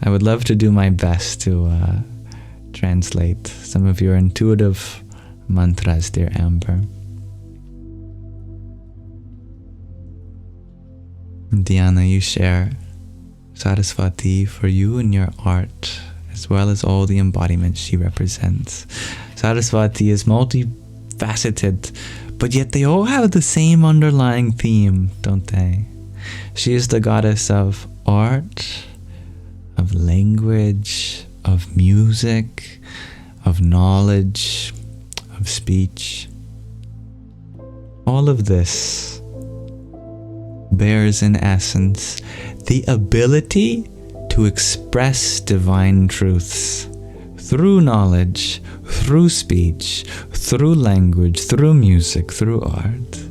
I would love to do my best to translate some of your intuitive mantras, dear Amber. Diana, you share Saraswati for you and your art, as well as all the embodiments she represents. Saraswati is multifaceted, but yet they all have the same underlying theme, don't they? She is the goddess of art, of language, of music, of knowledge, of speech. All of this bears in essence the ability to express divine truths through knowledge, through speech, through language, through music, through art.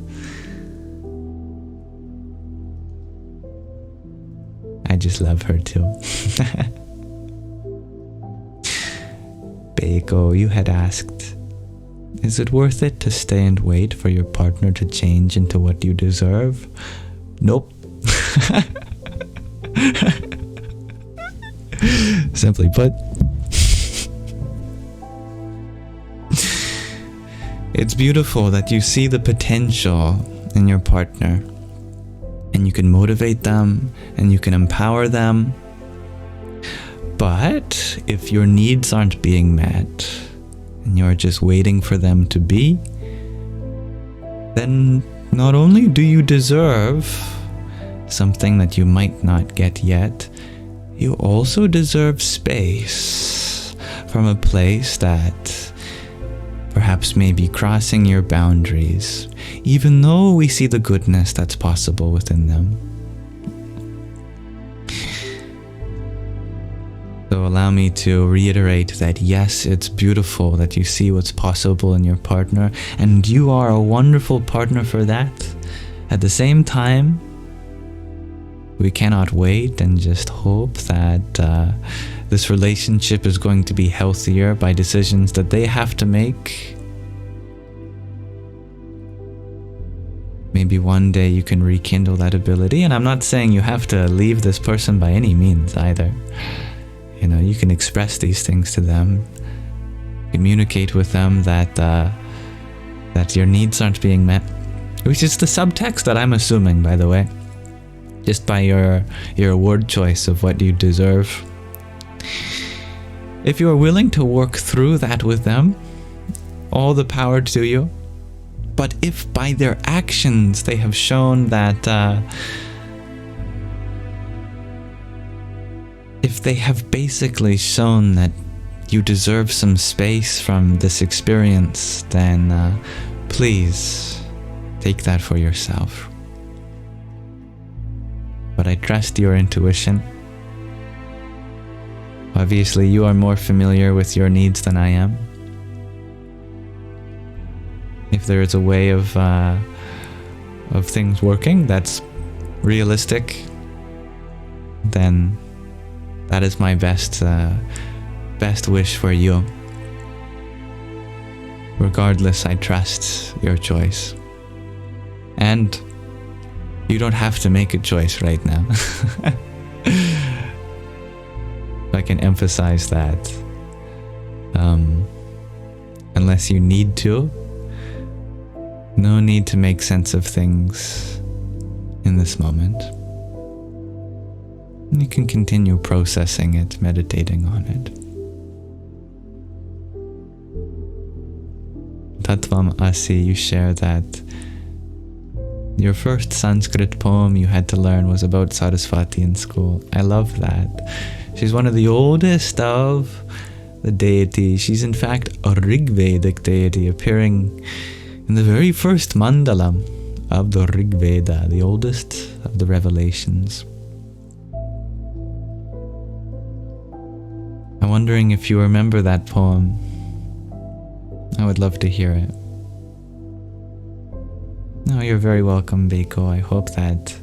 I just love her too. Beiko, you had asked, is it worth it to stay and wait for your partner to change into what you deserve? Nope. Simply put, it's beautiful that you see the potential in your partner, and you can motivate them, and you can empower them. But if your needs aren't being met, and you're just waiting for them to be, then not only do you deserve something that you might not get yet, you also deserve space from a place that perhaps may be crossing your boundaries, even though we see the goodness that's possible within them. So allow me to reiterate that yes, it's beautiful that you see what's possible in your partner, and you are a wonderful partner for that. At the same time, we cannot wait and just hope that this relationship is going to be healthier by decisions that they have to make. Maybe one day you can rekindle that ability, and I'm not saying you have to leave this person by any means either. You know, you can express these things to them, communicate with them that your needs aren't being met, which is the subtext that I'm assuming, by the way, just by your word choice of what you deserve. If you're willing to work through that with them, all the power to you. But if by their actions they have shown that, if they have basically shown that you deserve some space from this experience, then please take that for yourself. But I trust your intuition. Obviously, you are more familiar with your needs than I am. If there is a way of things working that's realistic, then that is my best wish for you. Regardless, I trust your choice. And you don't have to make a choice right now. I can emphasize that. Unless you need to, no need to make sense of things in this moment. You can continue processing it, meditating on it. Tattvam Asi, you share that your first Sanskrit poem you had to learn was about Saraswati in school. I love that. She's one of the oldest of the deities. She's in fact a Rigvedic deity appearing in the very first mandala of the Rig Veda, the oldest of the revelations. I'm wondering if you remember that poem. I would love to hear it. No, you're very welcome, Beiko. I hope that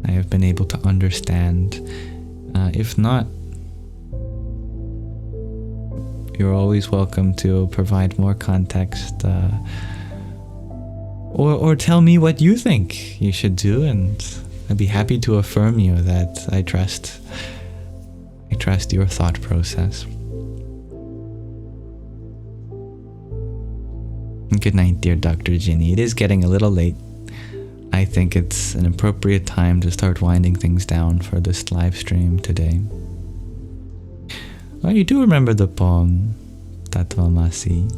I have been able to understand. If not, you're always welcome to provide more context, or tell me what you think you should do, and I'd be happy to affirm you that I trust your thought process. Good night, dear Dr. Ginny. It is getting a little late. I think it's an appropriate time to start winding things down for this live stream today. Oh, you do remember the poem, Tattvamasi.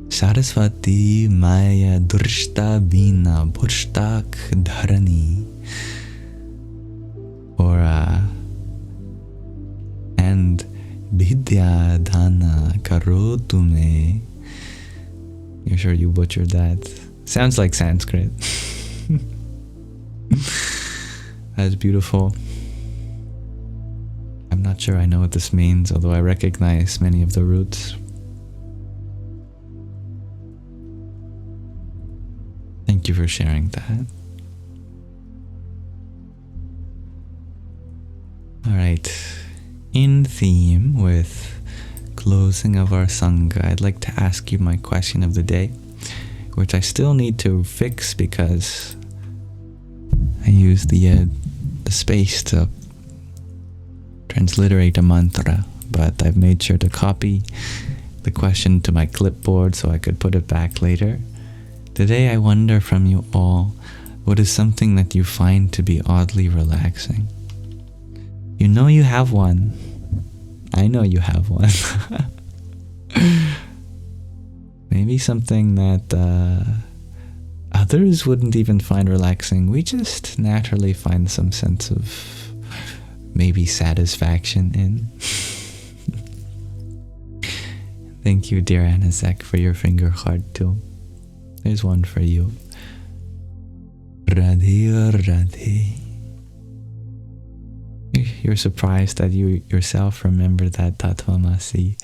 Saraswati Maya Durshta Bina Burshtak Dharani. Or, and Vidya Dhana Karotume. You're sure you butchered that? Sounds like Sanskrit. That's beautiful. I'm not sure I know what this means, although I recognize many of the roots. Thank you for sharing that. Alright, in theme with closing of our Sangha, I'd like to ask you my question of the day, which I still need to fix because I use the space to transliterate a mantra, but I've made sure to copy the question to my clipboard so I could put it back later. Today I wonder from you all, what is something that you find to be oddly relaxing? You know you have one. I know you have one. Maybe something that others wouldn't even find relaxing. We just naturally find some sense of maybe satisfaction in. Thank you, dear Anazek, for your finger heart too. There's one for you. Radhe Radhe. You're surprised that you yourself remember that Tattvamasi.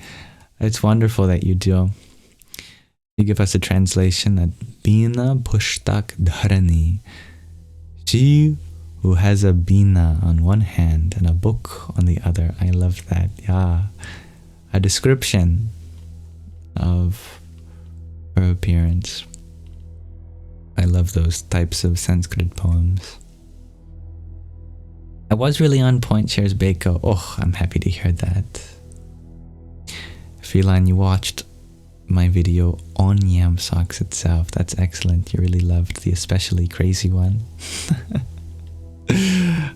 It's wonderful that you do. You give us a translation that Bina Pushtak Dharani. She who has a Bina on one hand and a book on the other. I love that. Yeah. A description of her appearance. I love those types of Sanskrit poems. I was really on point, shares Beiko. Oh, I'm happy to hear that. Feline, you watched my video on Yamsox itself. That's excellent. You really loved the especially crazy one.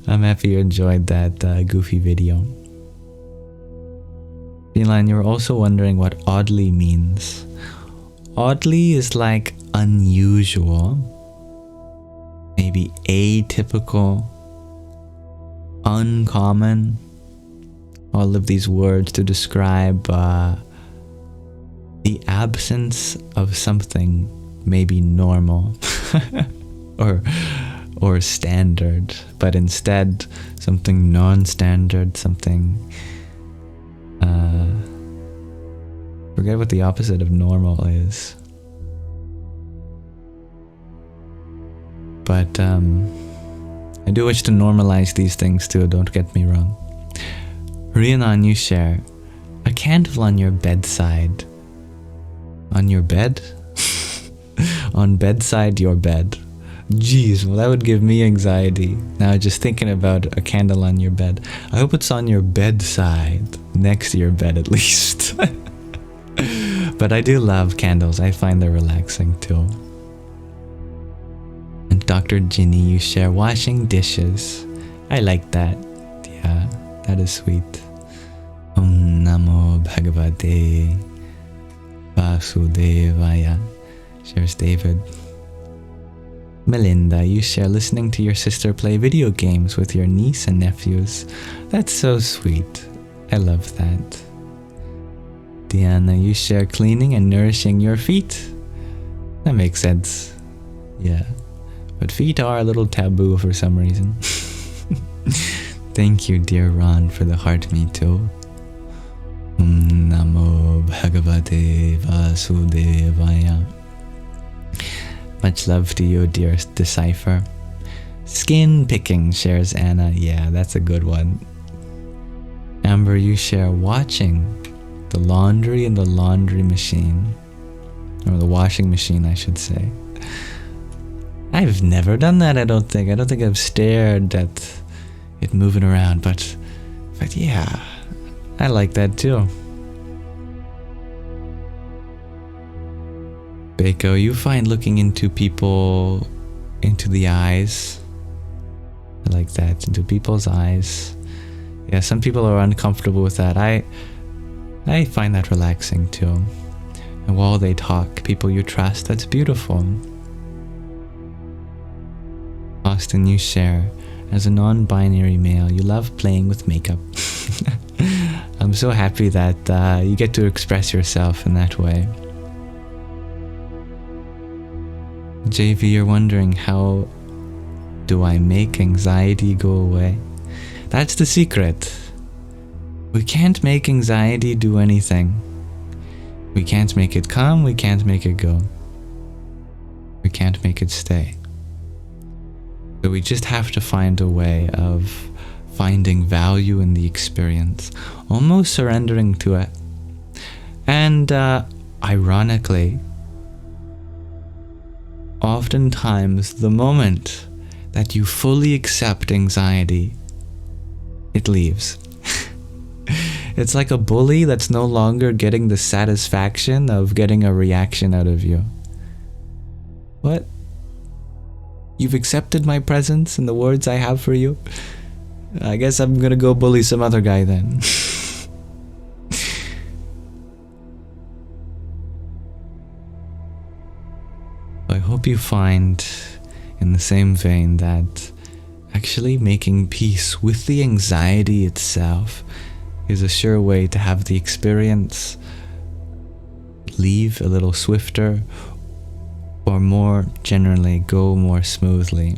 I'm happy you enjoyed that goofy video. Feline, you were also wondering what oddly means. Oddly is like unusual, maybe atypical, uncommon. All of these words to describe the absence of something maybe normal or standard, but instead something non-standard, something forget what the opposite of normal is. But I do wish to normalize these things too, don't get me wrong. Rhiannon, you share a candle on your bedside. On your bed? On bedside your bed. Jeez, well that would give me anxiety. Now just thinking about a candle on your bed. I hope it's on your bedside, next to your bed at least. But I do love candles. I find they're relaxing too. And Dr. Ginny, you share washing dishes. I like that. Yeah, that is sweet. Om Namo Bhagavate Vasudevaya, shares David. Melinda, you share listening to your sister play video games with your niece and nephews. That's so sweet. I love that. Diana, you share cleaning and nourishing your feet. That makes sense. Yeah. But feet are a little taboo for some reason. Thank you, dear Ron, for the heart me too. Om Namo Bhagavate Vasudevaya. Much love to you, dear Decipher. Skin picking, shares Anna. Yeah, that's a good one. Amber, you share watching the laundry in the laundry machine. Or the washing machine, I should say. I've never done that, I don't think. I don't think I've stared at it moving around, but yeah, I like that too. Bako, you find looking into people, into the eyes. I like that, into people's eyes. Yeah, some people are uncomfortable with that. I find that relaxing too. And while they talk, people you trust, that's beautiful. Austin, you share, as a non-binary male, you love playing with makeup. I'm so happy that you get to express yourself in that way. JV, you're wondering, how do I make anxiety go away? That's the secret. We can't make anxiety do anything. We can't make it come, we can't make it go. We can't make it stay. So we just have to find a way of finding value in the experience, almost surrendering to it. And ironically, oftentimes the moment that you fully accept anxiety, it leaves. It's like a bully that's no longer getting the satisfaction of getting a reaction out of you. What? You've accepted my presence and the words I have for you? I guess I'm gonna go bully some other guy then. I hope you find, in the same vein, that actually making peace with the anxiety itself is a sure way to have the experience leave a little swifter, or more generally go more smoothly.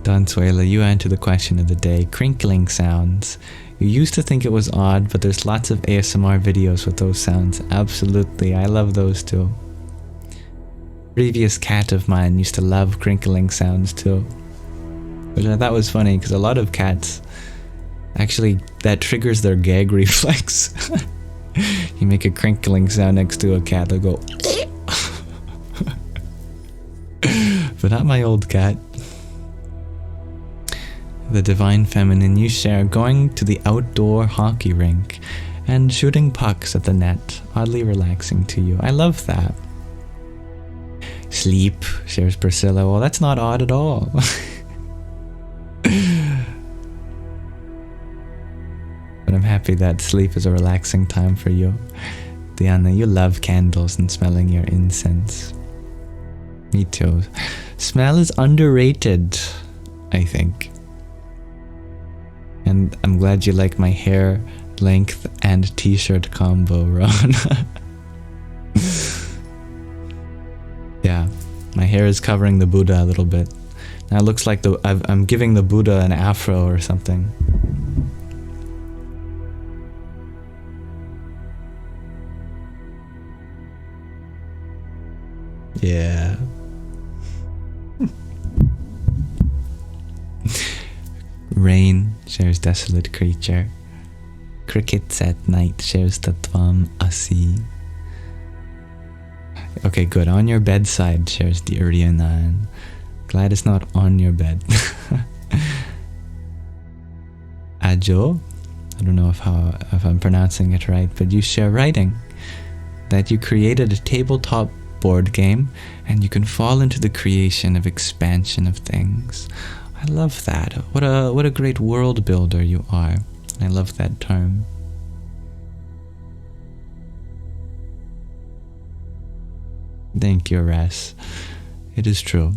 Don Suela, you answer the question of the day. Crinkling sounds. You used to think it was odd, but there's lots of ASMR videos with those sounds. Absolutely, I love those too. Previous cat of mine used to love crinkling sounds too, which I thought was funny because a lot of cats actually, that triggers their gag reflex. You make a crinkling sound next to a cat, they'll go but not my old cat. The Divine Feminine, you share going to the outdoor hockey rink and shooting pucks at the net. Oddly relaxing to you. I love that. Sleep, shares Priscilla. Well, that's not odd at all. happy that sleep is a relaxing time for you. Diana, you love candles and smelling your incense. Me too. Smell is underrated, I think. And I'm glad you like my hair length and t-shirt combo, Ron. Yeah, my hair is covering the Buddha a little bit. Now it looks like I'm giving the Buddha an afro or something. Yeah. Rain shares desolate creature. Crickets at night shares Tattvam Asi. Okay, good. On your bedside shares the Uryanan. Glad it's not on your bed. Ajo, I don't know if I'm pronouncing it right, but you share writing. That you created a tabletop board game and you can fall into the creation of expansion of things. I love that. What a great world builder you are. I love that term. Thank you, Res. It is true.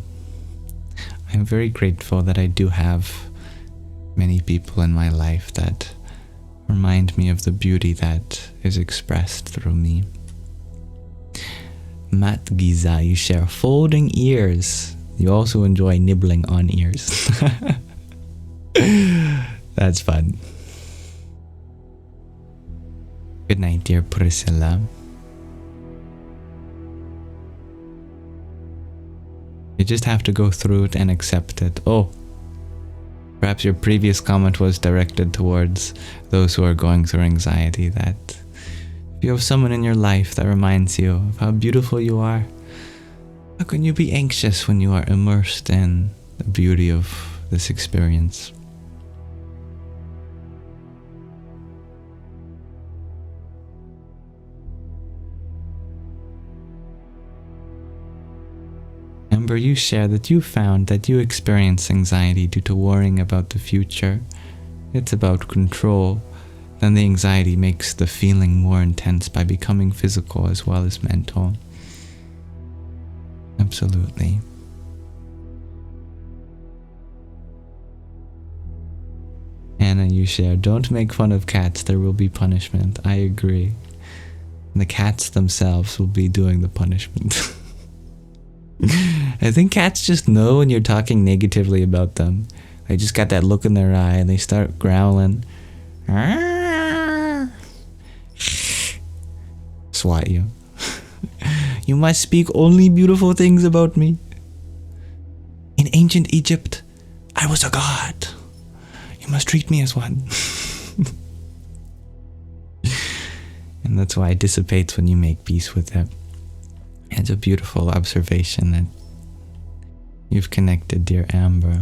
I'm very grateful that I do have many people in my life that remind me of the beauty that is expressed through me. Matt Giza, you share folding ears. You also enjoy nibbling on ears. That's fun. Good night, dear Priscilla. You just have to go through it and accept it. Oh, perhaps your previous comment was directed towards those who are going through anxiety, that if you have someone in your life that reminds you of how beautiful you are, how can you be anxious when you are immersed in the beauty of this experience? Amber, you share that you found that you experience anxiety due to worrying about the future. It's about control. Then the anxiety makes the feeling more intense by becoming physical as well as mental. Absolutely. Anna, you share, don't make fun of cats, there will be punishment. I agree. And the cats themselves will be doing the punishment. I think cats just know when you're talking negatively about them. They just got that look in their eye and they start growling. Swat you. You must speak only beautiful things about me. In ancient Egypt, I was a god. You must treat me as one. And that's why it dissipates when you make peace with it. It's a beautiful observation that you've connected, dear Amber.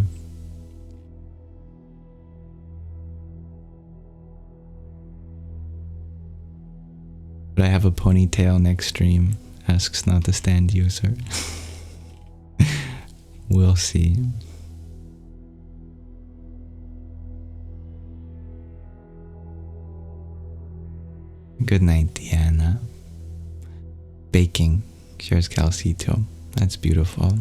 But I have a ponytail next stream, asks not the stand user. We'll see. Good night, Deanna. Baking, shares Calcito. That's beautiful.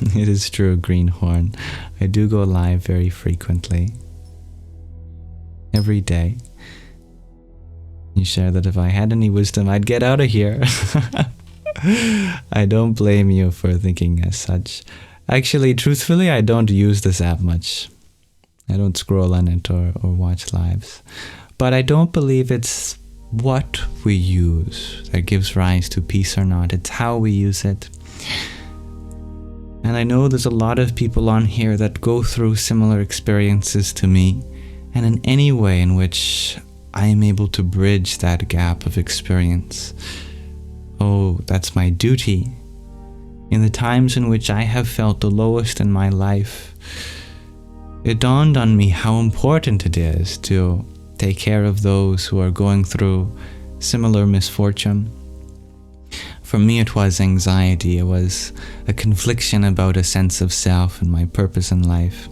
It is true, Greenhorn. I do go live very frequently. Every day. You share that if I had any wisdom, I'd get out of here. I don't blame you for thinking as such. Actually, truthfully, I don't use this app much. I don't scroll on it or watch lives. But I don't believe it's what we use that gives rise to peace or not. It's how we use it. And I know there's a lot of people on here that go through similar experiences to me. And in any way in which I am able to bridge that gap of experience, oh, that's my duty. In the times in which I have felt the lowest in my life, it dawned on me how important it is to take care of those who are going through similar misfortune. For me, it was anxiety. It was a confliction about a sense of self and my purpose in life.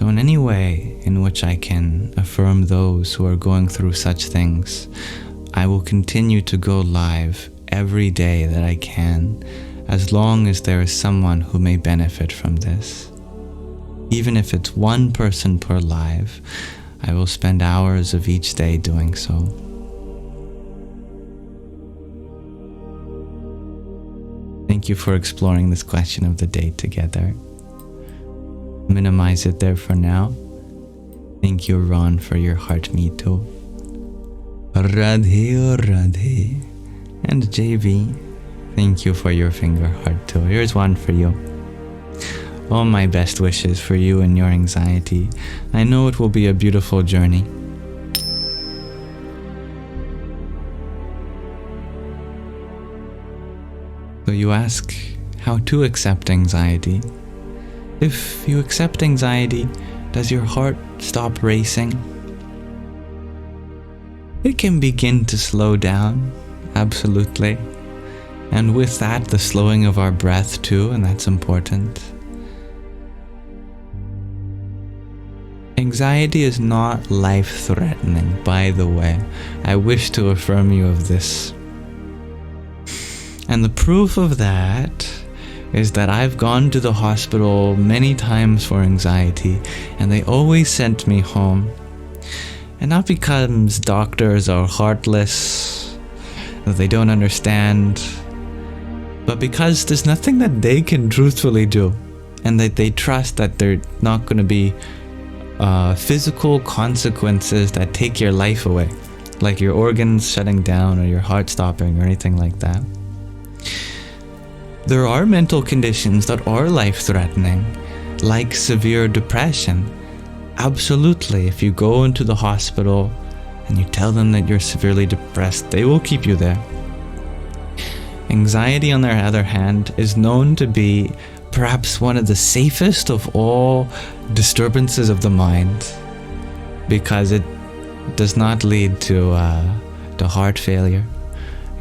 So in any way in which I can affirm those who are going through such things, I will continue to go live every day that I can, as long as there is someone who may benefit from this. Even if it's one person per live, I will spend hours of each day doing so. Thank you for exploring this question of the day together. Minimize it there for now. Thank you, Ron, for your heart me too. Radhe Radhe. And JV, thank you for your finger heart too. Here's one for you. All my best wishes for you and your anxiety. I know it will be a beautiful journey. So you ask how to accept anxiety. If you accept anxiety, does your heart stop racing? It can begin to slow down, absolutely. And with that, the slowing of our breath too, and that's important. Anxiety is not life-threatening, by the way. I wish to affirm you of this. And the proof of that is that I've gone to the hospital many times for anxiety, and they always sent me home. And not because doctors are heartless, that they don't understand, but because there's nothing that they can truthfully do, and that they trust that they're not going to be physical consequences that take your life away, like your organs shutting down or your heart stopping or anything like that. There are mental conditions that are life-threatening, like severe depression. Absolutely, if you go into the hospital and you tell them that you're severely depressed, they will keep you there. Anxiety, on the other hand, is known to be perhaps one of the safest of all disturbances of the mind, because it does not lead to heart failure.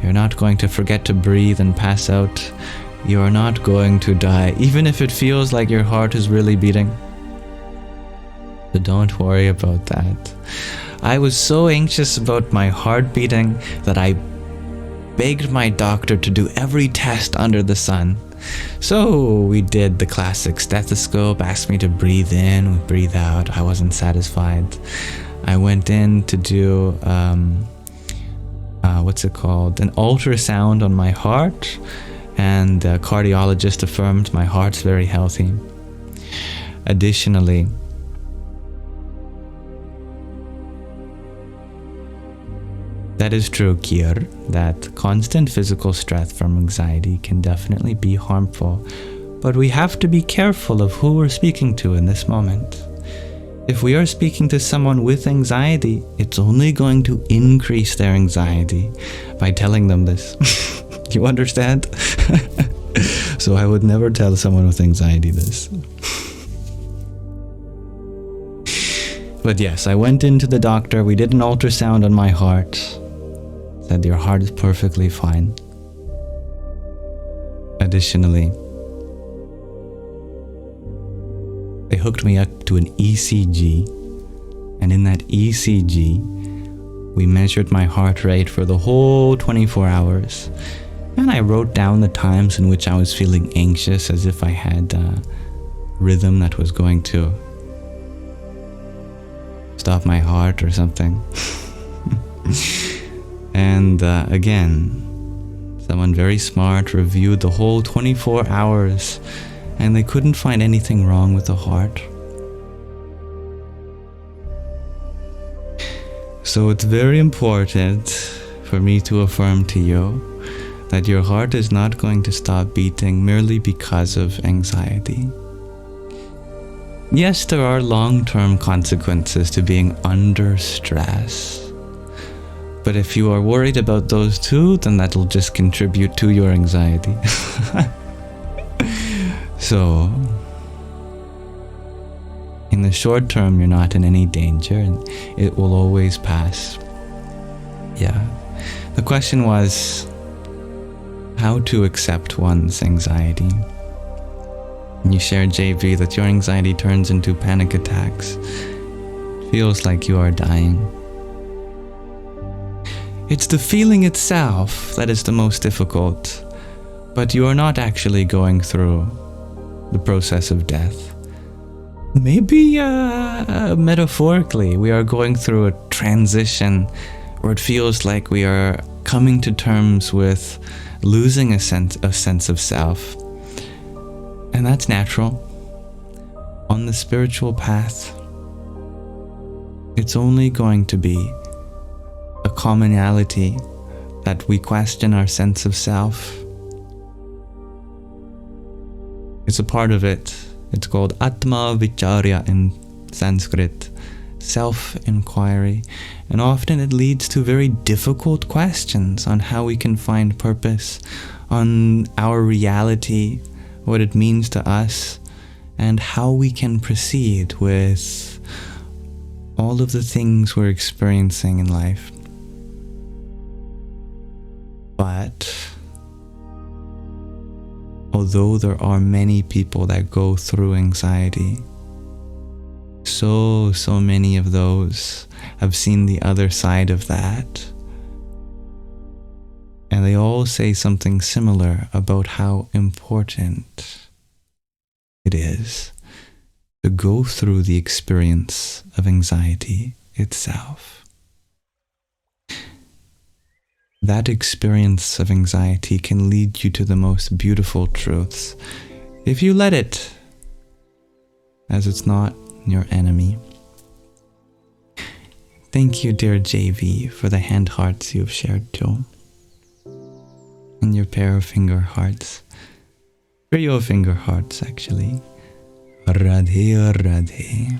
You're not going to forget to breathe and pass out. You are not going to die, even if it feels like your heart is really beating. So don't worry about that. I was so anxious about my heart beating that I begged my doctor to do every test under the sun. So we did the classic stethoscope, asked me to breathe in, breathe out. I wasn't satisfied. I went in to do, an ultrasound on my heart, and the cardiologist affirmed my heart's very healthy. Additionally, that is true, Kier, that constant physical stress from anxiety can definitely be harmful, but we have to be careful of who we're speaking to in this moment. If we are speaking to someone with anxiety, it's only going to increase their anxiety by telling them this. You understand? So I would never tell someone with anxiety this. But yes, I went into the doctor, we did an ultrasound on my heart. Said your heart is perfectly fine. Additionally, they hooked me up to an ECG, and in that ECG, we measured my heart rate for the whole 24 hours, and I wrote down the times in which I was feeling anxious, as if I had a rhythm that was going to stop my heart or something. And again, someone very smart reviewed the whole 24 hours, and they couldn't find anything wrong with the heart. So it's very important for me to affirm to you that your heart is not going to stop beating merely because of anxiety. Yes, there are long-term consequences to being under stress. But if you are worried about those too, then that'll just contribute to your anxiety. So, in the short term, you're not in any danger, and it will always pass. Yeah. The question was how to accept one's anxiety. You share, JV, that your anxiety turns into panic attacks. It feels like you are dying. It's the feeling itself that is the most difficult, but you are not actually going through the process of death. Maybe metaphorically, we are going through a transition where it feels like we are coming to terms with losing a sense of self. And that's natural. On the spiritual path, it's only going to be a commonality that we question our sense of self. It's a part of it. It's called Atma Vicharya in Sanskrit, self-inquiry. And often it leads to very difficult questions on how we can find purpose, on our reality, what it means to us, and how we can proceed with all of the things we're experiencing in life. But although there are many people that go through anxiety, so many of those have seen the other side of that. And they all say something similar about how important it is to go through the experience of anxiety itself. That experience of anxiety can lead you to the most beautiful truths if you let it, as it's not your enemy. Thank you, dear JV, for the hand hearts you've shared, Joe. And your pair of finger hearts. Trio of finger hearts, actually. Radhe Radhe.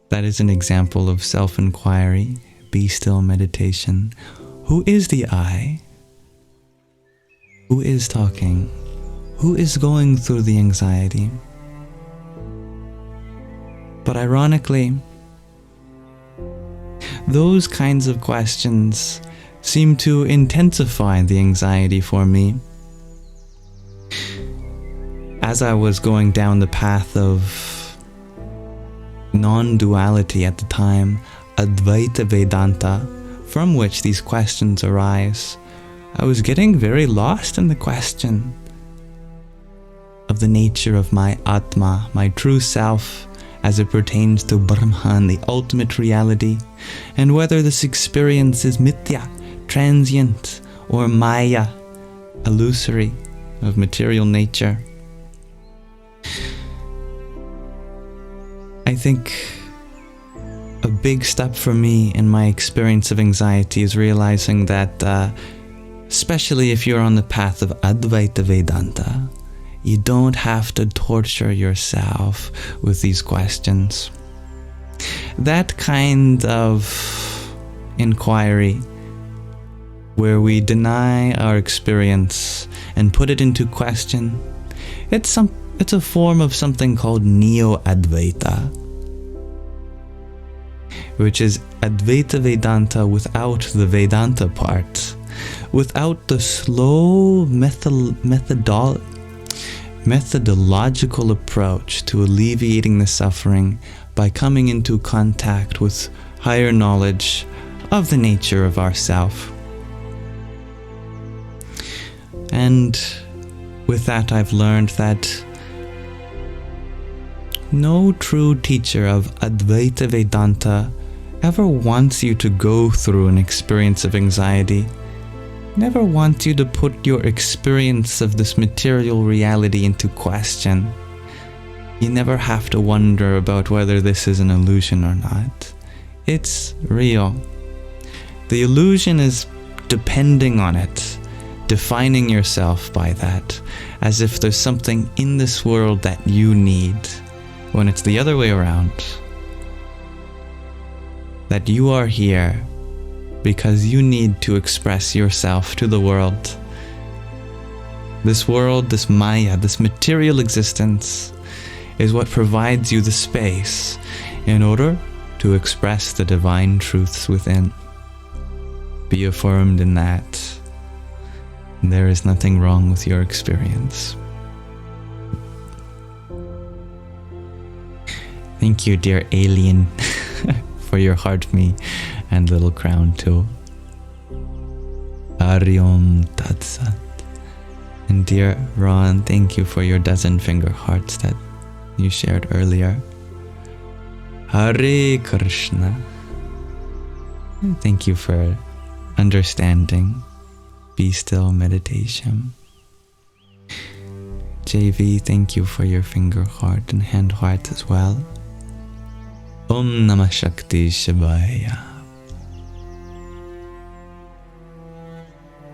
That is an example of self-inquiry, be still meditation. Who is the I? Who is talking? Who is going through the anxiety? But ironically, those kinds of questions seem to intensify the anxiety for me. As I was going down the path of non-duality at the time, Advaita Vedanta, from which these questions arise, I was getting very lost in the question of the nature of my Atma, my true self, as it pertains to Brahman, the ultimate reality, and whether this experience is mithya, transient, or maya, illusory, of material nature. I think a big step for me in my experience of anxiety is realizing that, especially if you're on the path of Advaita Vedanta, you don't have to torture yourself with these questions. That kind of inquiry, where we deny our experience and put it into question, it's a form of something called Neo-Advaita, which is Advaita Vedanta without the Vedanta part, without the slow methodological approach to alleviating the suffering by coming into contact with higher knowledge of the nature of ourself. And with that, I've learned that no true teacher of Advaita Vedanta ever wants you to go through an experience of anxiety, never wants you to put your experience of this material reality into question. You never have to wonder about whether this is an illusion or not. It's real. The illusion is depending on it, defining yourself by that, as if there's something in this world that you need, when it's the other way around. That you are here because you need to express yourself to the world. This world, this Maya, this material existence is what provides you the space in order to express the divine truths within. Be affirmed in that. There is nothing wrong with your experience. Thank you, dear alien, for your heart me and little crown too. Ariom Tatsat. And dear Ron, thank you for your 12 finger hearts that you shared earlier. Hare Krishna. Thank you for understanding. Be still meditation. JV, thank you for your finger heart and hand heart as well. Om Namah Shakti Shivaya.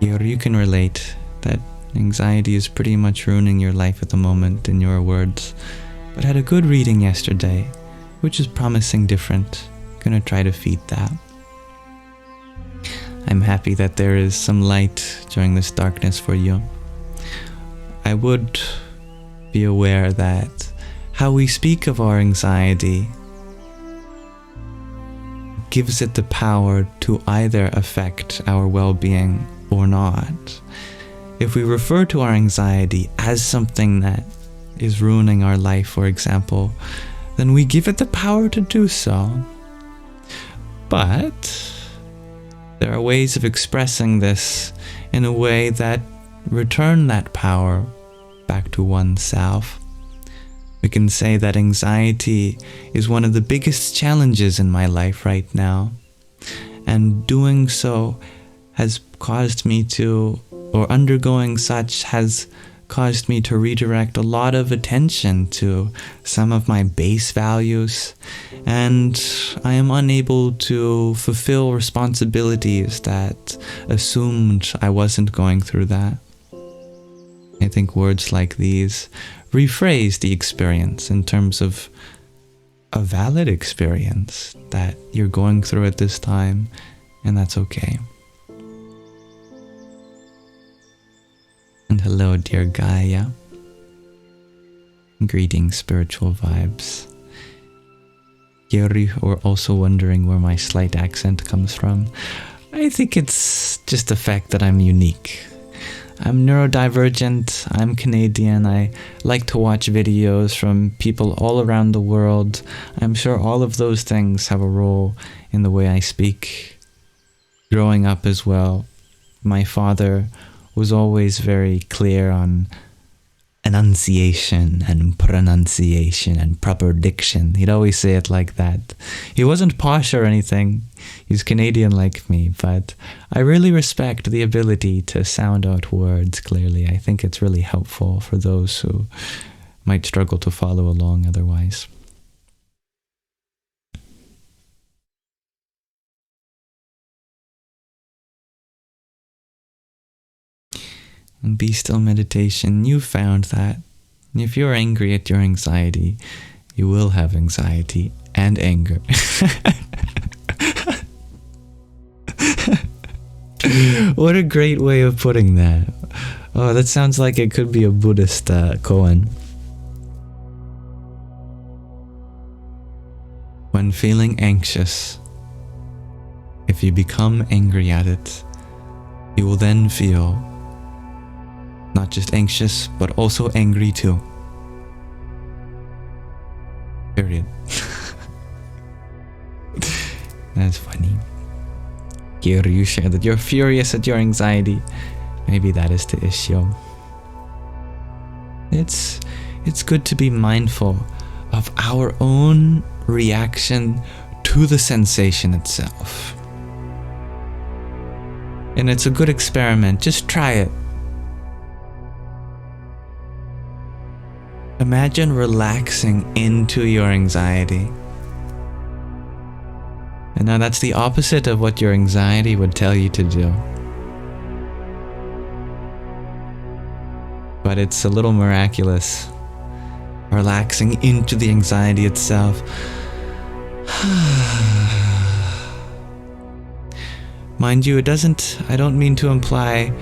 Here you can relate that anxiety is pretty much ruining your life at the moment, in your words, but had a good reading yesterday, which is promising different. Gonna try to feed that. I'm happy that there is some light during this darkness for you. I would be aware that how we speak of our anxiety gives it the power to either affect our well-being or not. If we refer to our anxiety as something that is ruining our life, for example, then we give it the power to do so. But there are ways of expressing this in a way that return that power back to oneself. We can say that anxiety is one of the biggest challenges in my life right now, and doing so has caused me to, or undergoing such has caused me to redirect a lot of attention to some of my base values, and I am unable to fulfill responsibilities that assumed I wasn't going through that. I think words like these rephrase the experience in terms of a valid experience that you're going through at this time, and that's okay. And hello, dear Gaia. Greetings, spiritual vibes. Yuri, or also wondering where my slight accent comes from. I think it's just the fact that I'm unique. I'm neurodivergent, I'm Canadian, I like to watch videos from people all around the world. I'm sure all of those things have a role in the way I speak. Growing up as well, my father was always very clear on enunciation and pronunciation and proper diction. He'd always say it like that. He wasn't posh or anything. He's Canadian like me, but I really respect the ability to sound out words clearly. I think it's really helpful for those who might struggle to follow along otherwise. And Be Still meditation, you found that if you're angry at your anxiety, you will have anxiety and anger. What a great way of putting that. Oh, that sounds like it could be a Buddhist koan. When feeling anxious, if you become angry at it, you will then feel not just anxious, but also angry too. Period. That's funny. Here you share that you're furious at your anxiety. Maybe that is the issue. It's good to be mindful of our own reaction to the sensation itself. And it's a good experiment. Just try it. Imagine relaxing into your anxiety. And now that's the opposite of what your anxiety would tell you to do. But it's a little miraculous. Relaxing into the anxiety itself. Mind you, I don't mean to imply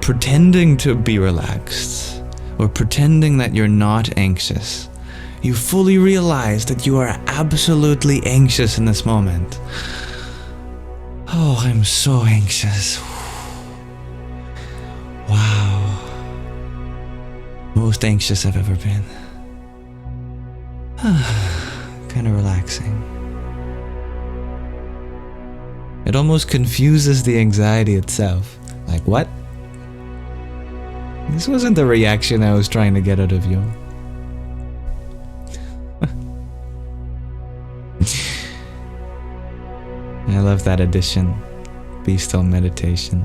pretending to be relaxed or pretending that you're not anxious. You fully realize that you are absolutely anxious in this moment. Oh, I'm so anxious. Wow. most anxious I've ever been. Kind of relaxing. It almost confuses the anxiety itself. Like, what? This wasn't the reaction I was trying to get out of you. I love that addition. Be still meditation.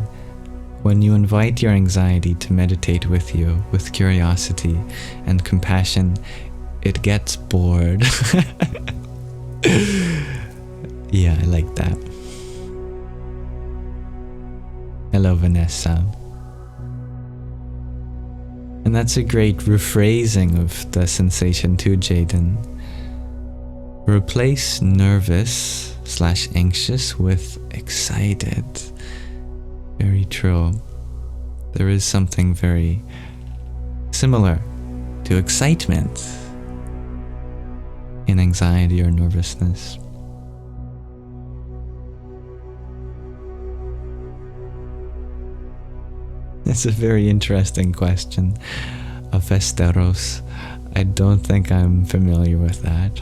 When you invite your anxiety to meditate with you, with curiosity and compassion, it gets bored. Yeah, I like that. Hello, Vanessa. And that's a great rephrasing of the sensation too, Jaden. Replace nervous/anxious with excited. Very true. There is something very similar to excitement in anxiety or nervousness. It's a very interesting question. Avesteros. I don't think I'm familiar with that.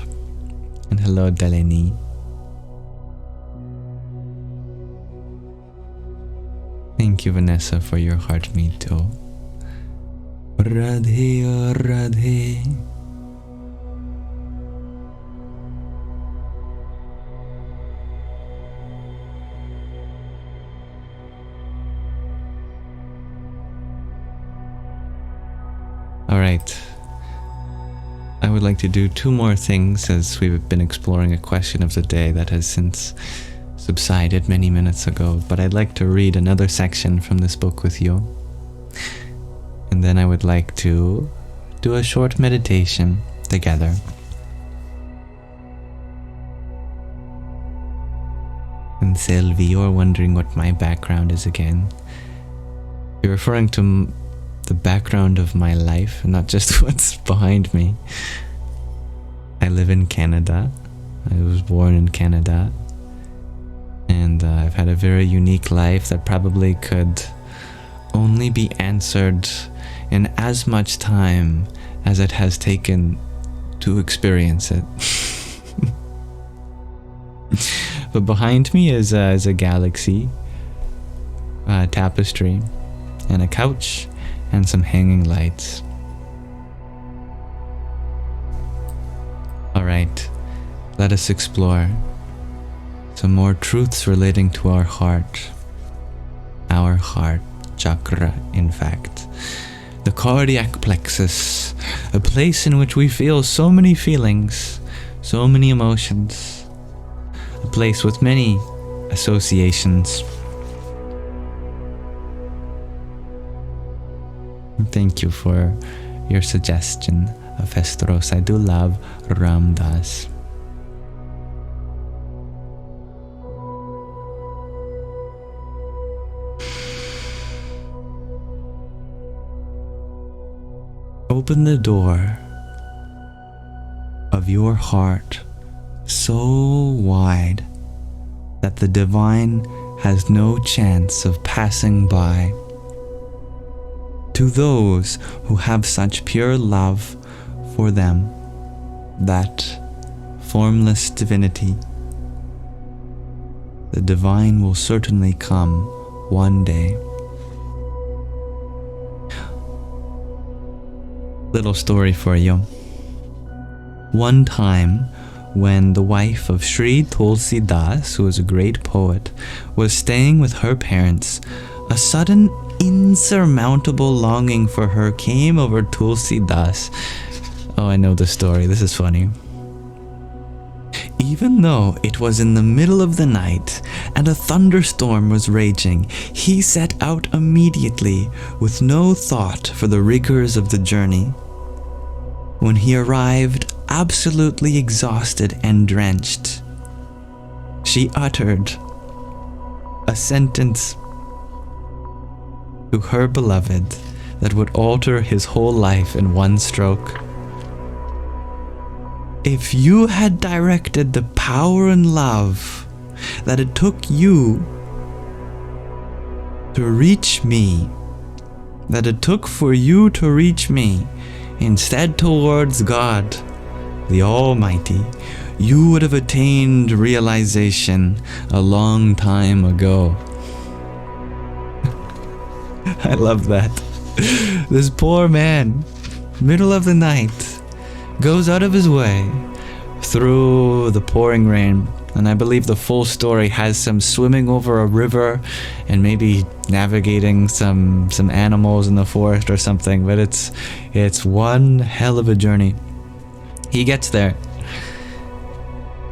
And hello, Deleni. Thank you, Vanessa, for your heart meet too. Radhe, Radhe. Alright. I would like to do two more things as we've been exploring a question of the day that has since subsided many minutes ago, but I'd like to read another section from this book with you. And then I would like to do a short meditation together. And Sylvie, you're wondering what my background is again. You're referring to the background of my life, not just what's behind me. I live in Canada. I was born in Canada. And I've had a very unique life that probably could only be answered in as much time as it has taken to experience it. But behind me is a galaxy, a tapestry, and a couch, and some hanging lights. Alright, let us explore some more truths relating to our heart chakra, in fact. The cardiac plexus, a place in which we feel so many feelings, so many emotions, a place with many associations. Thank you for your suggestion, Avesteros. I do love Ram Dass. Open the door of your heart so wide that the divine has no chance of passing by. To those who have such pure love for them, that formless divinity, the divine will certainly come one day. Little story for you. One time, when the wife of Sri Tulsi Das, who was a great poet, was staying with her parents, a sudden insurmountable longing for her came over Tulsi Das. Oh, I know the story. This is funny. Even though it was in the middle of the night and a thunderstorm was raging, he set out immediately with no thought for the rigors of the journey. When he arrived, absolutely exhausted and drenched, she uttered a sentence to her beloved that would alter his whole life in one stroke. If you had directed the power and love that it took you to reach me, that it took for you to reach me, instead towards God, the Almighty, you would have attained realization a long time ago. I love that. This poor man, middle of the night, goes out of his way through the pouring rain, and I believe the full story has him swimming over a river and maybe navigating some animals in the forest or something, but it's one hell of a journey. He gets there,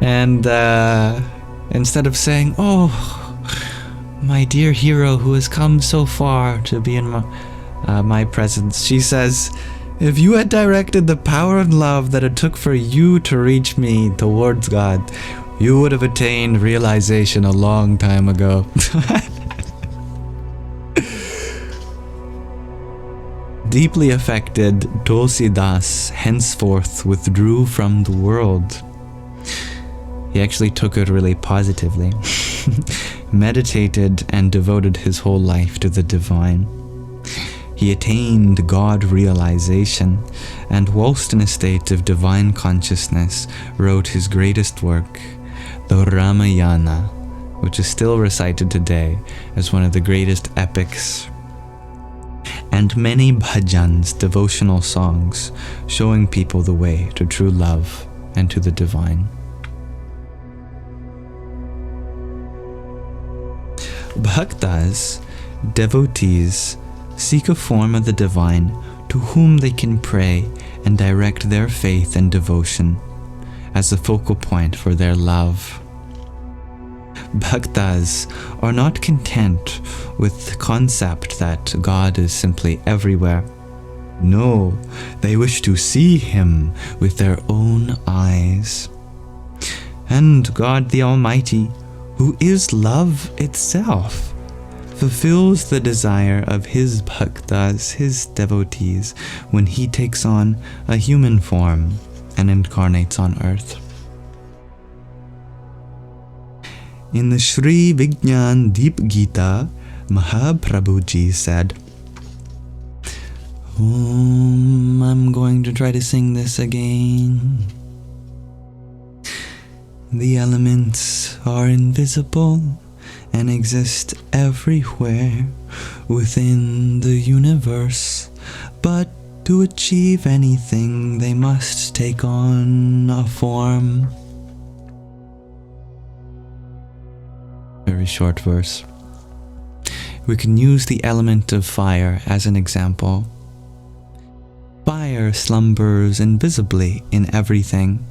and instead of saying, "Oh, my dear hero who has come so far to be in my presence," she says, "If you had directed the power and love that it took for you to reach me towards God, you would have attained realization a long time ago." Deeply affected, Tulsidas henceforth withdrew from the world. He actually took it really positively, meditated and devoted his whole life to the divine. He attained God realization, and whilst in a state of divine consciousness, wrote his greatest work, the Ramayana, which is still recited today as one of the greatest epics, and many bhajans, devotional songs, showing people the way to true love and to the divine. Bhaktas, devotees, seek a form of the divine to whom they can pray and direct their faith and devotion as the focal point for their love. Bhaktas are not content with the concept that God is simply everywhere. No, they wish to see Him with their own eyes. And God the Almighty, who is love itself, fulfills the desire of His bhaktas, His devotees, when He takes on a human form and incarnates on earth. In the Sri Vignan Deep Gita, Mahaprabhuji said, I'm going to try to sing this again. The elements are invisible and exist everywhere within the universe, but to achieve anything they must take on a form. Very short verse. We can use the element of fire as an example. Fire slumbers invisibly in everything.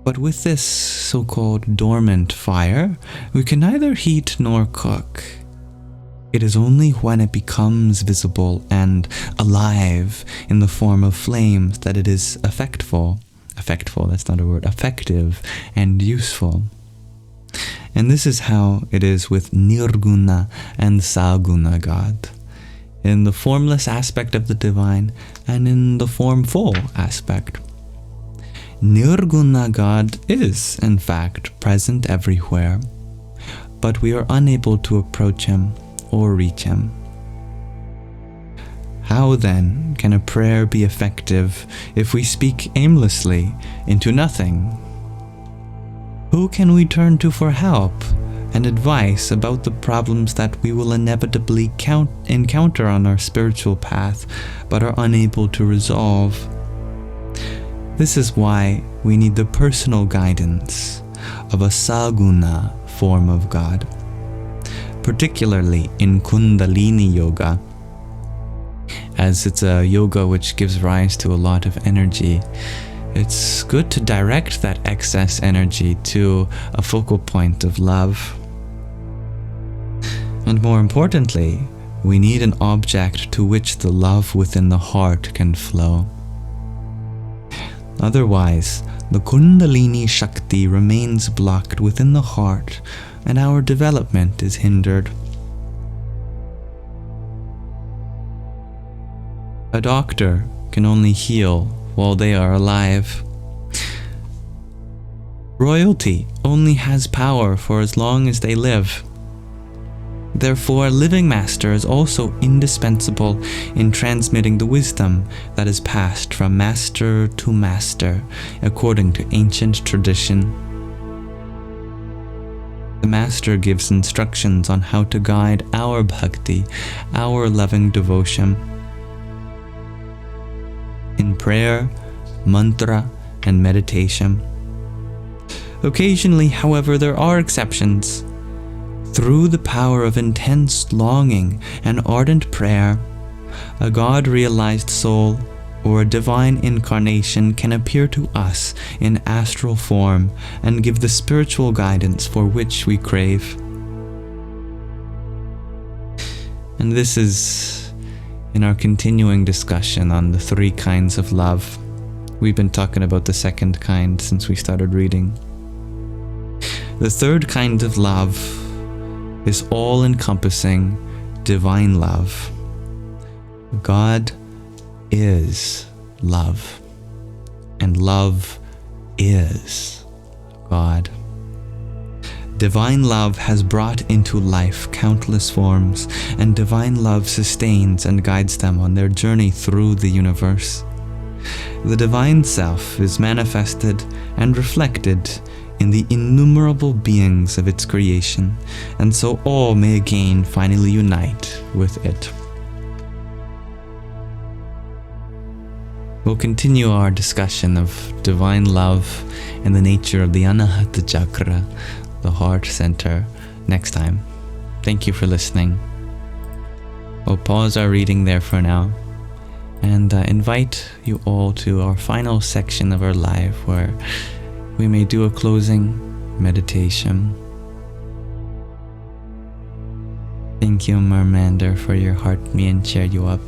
But with this so-called dormant fire, we can neither heat nor cook. It is only when it becomes visible and alive in the form of flames that it is effective and useful. And this is how it is with Nirguna and Saguna God, in the formless aspect of the divine and in the formful aspect. Nirguna God is, in fact, present everywhere, but we are unable to approach Him or reach Him. How then can a prayer be effective if we speak aimlessly into nothing? Who can we turn to for help and advice about the problems that we will inevitably encounter on our spiritual path but are unable to resolve? This is why we need the personal guidance of a Saguna form of God, particularly in Kundalini Yoga, as it's a yoga which gives rise to a lot of energy. It's good to direct that excess energy to a focal point of love. And more importantly, we need an object to which the love within the heart can flow. Otherwise, the Kundalini Shakti remains blocked within the heart and our development is hindered. A doctor can only heal while they are alive. Royalty only has power for as long as they live. Therefore, a living master is also indispensable in transmitting the wisdom that is passed from master to master according to ancient tradition. The master gives instructions on how to guide our bhakti, our loving devotion, in prayer, mantra, and meditation. Occasionally, however, there are exceptions. Through the power of intense longing and ardent prayer, a God-realized soul or a divine incarnation can appear to us in astral form and give the spiritual guidance for which we crave. And this is in our continuing discussion on the 3 kinds of love. We've been talking about the 2nd kind since we started reading. The 3rd kind of love is all-encompassing divine love. God is love, and love is God. Divine love has brought into life countless forms, and divine love sustains and guides them on their journey through the universe. The divine self is manifested and reflected in the innumerable beings of its creation, and so all may again finally unite with it. We'll continue our discussion of divine love and the nature of the Anahata Chakra, the heart center, next time. Thank you for listening. We'll pause our reading there for now and invite you all to our final section of our live where we may do a closing meditation. Thank you, Mermander, for your heart. Me and cheer you up.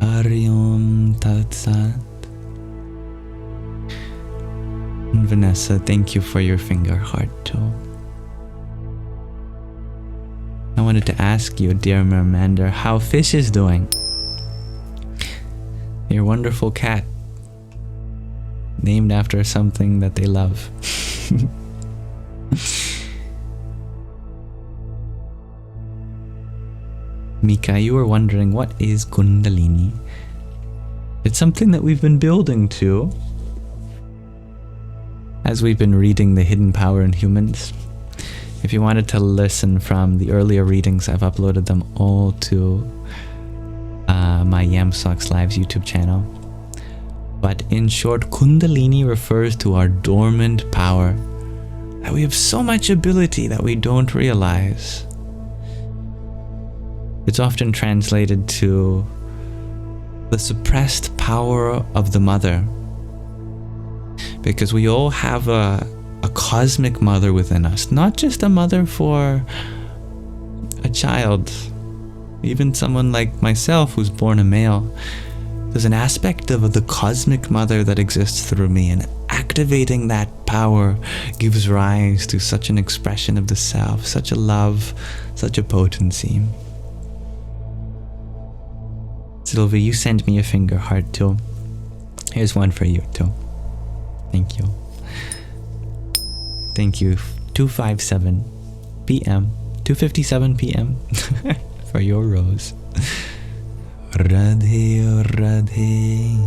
Ariom Tat Sat. And Vanessa, thank you for your finger heart too. I wanted to ask you, dear Mermander, how Fish is doing. Your wonderful cat, named after something that they love. Mika, you were wondering, what is Kundalini? It's something that we've been building to as we've been reading The Hidden Power in Humans. If you wanted to listen from the earlier readings, I've uploaded them all to my Yamsox Lives YouTube channel. But in short, Kundalini refers to our dormant power, that we have so much ability that we don't realize. It's often translated to the suppressed power of the mother, because we all have a cosmic mother within us, not just a mother for a child, even someone like myself who's born a male. There's an aspect of the cosmic mother that exists through me, and activating that power gives rise to such an expression of the self, such a love, such a potency. Sylvie, you sent me a finger heart too. Here's one for you too. Thank you. Thank you, 2:57 p.m., 2:57 p.m. for your rose. Radhe, Radhe.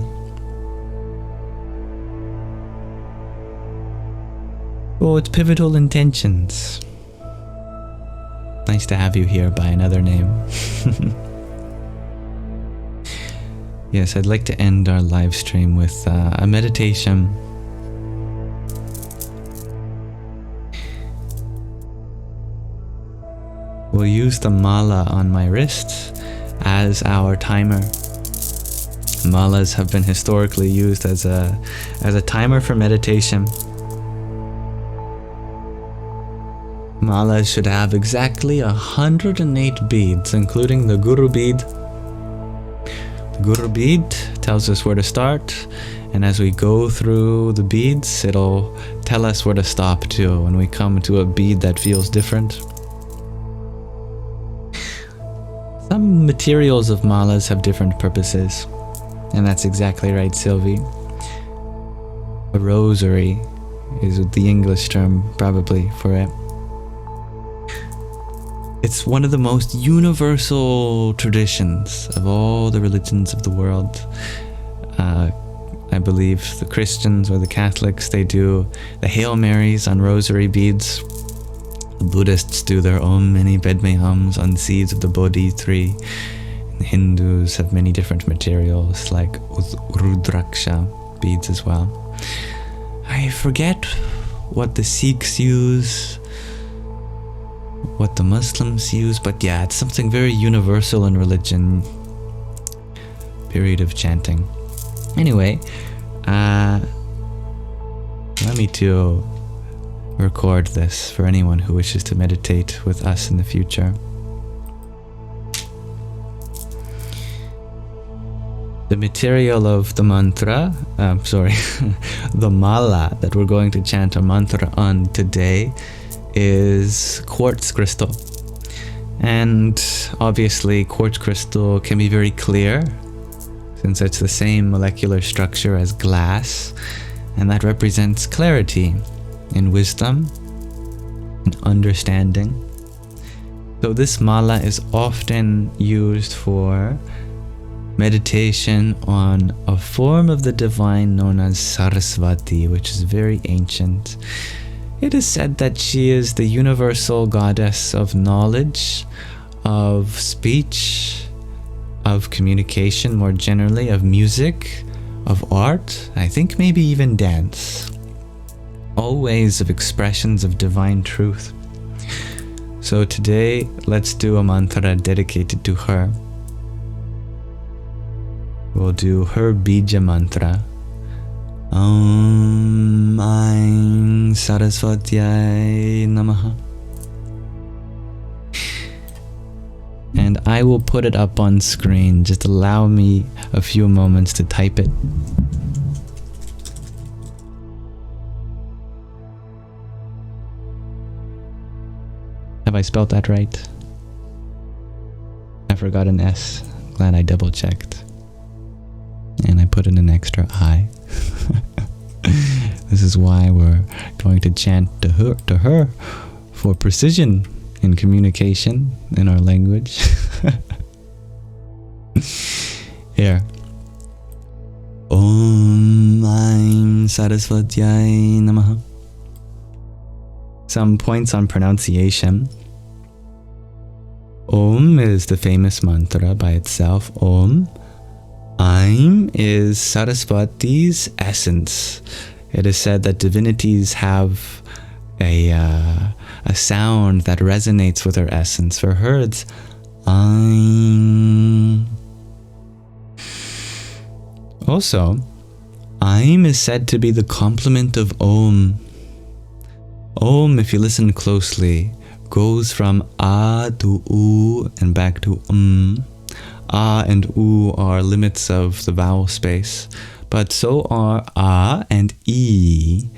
Oh, it's Pivotal Intentions. Nice to have you here by another name. Yes, I'd like to end our live stream with a meditation. We'll use the mala on my wrist as our timer. Malas have been historically used as a timer for meditation. Malas should have exactly 108 beads, including the Guru bead. The Guru bead tells us where to start, and as we go through the beads, it'll tell us where to stop too when we come to a bead that feels different. Some materials of malas have different purposes, and that's exactly right, Sylvie. A rosary is the English term, probably, for it. it's one of the most universal traditions of all the religions of the world. I believe the Christians or the Catholics, they do the Hail Marys on rosary beads. The Buddhists do their Om Mani Padme Hums on seeds of the Bodhi tree. And the Hindus have many different materials like Rudraksha beads as well. I forget what the Sikhs use, what the Muslims use, but yeah, it's something very universal in religion. Period of chanting. Anyway, allow me to record this for anyone who wishes to meditate with us in the future. The material of the mantra, the mala that we're going to chant a mantra on today is quartz crystal. And obviously quartz crystal can be very clear, since it's the same molecular structure as glass, and that represents clarity and wisdom and understanding. So this mala is often used for meditation on a form of the divine known as Saraswati, which is very ancient. It is said that she is the universal goddess of knowledge, of speech, of communication more generally, of music, of art, I think maybe even dance. All ways of expressions of divine truth. So today, let's do a mantra dedicated to her. We'll do her bija mantra. Om Aim Saraswatyai Namaha. And I will put it up on screen. Just allow me a few moments to type it. Have I spelled that right? I forgot an S. Glad I double checked. And I put in an extra I. This is why we're going to chant to her for precision in communication in our language. Here. Om Aim Saraswatyai Namaha. Some points on pronunciation. Om is the famous mantra by itself. Om. Aim is Saraswati's essence. It is said that divinities have a sound that resonates with her essence. For her, it's Aim. Also, Aim is said to be the complement of Om. Om, if you listen closely, goes from A to U and back to A and U are limits of the vowel space, but so are A and E.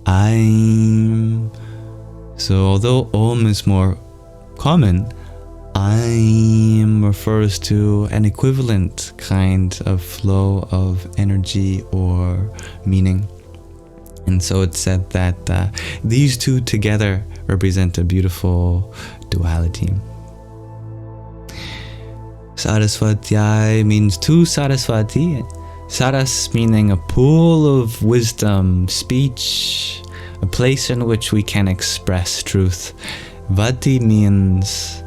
Aim. So although Om is more common, Aim refers to an equivalent kind of flow of energy or meaning. And so it's said that these two together represent a beautiful duality. Saraswatyai means to Saraswati. Saras meaning a pool of wisdom, speech, a place in which we can express truth. Vati means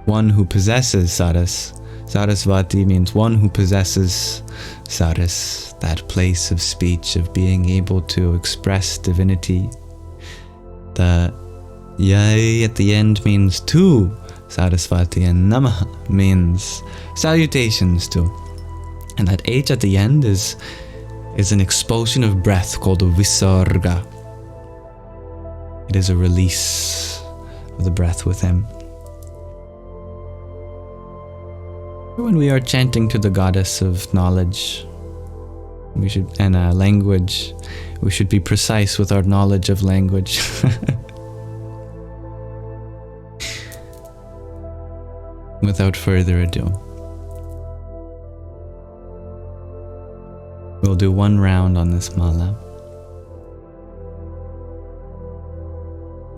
one who possesses Saras. Saraswati means one who possesses Saras, that place of speech, of being able to express divinity. The Yai at the end means to Saraswati, and Namaha means salutations to. And that H at the end is an expulsion of breath called a Visarga. It is a release of the breath within. When we are chanting to the goddess of knowledge, and language, we should be precise with our knowledge of language. Without further ado, we'll do one round on this mala.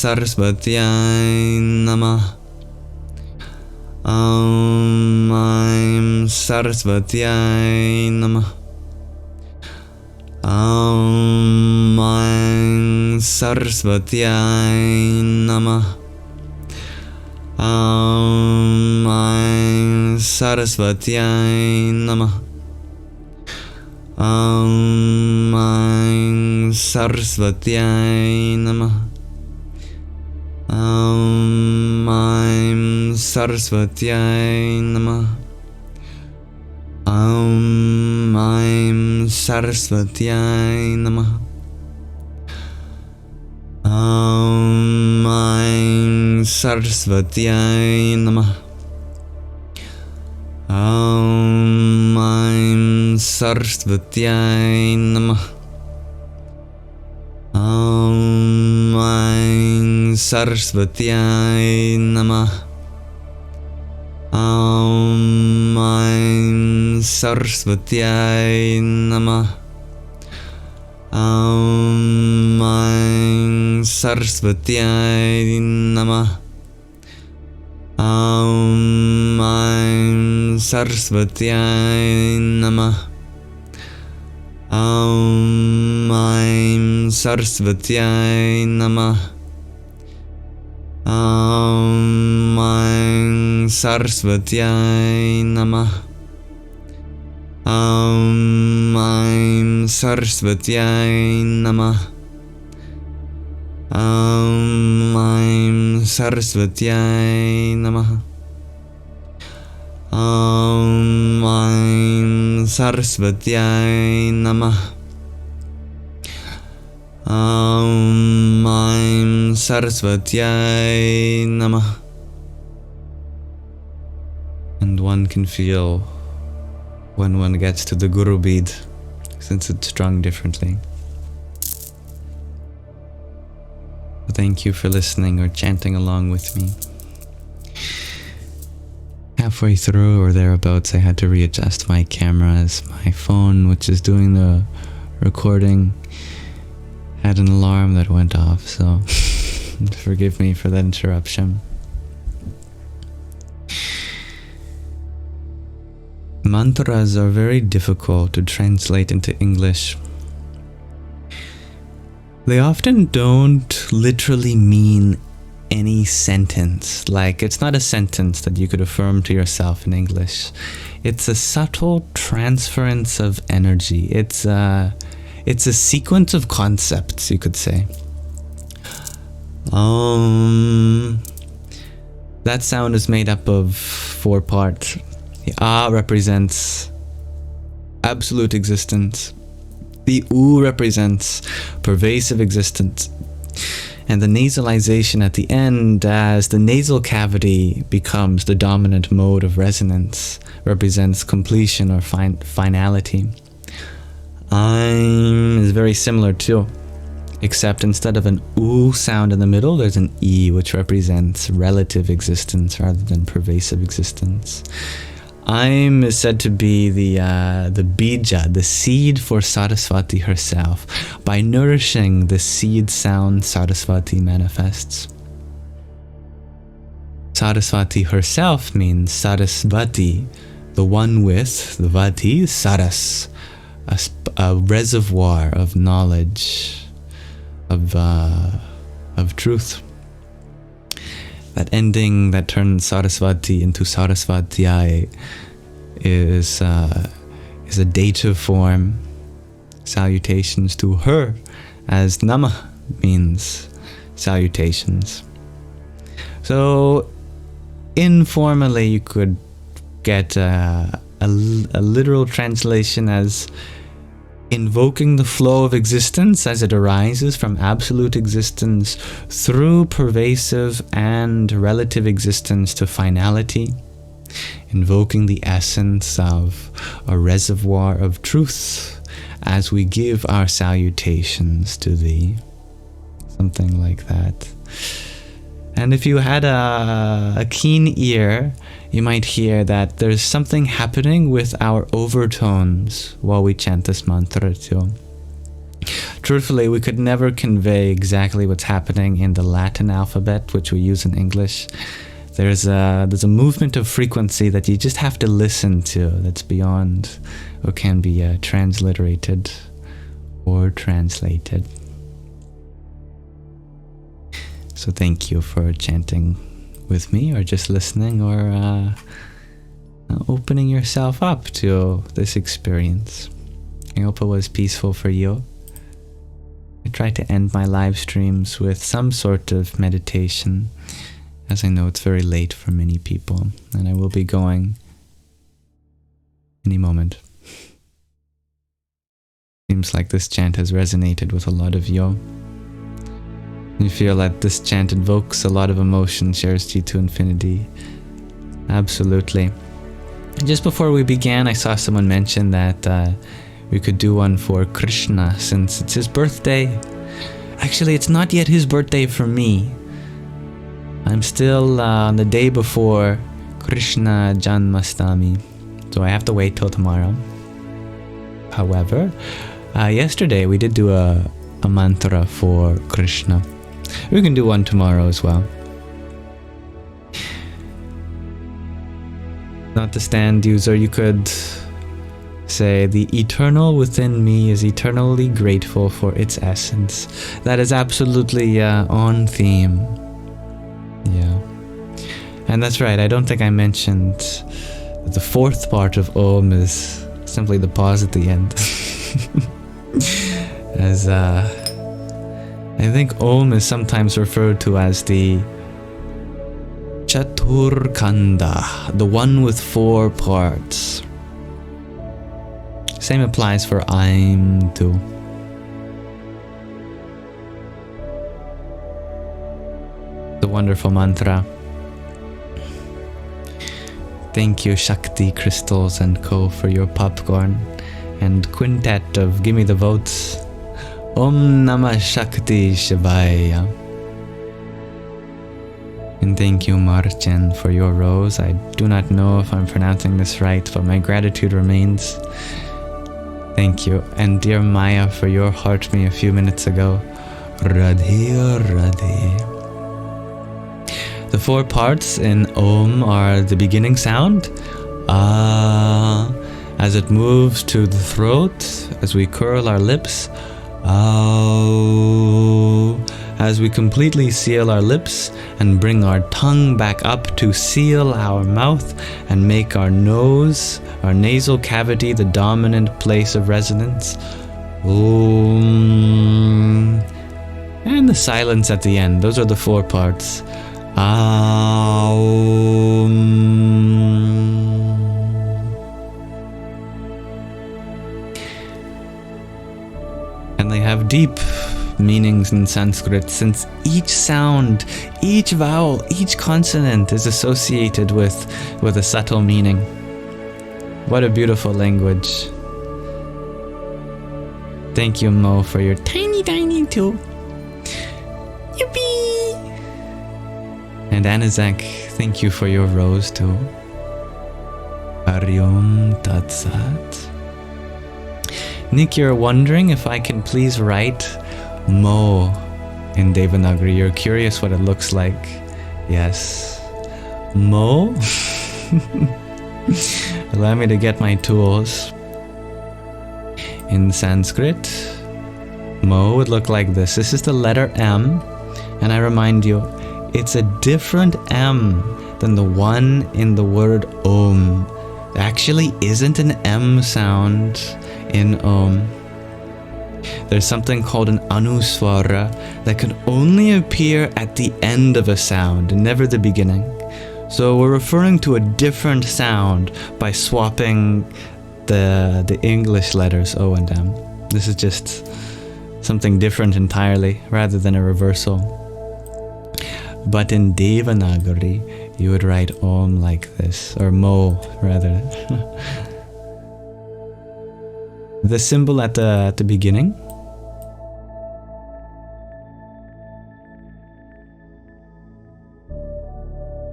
Saraswatyai Namah. I'm Saraswatyai Namah. I'm Saraswatyai Namah. I'm Saraswatyai Namah. I'm Saraswatyai Namah. I'm Saraswatyai Namah. I'm Saraswatyai Namah. I'm Saraswatyai Namah. I'm Saraswatyai Namah. I'm Saraswatyai Namah. I'm Saraswatyai Namah. I'm Saraswatyai Namah. I'm Saraswatyai Namah. I'm Saraswatyai Namah. I'm Saraswatyai Namah. I'm Saraswatyai Namah. I'm Saraswatyai Namah. I'm Saraswatyai Namah. I'm Saraswatyai Namah. And one can feel when one gets to the Guru bead, since it's strung differently. Thank you for listening or chanting along with me. Halfway through or thereabouts, I had to readjust my cameras. My phone, which is doing the recording, had an alarm that went off, so forgive me for that interruption. Mantras are very difficult to translate into English. They often don't literally mean any sentence. Like, it's not a sentence that you could affirm to yourself in English. It's a subtle transference of energy. It's a sequence of concepts, you could say. That sound is made up of 4 parts. The A represents absolute existence. The U represents pervasive existence. And the nasalization at the end, as the nasal cavity becomes the dominant mode of resonance, represents completion or finality. I'm is very similar too, except instead of an U sound in the middle, there's an E, which represents relative existence rather than pervasive existence. I'm is said to be the bija, the seed for Saraswati herself. By nourishing the seed sound, Saraswati manifests. Saraswati herself means Sarasvati, the one with, the Vati, Saras, a reservoir of knowledge, of truth. That ending that turns Saraswati into Saraswatyai is a dative form. Salutations to her, as Namah means salutations. So informally you could get a literal translation as invoking the flow of existence as it arises from absolute existence through pervasive and relative existence to finality, invoking the essence of a reservoir of truth as we give our salutations to thee. Something like that. And if you had a keen ear, you might hear that there's something happening with our overtones while we chant this mantra too. truthfully, we could never convey exactly what's happening in the Latin alphabet, which we use in English. There's a movement of frequency that you just have to listen to that's beyond what can be transliterated or translated. So thank you for chanting with me, or just listening, or opening yourself up to this experience. I hope it was peaceful for you. I try to end my live streams with some sort of meditation, as I know it's very late for many people, and I will be going any moment. Seems like this chant has resonated with a lot of you. You feel that this chant invokes a lot of emotion, shares you to infinity. Absolutely. Just before we began, I saw someone mention that we could do one for Krishna since it's his birthday. Actually, it's not yet his birthday for me. I'm still on the day before Krishna Janmastami, so I have to wait till tomorrow. However, yesterday we did do a mantra for Krishna. We can do one tomorrow as well. Not the stand user, you could say, the eternal within me is eternally grateful for its essence. That is absolutely on theme. Yeah. And that's right, I don't think I mentioned that the fourth part of Om is simply the pause at the end. As I think Om is sometimes referred to as the Chatur Khanda, the one with 4 parts. Same applies for Aim too. The wonderful mantra. Thank you, Shakti Crystals and Co. for your popcorn and quintet of Gimme the Votes. Om Namah Shakti Shivaya. And thank you, Marchen, for your rose. I do not know if I'm pronouncing this right, but my gratitude remains. Thank you. And dear Maya, for your heart me a few minutes ago. Radhe Radhe. The 4 parts in Om are the beginning sound, Ah, as it moves to the throat, as we curl our lips, Ow, as we completely seal our lips and bring our tongue back up to seal our mouth and make our nose, our nasal cavity, the dominant place of resonance. Om. And the silence at the end. Those are the 4 parts. Aum. And they have deep meanings in Sanskrit, since each sound, each vowel, each consonant is associated with a subtle meaning. What a beautiful language. Thank you, Mo, for your tiny tool. Yippee! And Anazak, thank you for your rose too. Hariom Tatsat. Nick, you're wondering if I can please write Mo in Devanagari. You're curious what it looks like. Yes. Mo? Allow me to get my tools. In Sanskrit, Mo would look like this. This is the letter M, and I remind you, it's a different M than the one in the word Om. There actually isn't an M sound in Om. There's something called an Anuswara that can only appear at the end of a sound, never the beginning. So we're referring to a different sound by swapping the English letters O and M. This is just something different entirely, rather than a reversal. But in Devanagari, you would write Om like this, or Mo, rather. The symbol at the beginning.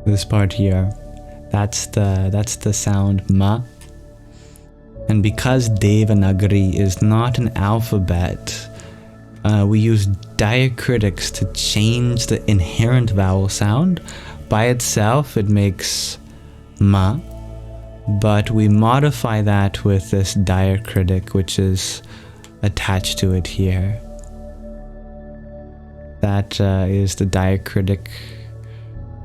This part here, that's the sound Ma. And because Devanagari is not an alphabet, we use diacritics to change the inherent vowel sound. By itself, it makes ma, but we modify that with this diacritic, which is attached to it here. That is the diacritic,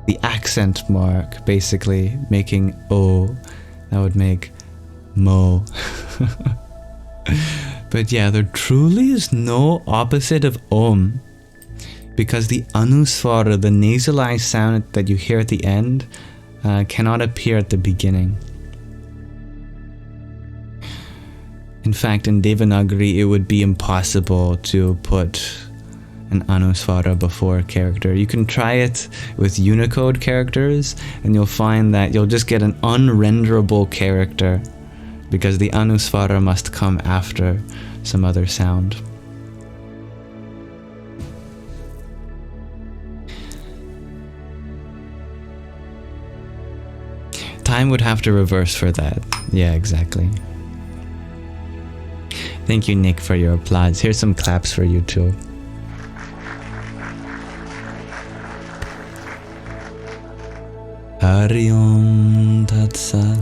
the accent mark, basically making O. That would make mo. But yeah, there truly is no opposite of Om, because the anuswara, the nasalized sound that you hear at the end, cannot appear at the beginning. In fact, in Devanagari, it would be impossible to put an anuswara before a character. You can try it with Unicode characters, and you'll find that you'll just get an unrenderable character, because the anuswara must come after some other sound. Time would have to reverse for that. Yeah, exactly. Thank you, Nick, for your applause. Here's some claps for you too. Hari Om Tat Sat.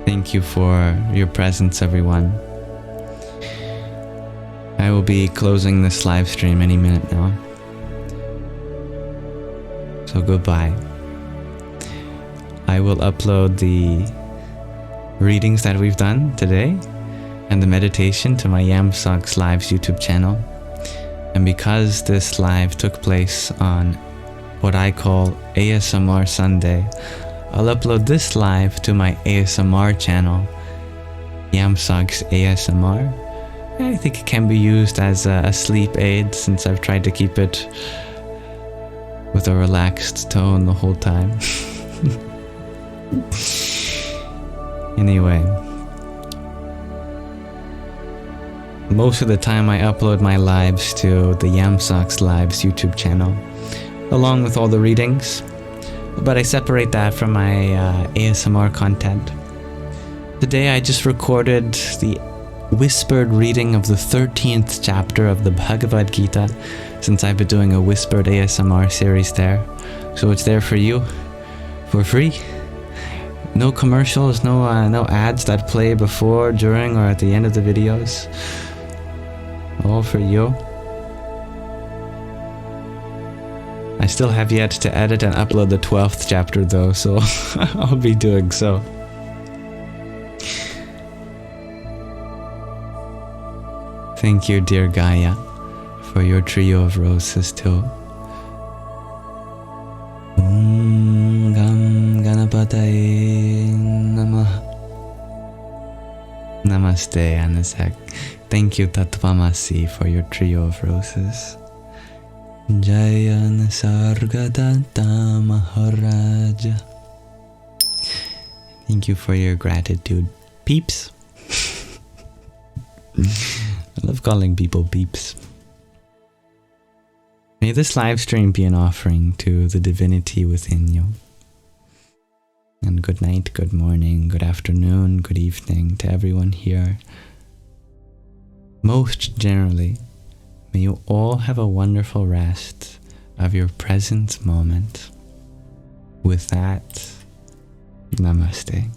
Thank you for your presence, everyone. I will be closing this live stream any minute now. So goodbye. I will upload the readings that we've done today and the meditation to my Yamsox Live's YouTube channel. And because this live took place on what I call ASMR Sunday, I'll upload this live to my ASMR channel, Yamsox ASMR. I think it can be used as a sleep aid, since I've tried to keep it with a relaxed tone the whole time. Anyway, most of the time I upload my lives to the Yamsox Lives YouTube channel, along with all the readings, but I separate that from my ASMR content. Today I just recorded the whispered reading of the 13th chapter of the Bhagavad Gita, since I've been doing a whispered ASMR series there. So it's there for you, for free. No commercials, no ads that play before, during, or at the end of the videos. All for you. I still have yet to edit and upload the 12th chapter though, so I'll be doing so. Thank you, dear Gaia, for your trio of roses too. Om Gam Ganapataye Namah. Namaste, Anasek. Thank you, Tatvamasi, for your trio of roses. Jayan Sargadatta Maharaja. Thank you for your gratitude, peeps. I love calling people peeps. May this live stream be an offering to the divinity within you. And good night, good morning, good afternoon, good evening to everyone here. Most generally, may you all have a wonderful rest of your present moment. With that, namaste.